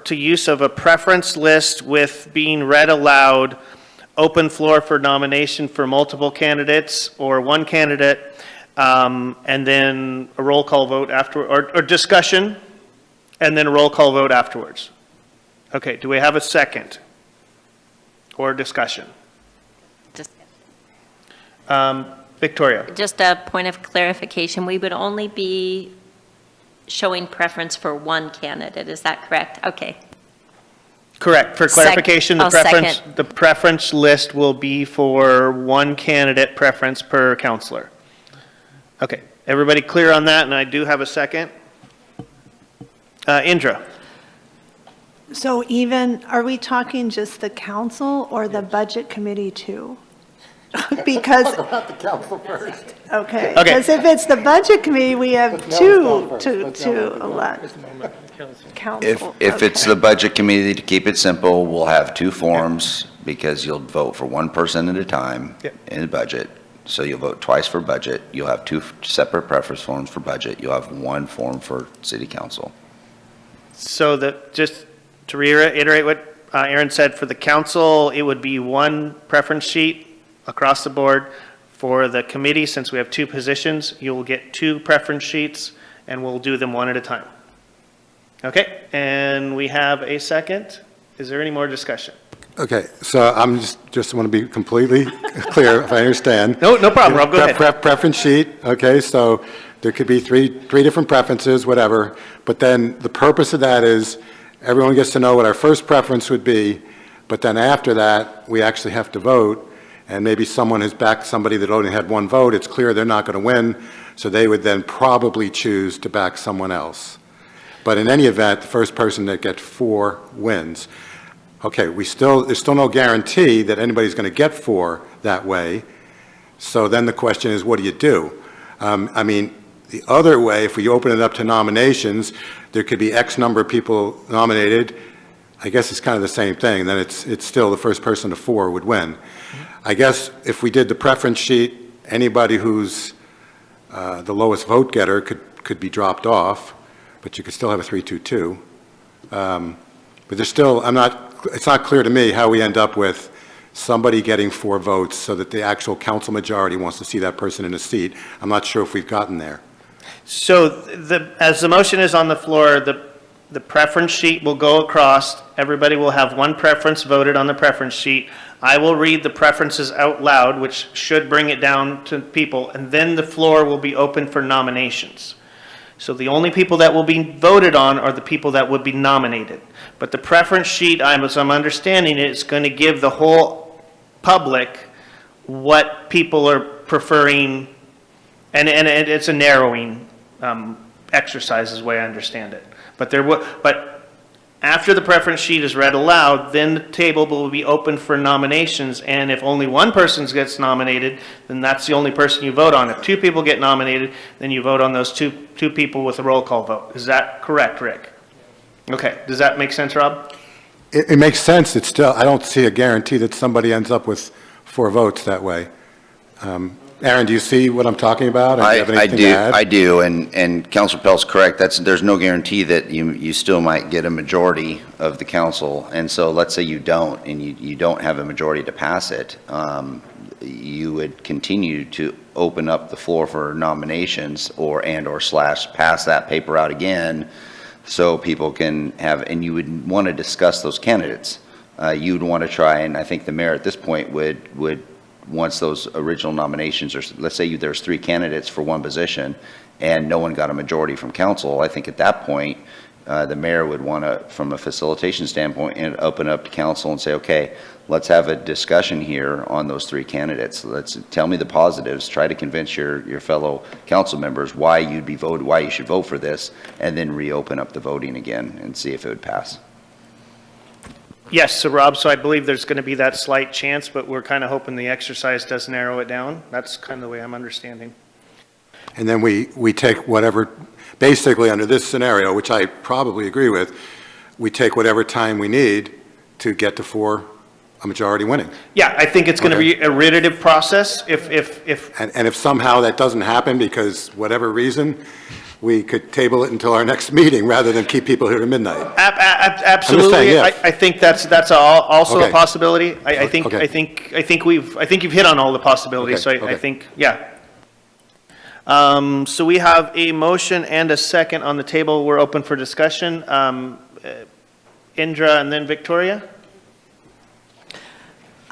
to use of a preference list with being read aloud, open floor for nomination for multiple candidates or one candidate, and then a roll call vote after, or discussion, and then a roll call vote afterwards. Okay, do we have a second or discussion? Victoria? Just a point of clarification, we would only be showing preference for one candidate, is that correct? Okay. Correct. For clarification, I'll second. the preference list will be for one candidate preference per counselor. Okay, everybody clear on that? And I do have a second. Indra? So even, are we talking just the council or the budget committee too? Because, Talk about the council first. okay, Okay. because if it's the budget committee, we have two to elect. Council. If it's okay. the budget committee, to keep it simple, we'll have two forms because you'll vote for one person at a time Yep. in the budget. So you'll vote twice for budget. You'll have two separate preference forms for budget. You'll have one form for city council. So just to reiterate what Aaron said, for the council, it would be one preference sheet across the board. For the committee, since we have two positions, you will get two preference sheets, and we'll do them one at a time. Okay, and we have a second. Is there any more discussion? Okay, so I'm just want to be completely clear, if I understand. No problem, Rob, go ahead. Preference sheet, okay, so there could be three different preferences, whatever, but then the purpose of that is everyone gets to know what our first preference would be, but then after that, we actually have to vote, and maybe someone has backed somebody that only had one vote, it's clear they're not going to win, so they would then probably choose to back someone else. But in any event, the first person that gets 4 wins. Okay, there's still no guarantee that anybody's going to get 4 that way. So then the question is, what do you do? I mean, the other way, if we open it up to nominations, there could be X number of people nominated. I guess it's kind of the same thing. Then it's still the first person to 4 would win. I guess if we did the preference sheet, anybody who's the lowest vote getter could be dropped off, but you could still have a 3-2-2. But there's still, it's not clear to me how we end up with somebody getting 4 votes so that the actual council majority wants to see that person in a seat. I'm not sure if we've gotten there. So as the motion is on the floor, the preference sheet will go across. Everybody will have one preference voted on the preference sheet. I will read the preferences out loud, which should bring it down to people, and then the floor will be open for nominations. So the only people that will be voted on are the people that would be nominated. But the preference sheet, as I'm understanding it, is going to give the whole public what people are preferring, and it's a narrowing exercise is the way I understand it. But after the preference sheet is read aloud, then the table will be open for nominations, and if only one person gets nominated, then that's the only person you vote on. If 2 people get nominated, then you vote on those two people with a roll call vote. Is that correct, Rick? Okay, does that make sense, Rob? It makes sense. It's still, I don't see a guarantee that somebody ends up with 4 votes that way. Aaron, do you see what I'm talking about? Do you have anything to add? I do, and Councilor Pell's correct. There's no guarantee that you still might get a majority of the council. And so let's say you don't, and you don't have a majority to pass it. You would continue to open up the floor for nominations or pass that paper out again so people can have, and you would want to discuss those candidates. You'd want to try, and I think the mayor at this point would once those original nominations are, let's say there's 3 candidates for one position and no one got a majority from council, I think at that point, the mayor would want to, from a facilitation standpoint, and open up to council and say, okay, let's have a discussion here on those 3 candidates. Let's tell me the positives, try to convince your fellow council members why you should vote for this, and then reopen up the voting again and see if it would pass. Yes, so Rob, I believe there's going to be that slight chance, but we're kind of hoping the exercise does narrow it down. That's kind of the way I'm understanding. And then we take whatever, basically under this scenario, which I probably agree with, we take whatever time we need to get to a majority winning. Yeah, I think it's going to be a iterative process if. And if somehow that doesn't happen because whatever reason, we could table it until our next meeting rather than keep people here to midnight. Absolutely. I think that's also Okay. a possibility. I think you've hit on all the possibilities. Okay, So I okay. think, yeah. So we have a motion and a second on the table. We're open for discussion. Indra and then Victoria.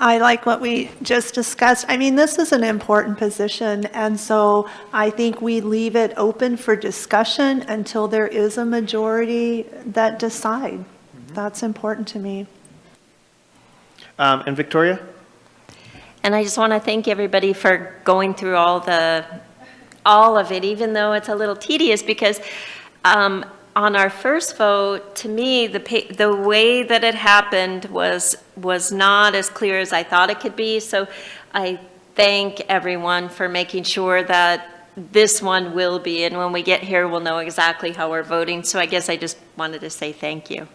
I like what we just discussed. I mean, this is an important position, and so I think we leave it open for discussion until there is a majority that decide. That's important to me. And Victoria? And I just want to thank everybody for going through all of it, even though it's a little tedious, because on our first vote, to me, the way that it happened was not as clear as I thought it could be. So I thank everyone for making sure that this one will be, and when we get here, we'll know exactly how we're voting. So I guess I just wanted to say thank you.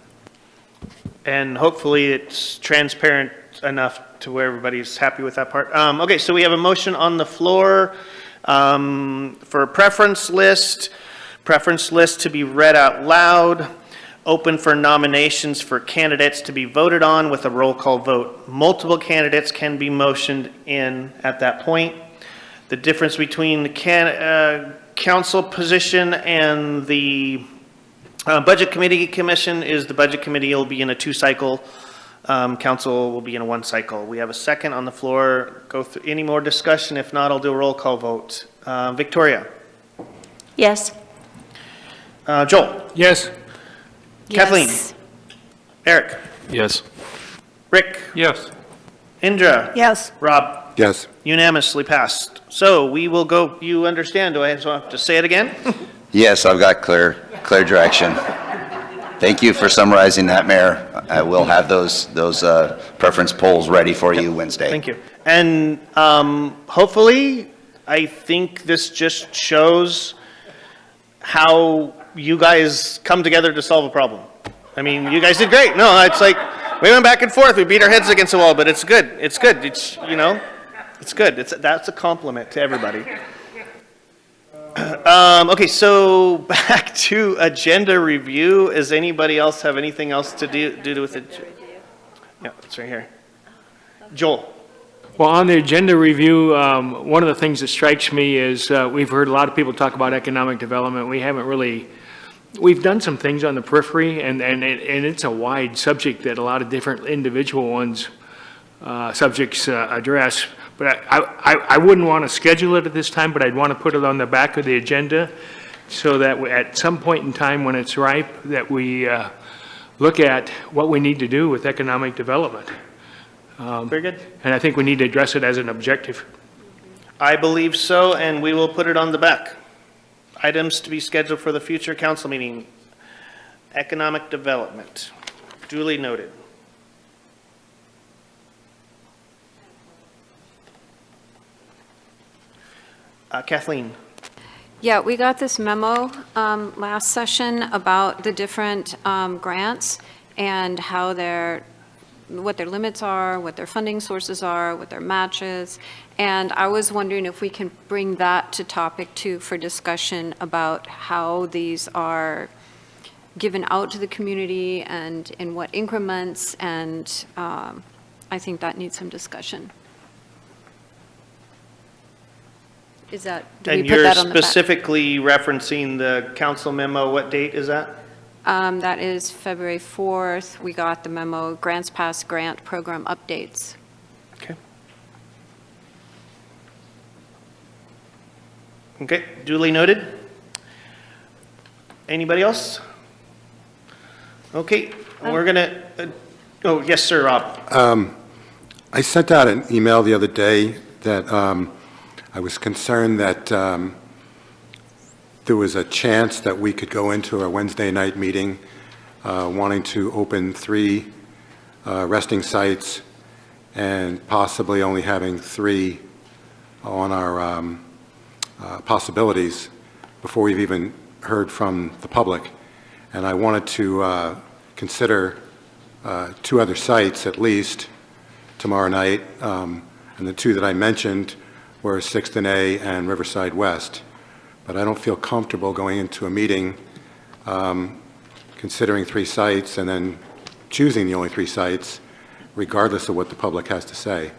And hopefully it's transparent enough to where everybody's happy with that part. Okay, so we have a motion on the floor for a preference list to be read out loud, open for nominations for candidates to be voted on with a roll call vote. Multiple candidates can be motioned in at that point. The difference between the council position and the Budget Committee Commission is the Budget Committee will be in a 2-cycle, council will be in a 1-cycle. We have a second on the floor. Go through any more discussion? If not, I'll do a roll call vote. Victoria? Yes. Joel? Yes. Kathleen? Eric? Yes. Rick? Yes. Indra? Yes. Rob? Yes. Unanimously passed. So we will go, you understand, do I have to say it again? Yes, I've got clear direction. Thank you for summarizing that, Mayor. I will have those preference polls ready for you Wednesday. Thank you. And hopefully, I think this just shows how you guys come together to solve a problem. I mean, you guys did great. No, it's like, we went back and forth, we beat our heads against the wall, but it's good. It's good. It's, you know, it's good. That's a compliment to everybody. Okay, so back to agenda review. Does anybody else have anything else to do with it? Yeah, it's right here. Joel. Well, on the agenda review, one of the things that strikes me is we've heard a lot of people talk about economic development. We've done some things on the periphery, and it's a wide subject that a lot of different individual subjects address. But I wouldn't want to schedule it at this time, but I'd want to put it on the back of the agenda so that at some point in time when it's ripe, that we look at what we need to do with economic development. Very good. And I think we need to address it as an objective. I believe so, and we will put it on the back. Items to be scheduled for the future council meeting. Economic development. Duly noted. Kathleen. Yeah, we got this memo last session about the different grants and how what their limits are, what their funding sources are, what their matches. And I was wondering if we can bring that to topic too for discussion about how these are given out to the community and in what increments. And I think that needs some discussion. Is that, do we And put you're that on the back? specifically referencing the council memo. What date is that? That is February 4th. We got the memo, Grants Pass Grant Program Updates. Okay. Okay, duly noted. Anybody else? Okay, we're gonna, oh, yes, sir, Rob. I sent out an email the other day that I was concerned that there was a chance that we could go into a Wednesday night meeting wanting to open 3 resting sites and possibly only having 3 on our possibilities before we've even heard from the public. And I wanted to consider 2 other sites at least tomorrow night. And the 2 that I mentioned were 6th and A and Riverside West. But I don't feel comfortable going into a meeting considering 3 sites and then choosing the only 3 sites regardless of what the public has to say.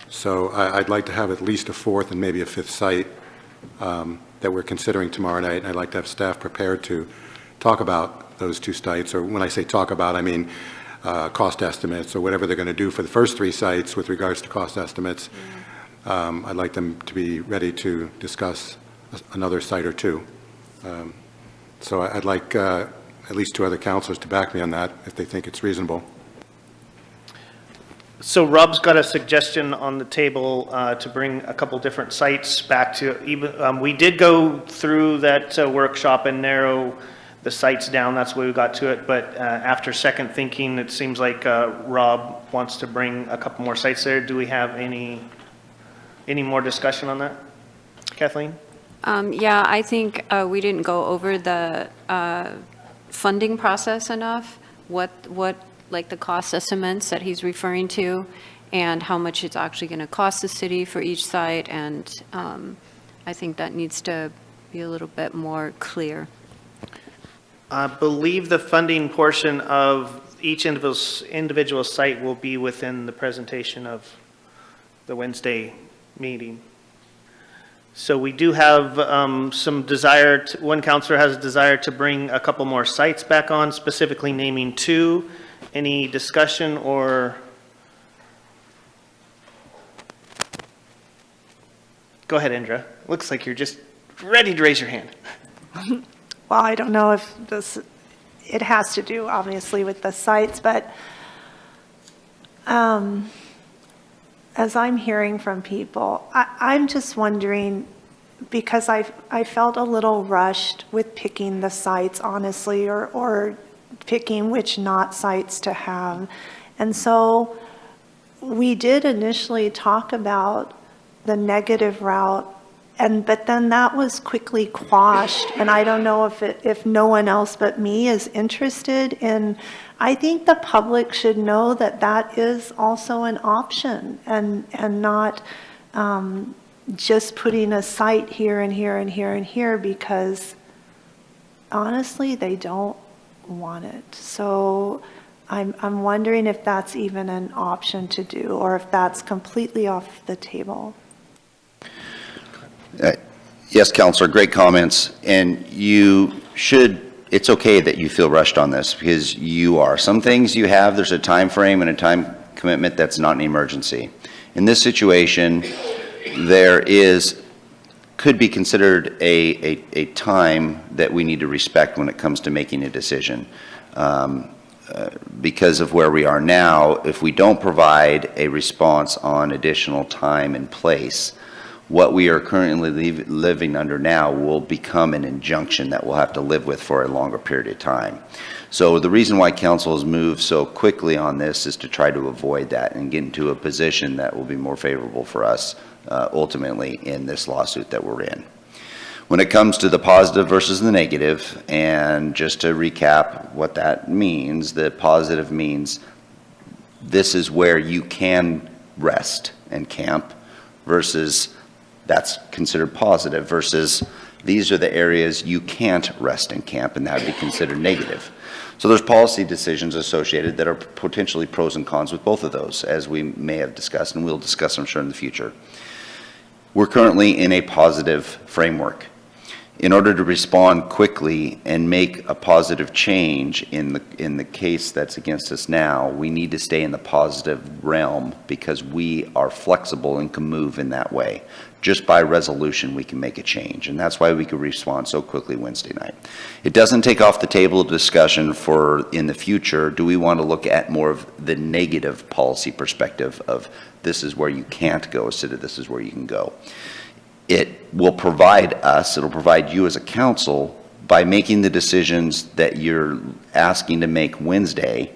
So I'd like to have at least a 4th and maybe a 5th site that we're considering tomorrow night. And I'd like to have staff prepared to talk about those 2 sites, or when I say talk about, I mean cost estimates or whatever they're going to do for the first 3 sites with regards to cost estimates. I'd like them to be ready to discuss another site or 2. So I'd like at least 2 other councilors to back me on that if they think it's reasonable. So Rob's got a suggestion on the table to bring a couple different sites back to even, we did go through that workshop and narrow the sites down. That's why we got to it. But after second thinking, it seems like Rob wants to bring a couple more sites there. Do we have any more discussion on that? Kathleen? Yeah, I think we didn't go over the funding process enough. What like the cost estimates that he's referring to, and how much it's actually going to cost the city for each site, and I think that needs to be a little bit more clear. I believe the funding portion of each individual site will be within the presentation of the Wednesday meeting. So we do have some desire, one counselor has a desire to bring a couple more sites back on, specifically naming 2. Any discussion or? Go ahead, Indra. Looks like you're just ready to raise your hand. Well, I don't know if it has to do obviously with the sites, but as I'm hearing from people, I'm just wondering, because I felt a little rushed with picking the sites, honestly, or picking which not sites to have. And so we did initially talk about the negative route, but then that was quickly quashed. And I don't know if no one else but me is interested in, I think the public should know that that is also an option, and not just putting a site here and here and here and here, because honestly, they don't want it. So I'm wondering if that's even an option to do, or if that's completely off the table. Yes, Counselor, great comments. And it's okay that you feel rushed on this, because you are. Some things you have, there's a time frame and a time commitment that's not an emergency. In this situation, there could be considered a time that we need to respect when it comes to making a decision. Because of where we are now, if we don't provide a response on additional time and place, what we are currently living under now will become an injunction that we'll have to live with for a longer period of time. So the reason why council has moved so quickly on this is to try to avoid that and get into a position that will be more favorable for us ultimately in this lawsuit that we're in. When it comes to the positive versus the negative, and just to recap what that means, the positive means this is where you can rest and camp, versus that's considered positive, versus these are the areas you can't rest and camp, and that would be considered negative. So there's policy decisions associated that are potentially pros and cons with both of those, as we may have discussed, and we'll discuss, I'm sure, in the future. We're currently in a positive framework. In order to respond quickly and make a positive change in the case that's against us now, we need to stay in the positive realm, because we are flexible and can move in that way. Just by resolution, we can make a change, and that's why we could respond so quickly Wednesday night. It doesn't take off the table of discussion for in the future, do we want to look at more of the negative policy perspective of this is where you can't go instead of this is where you can go. It will provide us, it'll provide you as a council, by making the decisions that you're asking to make Wednesday,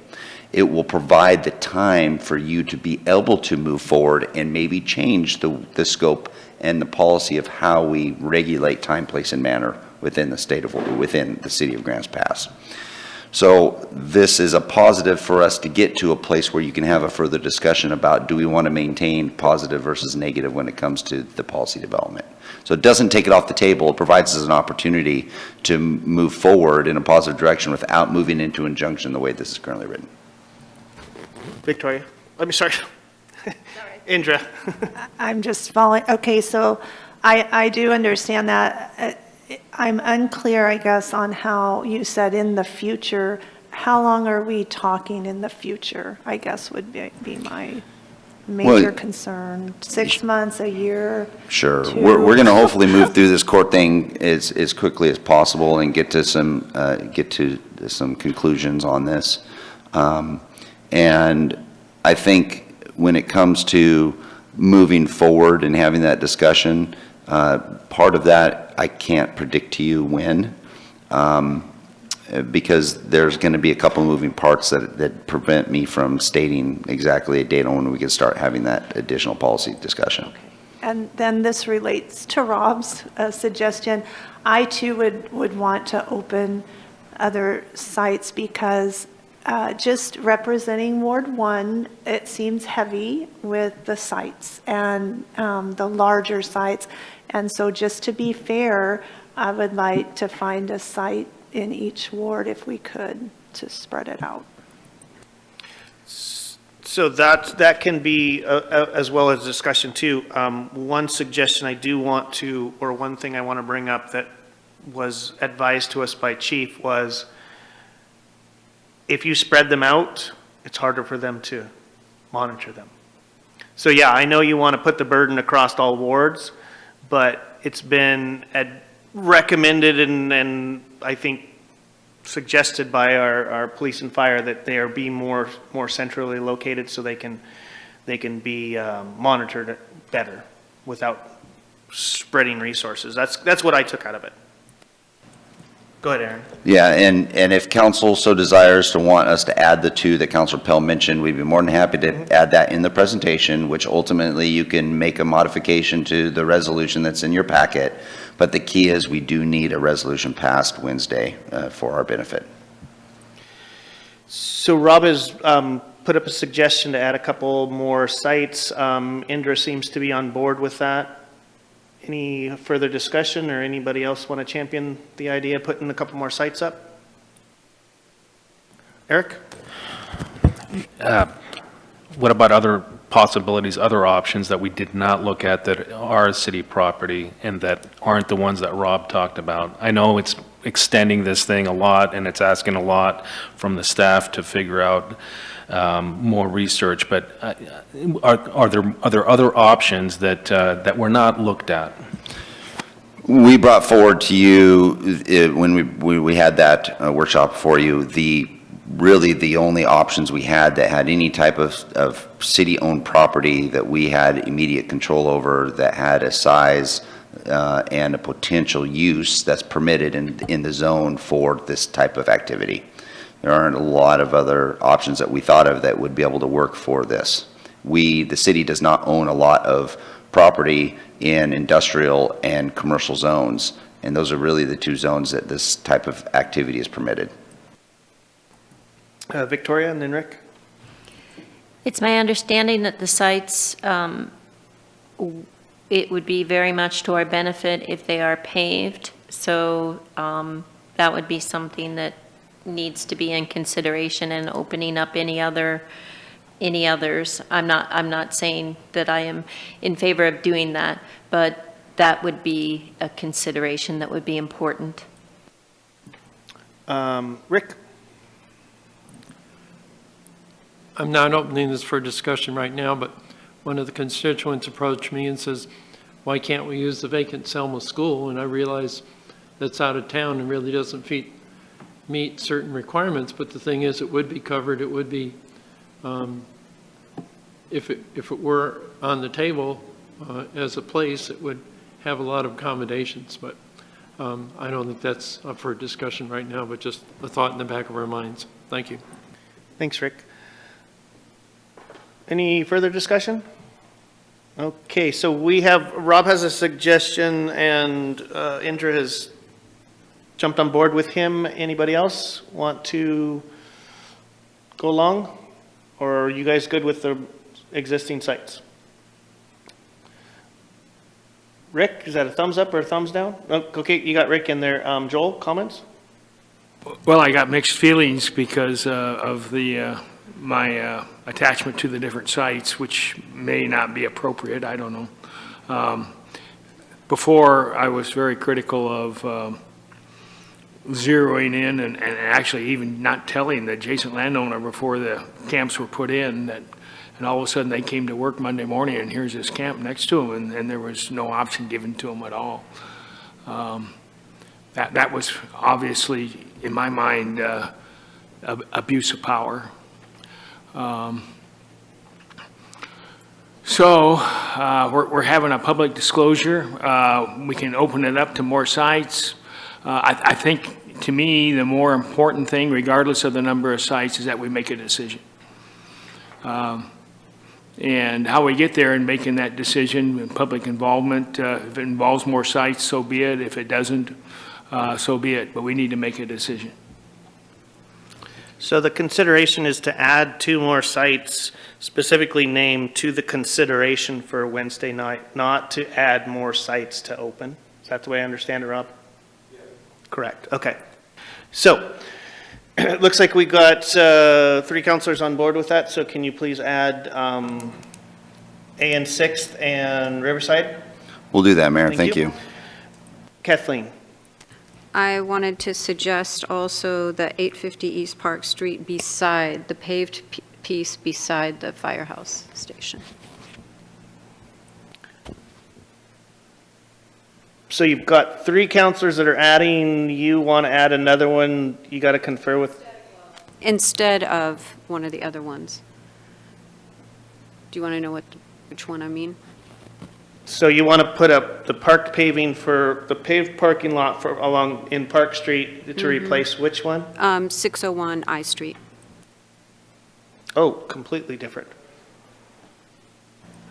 it will provide the time for you to be able to move forward and maybe change the scope and the policy of how we regulate time, place, and manner within the city of Grants Pass. So this is a positive for us to get to a place where you can have a further discussion about, do we want to maintain positive versus negative when it comes to the policy development. So it doesn't take it off the table. It provides us an opportunity to move forward in a positive direction without moving into injunction the way this is currently written. Victoria, sorry. Indra. I'm just following. Okay, so I do understand that. I'm unclear, I guess, on how you said in the future. How long are we talking in the future, I guess, would be my major concern. 6 months, a year? Sure. We're going to hopefully move through this court thing as quickly as possible and get to some conclusions on this. And I think when it comes to moving forward and having that discussion, part of that I can't predict to you when, because there's going to be a couple of moving parts that prevent me from stating exactly a date on when we can start having that additional policy discussion. And then this relates to Rob's suggestion. I too would want to open other sites because just representing Ward 1, it seems heavy with the sites and the larger sites. And so just to be fair, I would like to find a site in each ward if we could to spread it out. So that can be as well as discussion too. One suggestion I do want to, or one thing I want to bring up that was advised to us by Chief was if you spread them out, it's harder for them to monitor them. So yeah, I know you want to put the burden across all wards, but it's been recommended and I think suggested by our police and fire that they are be more centrally located so they can be monitored better without spreading resources. That's what I took out of it. Go ahead, Aaron. Yeah, and if council so desires to want us to add the two that Councilor Pell mentioned, we'd be more than happy to add that in the presentation, which ultimately you can make a modification to the resolution that's in your packet. But the key is we do need a resolution passed Wednesday for our benefit. So Rob has put up a suggestion to add a couple more sites. Indra seems to be on board with that. Any further discussion or anybody else want to champion the idea of putting a couple more sites up? Eric? What about other possibilities, other options that we did not look at that are city property and that aren't the ones that Rob talked about? I know it's extending this thing a lot and it's asking a lot from the staff to figure out more research, but are there other options that were not looked at? We brought forward to you when we had that workshop for you, really the only options we had that had any type of city-owned property that we had immediate control over, that had a size and a potential use that's permitted in the zone for this type of activity. There aren't a lot of other options that we thought of that would be able to work for this. The city does not own a lot of property in industrial and commercial zones, and those are really the two zones that this type of activity is permitted. Victoria and then Rick. It's my understanding that the sites, it would be very much to our benefit if they are paved. So that would be something that needs to be in consideration and opening up any others. I'm not saying that I am in favor of doing that, but that would be a consideration that would be important. Rick? I'm not opening this for discussion right now, but one of the constituents approached me and says, why can't we use the vacant Selma School? And I realize that's out of town and really doesn't meet certain requirements, but the thing is, it would be covered. It would be, if it were on the table as a place, it would have a lot of accommodations, but I don't think that's up for discussion right now, but just a thought in the back of our minds. Thank you. Thanks, Rick. Any further discussion? Okay, so Rob has a suggestion and Indra has jumped on board with him. Anybody else want to go along? Or are you guys good with the existing sites? Rick, is that a thumbs up or a thumbs down? Oh, okay, you got Rick in there. Joel, comments? Well, I got mixed feelings because of my attachment to the different sites, which may not be appropriate, I don't know. Before, I was very critical of zeroing in and actually even not telling the adjacent landowner before the camps were put in, and all of a sudden they came to work Monday morning and here's this camp next to them, and there was no option given to them at all. That was obviously, in my mind, abuse of power. So we're having a public disclosure. We can open it up to more sites. I think, to me, the more important thing, regardless of the number of sites, is that we make a decision. And how we get there and making that decision, and public involvement, if it involves more sites, so be it. If it doesn't, so be it. But we need to make a decision. So the consideration is to add 2 more sites specifically named to the consideration for Wednesday night, not to add more sites to open. Is that the way I understand it, Rob? Yeah. Correct. Okay. So it looks like we got 3 counselors on board with that. So can you please add A and 6th and Riverside? We'll do that, Mayor. Thank you. Kathleen? I wanted to suggest also the 850 East Park Street beside, the paved piece beside the firehouse station. So you've got 3 counselors that are adding, you want to add another one, you got to confer with? Instead of one of the other ones. Do you want to know which one I mean? So you want to put up the park paving for, the paved parking lot for along in Park Street to replace which one? 601 I Street. Oh, completely different.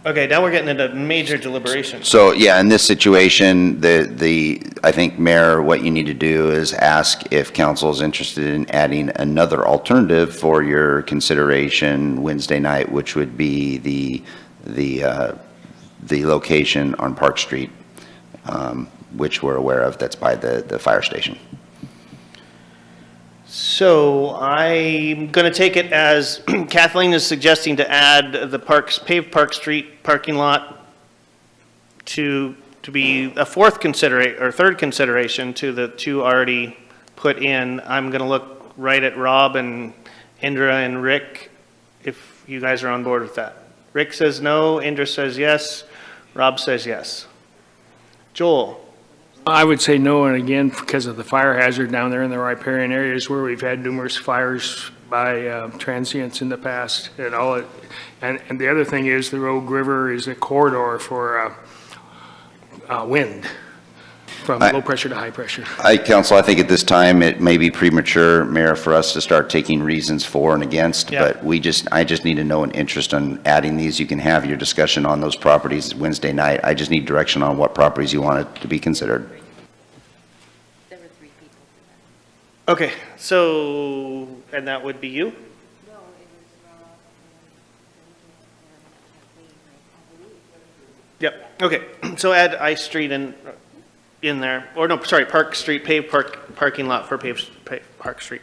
Okay, now we're getting into major deliberation. So, yeah, in this situation, I think, Mayor, what you need to do is ask if council is interested in adding another alternative for your consideration Wednesday night, which would be the location on Park Street, which we're aware of, that's by the fire station. So I'm going to take it as Kathleen is suggesting to add the paved Park Street parking lot to be a third consideration to the 2 already put in. I'm going to look right at Rob and Indra and Rick if you guys are on board with that. Rick says no, Indra says yes, Rob says yes. Joel? I would say no, and again, because of the fire hazard down there in the riparian areas where we've had numerous fires by transients in the past and all it. And the other thing is the Rogue River is a corridor for wind from low pressure to high pressure. Council, I think at this time it may be premature, Mayor, for us to start taking reasons for and against, but I just need to know an interest in adding these. You can have your discussion on those properties Wednesday night. I just need direction on what properties you want it to be considered. There were 3 people. Okay, so, and that would be you? No, it was Yep, okay, so add I Street in there, or no, sorry, Park Street, paved parking lot for paved Park Street.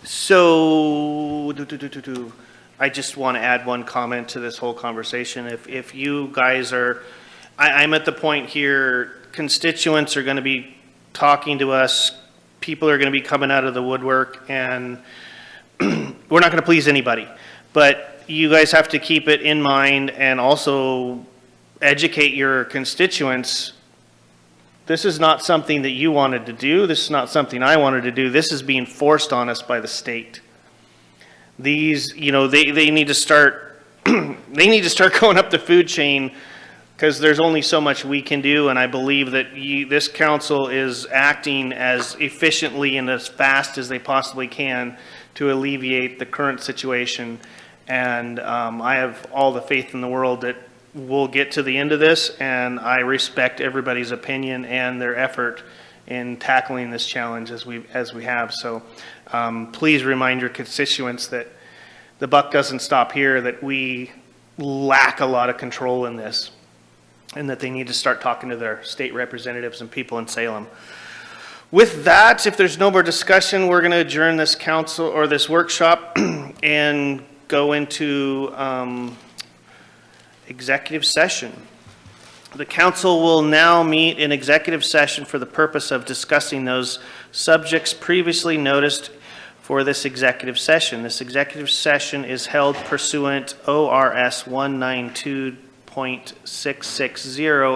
So, I just want to add one comment to this whole conversation. If you guys are, I'm at the point here, constituents are going to be talking to us, people are going to be coming out of the woodwork, and we're not going to please anybody. But you guys have to keep it in mind and also educate your constituents. This is not something that you wanted to do. This is not something I wanted to do. This is being forced on us by the state. These, they need to start, they need to start going up the food chain because there's only so much we can do. And I believe that this council is acting as efficiently and as fast as they possibly can to alleviate the current situation. And I have all the faith in the world that we'll get to the end of this, and I respect everybody's opinion and their effort in tackling this challenge as we have. So please remind your constituents that the buck doesn't stop here, that we lack a lot of control in this, and that they need to start talking to their state representatives and people in Salem. With that, if there's no more discussion, we're going to adjourn this council or this workshop and go into executive session. The council will now meet in executive session for the purpose of discussing those subjects previously noticed for this executive session. This executive session is held pursuant ORS 192.660